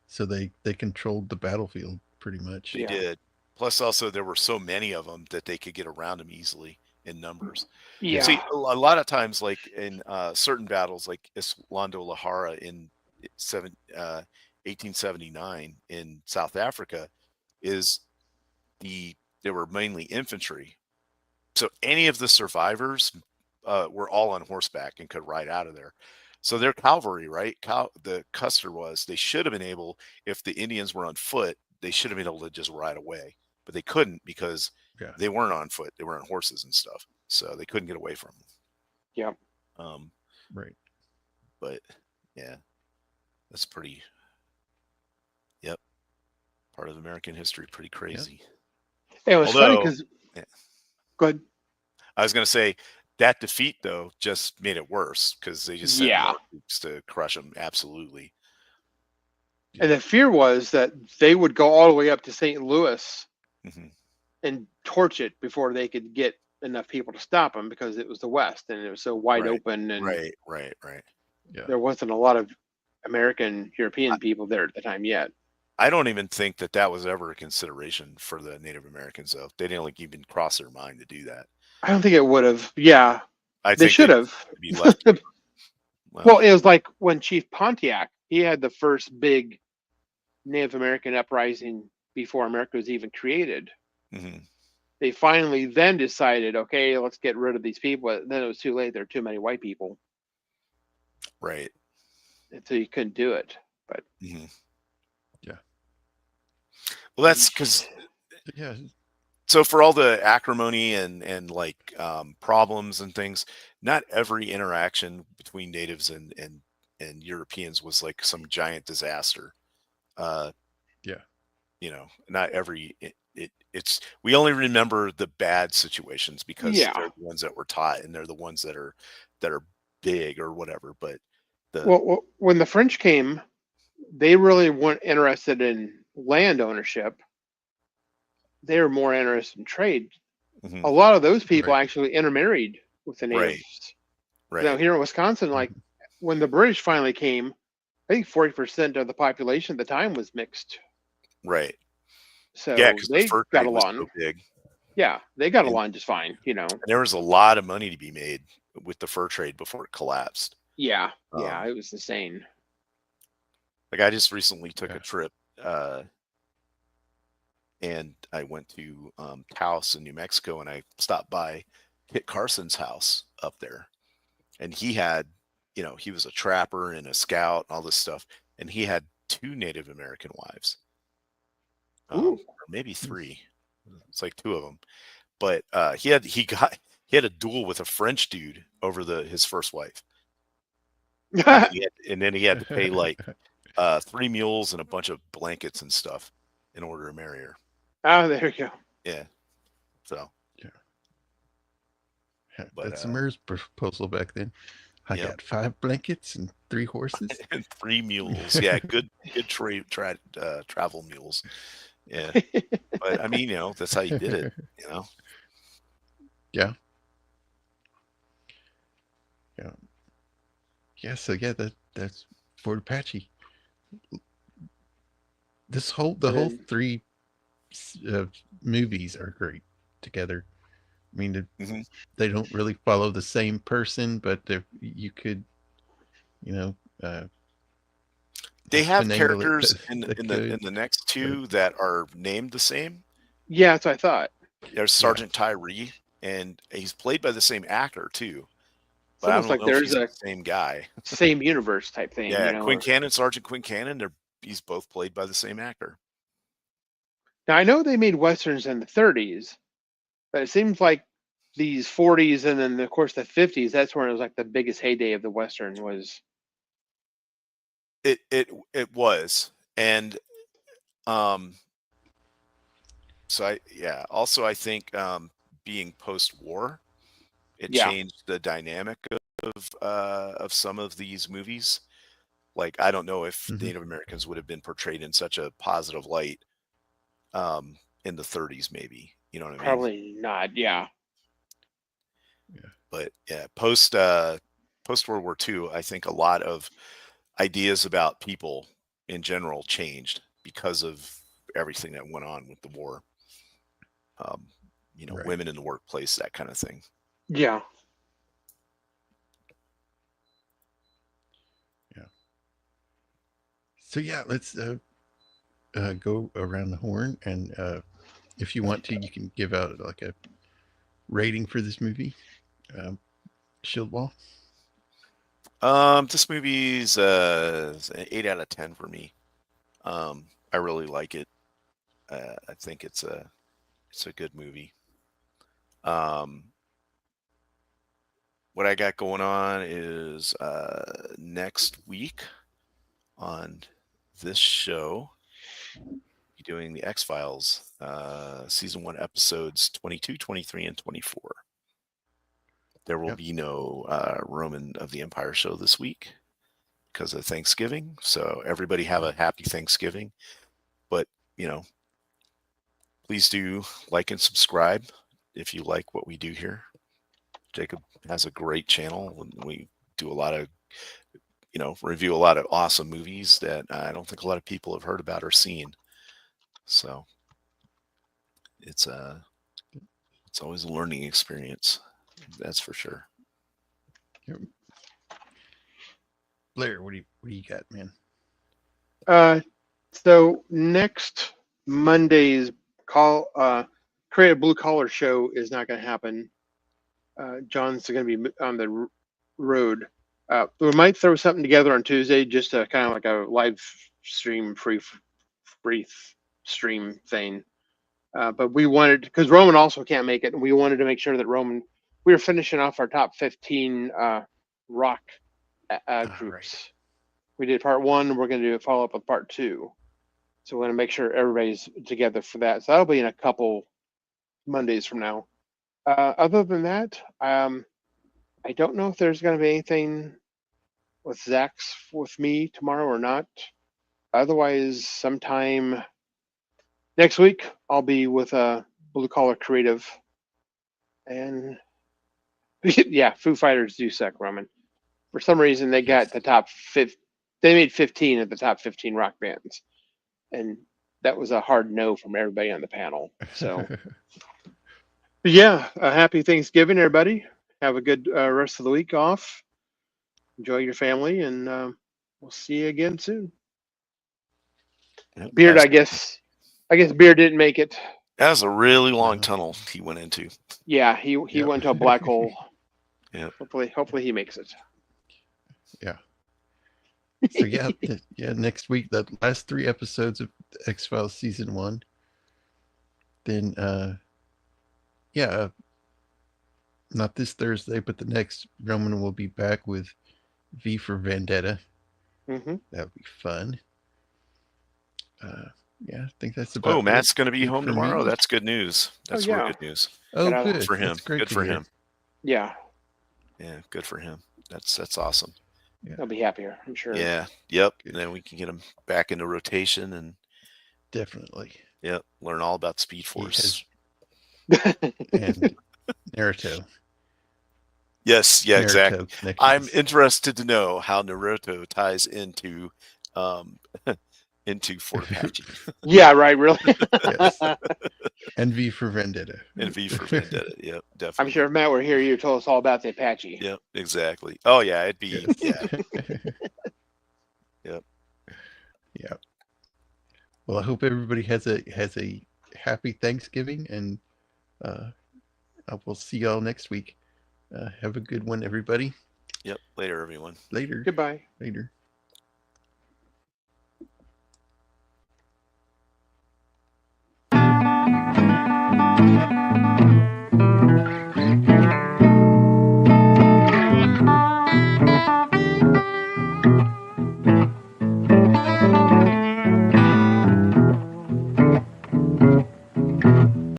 so they controlled the battlefield pretty much. They did. Plus, also there were so many of them that they could get around them easily in numbers. Yeah. See, a lot of times, like in certain battles, like Islando Lahara in 1879 in South Africa, they were mainly infantry. So any of the survivors were all on horseback and could ride out of there. So their cavalry, right? The Custer they should have been able, if the Indians were on foot, they should have been able to just ride away. But they couldn't because they weren't on foot. They were on horses and stuff. So they couldn't get away from them. Yeah. Right. But yeah, that's pretty. Yep. Part of American history. Pretty crazy. It was funny because. Go ahead. I was going to say that defeat though just made it worse because they just sent more troops to crush them. Absolutely. And the fear was that they would go all the way up to St. Louis and torch it before they could get enough people to stop them, because it was the West and it was so wide open. And right. Yeah. There wasn't a lot of American, European people there at the time yet. I don't even think that was ever a consideration for the Native Americans, though. They didn't even cross their mind to do that. I don't think it would have. Yeah. They should have. Well, it was like when Chief Pontiac, he had the first big Native American uprising before America was even created. They finally then decided, okay, let's get rid of these people. But then it was too late. There were too many white people. Right. And so you couldn't do it. But yeah. Well, that's because So for all the acrimony and like problems and things, not every interaction between natives and Europeans was like some giant disaster. You know, not every it's we only remember the bad situations because they're the ones that were taught and they're the ones that are big or whatever. But well, when the French came, they really weren't interested in land ownership. They were more interested in trade. A lot of those people actually intermarried with the Right. natives. Right. Now here in Wisconsin, like when the British finally came, I think 40% of the population at the time was mixed. Right. So Yeah, because the they fur got trade was so along. big, Yeah, they got and, along just fine, and there was a lot of money to be made with the fur trade before it collapsed. Yeah, Um, it was insane. Like I just recently took Yeah. a trip, and I went to Taos in New Mexico, and I stopped by Kit Carson's house up there, and he had, he was a trapper and a scout and all this stuff, and he had 2 Native American wives, Ooh. or maybe 3. It's like 2 of them, but he had a duel with a French dude over his first wife, and then he had to pay like 3 mules and a bunch of blankets and stuff in order to marry her. Oh, there you go. Yeah, so but, That's Mer's proposal back then. I Yep. got 5 blankets and 3 horses. and 3 mules. Yeah, good travel mules. Yeah, but I mean, that's how you did it. Yeah. Yeah. So yeah, that's Fort Apache. The whole And then- 3 movies are great together. I mean, Mhm. they don't really follow the same person, but you could, They have finagle it characters in that in could. the next 2 that are named the same. Yeah, that's what I thought. There's Sergeant Tyree, and he's played by the same actor too. It's But I almost don't like know if there's he's a the same guy. same universe type thing. Yeah, or- Sergeant Quincannon, he's both played by the same actor. Now I know they made westerns in the 30s, but it seems like these 40s and then of course the 50s. That's when it was like the biggest heyday of the western was. It was, and so also I think being post-war, it Yeah. changed the dynamic of some of these movies. Like I don't know if Mhm. Native Americans would have been portrayed in such a positive light in the 30s, maybe. You know what I mean? Probably not. Yeah. But yeah, post World War II, I think a lot of ideas about people in general changed because of everything that went on with the war. Right. Women in the workplace, that kind of thing. Yeah. Yeah. So yeah, let's go around the horn, and if you want to, you can give out like a rating for this movie. Shieldwall. This movie's an 8 out of 10 for me. I really like it. I think it's a good movie. What I got going on is next week on this show, be doing the X-Files season 1 episodes 22, 23, and 24. There will be no Roman of the Empire show this week because of Thanksgiving. So everybody have a happy Thanksgiving. But, please do like and subscribe if you like what we do here. Jacob has a great channel, and we do a lot of, review a lot of awesome movies that I don't think a lot of people have heard about or seen. So it's always a learning experience. That's for sure. Yep. Blair, what do you got, man? So next Monday's creative blue collar show is not going to happen. John's going to be on the road. We might throw something together on Tuesday, just a kind of like a live stream, free stream thing. But we wanted, because Roman also can't make it, and we wanted to make sure that we were finishing off our top 15 rock groups. Right. We did part 1. We're going to do a follow up with part 2. So we're going to make sure everybody's together for that. So that'll be in a couple Mondays from now. Other than that, I don't know if there's going to be anything with Zach's with me tomorrow or not. Otherwise, sometime next week, I'll be with Blue Collar Creative. And Yeah, Foo Fighters do suck, Roman. For some reason, they got the top 5. They made 15 of the top 15 rock bands, and that was a hard no from everybody on the panel. So, but yeah, a happy Thanksgiving, everybody. Have a good rest of the week off. Enjoy your family, and we'll see you again soon. Yep, Beard, I guess Beard didn't make it. That was a really long tunnel he went into. Yeah, he Yep. went to a black hole. Yeah. Hopefully he makes it. Yeah. So yeah, next week, the last 3 episodes of X-Files season 1. Then not this Thursday, but the next, Roman will be back with V for Vendetta. Mm-hmm. That'll be fun. Yeah, I think that's about. Oh, Matt's going to be home for tomorrow. me. That's good news. That's yeah. really good news. Oh, Good good for him. That's great Good to for hear. him. Yeah, Yeah, good for him. That's awesome. Yeah. he'll be happier, I'm sure. Yeah. Yep. Good. And then we can get him back into rotation and Definitely. learn all about Speed Force. And Naruto. Yes. Yeah. Exactly. Naruto connections. I'm interested to know how Naruto ties into Fort Apache Yeah, right. Really. Yes. And V for Vendetta. and V for Vendetta. Yep, definitely. I'm sure if Matt were here, you'd tell us all about the Apache. Yep, exactly. Oh yeah, it'd be Yes. Yep. Yeah. Well, I hope everybody has a happy Thanksgiving, and I will see y'all next week. Have a good one, everybody. Yep. Later, everyone. Later. Goodbye. Later.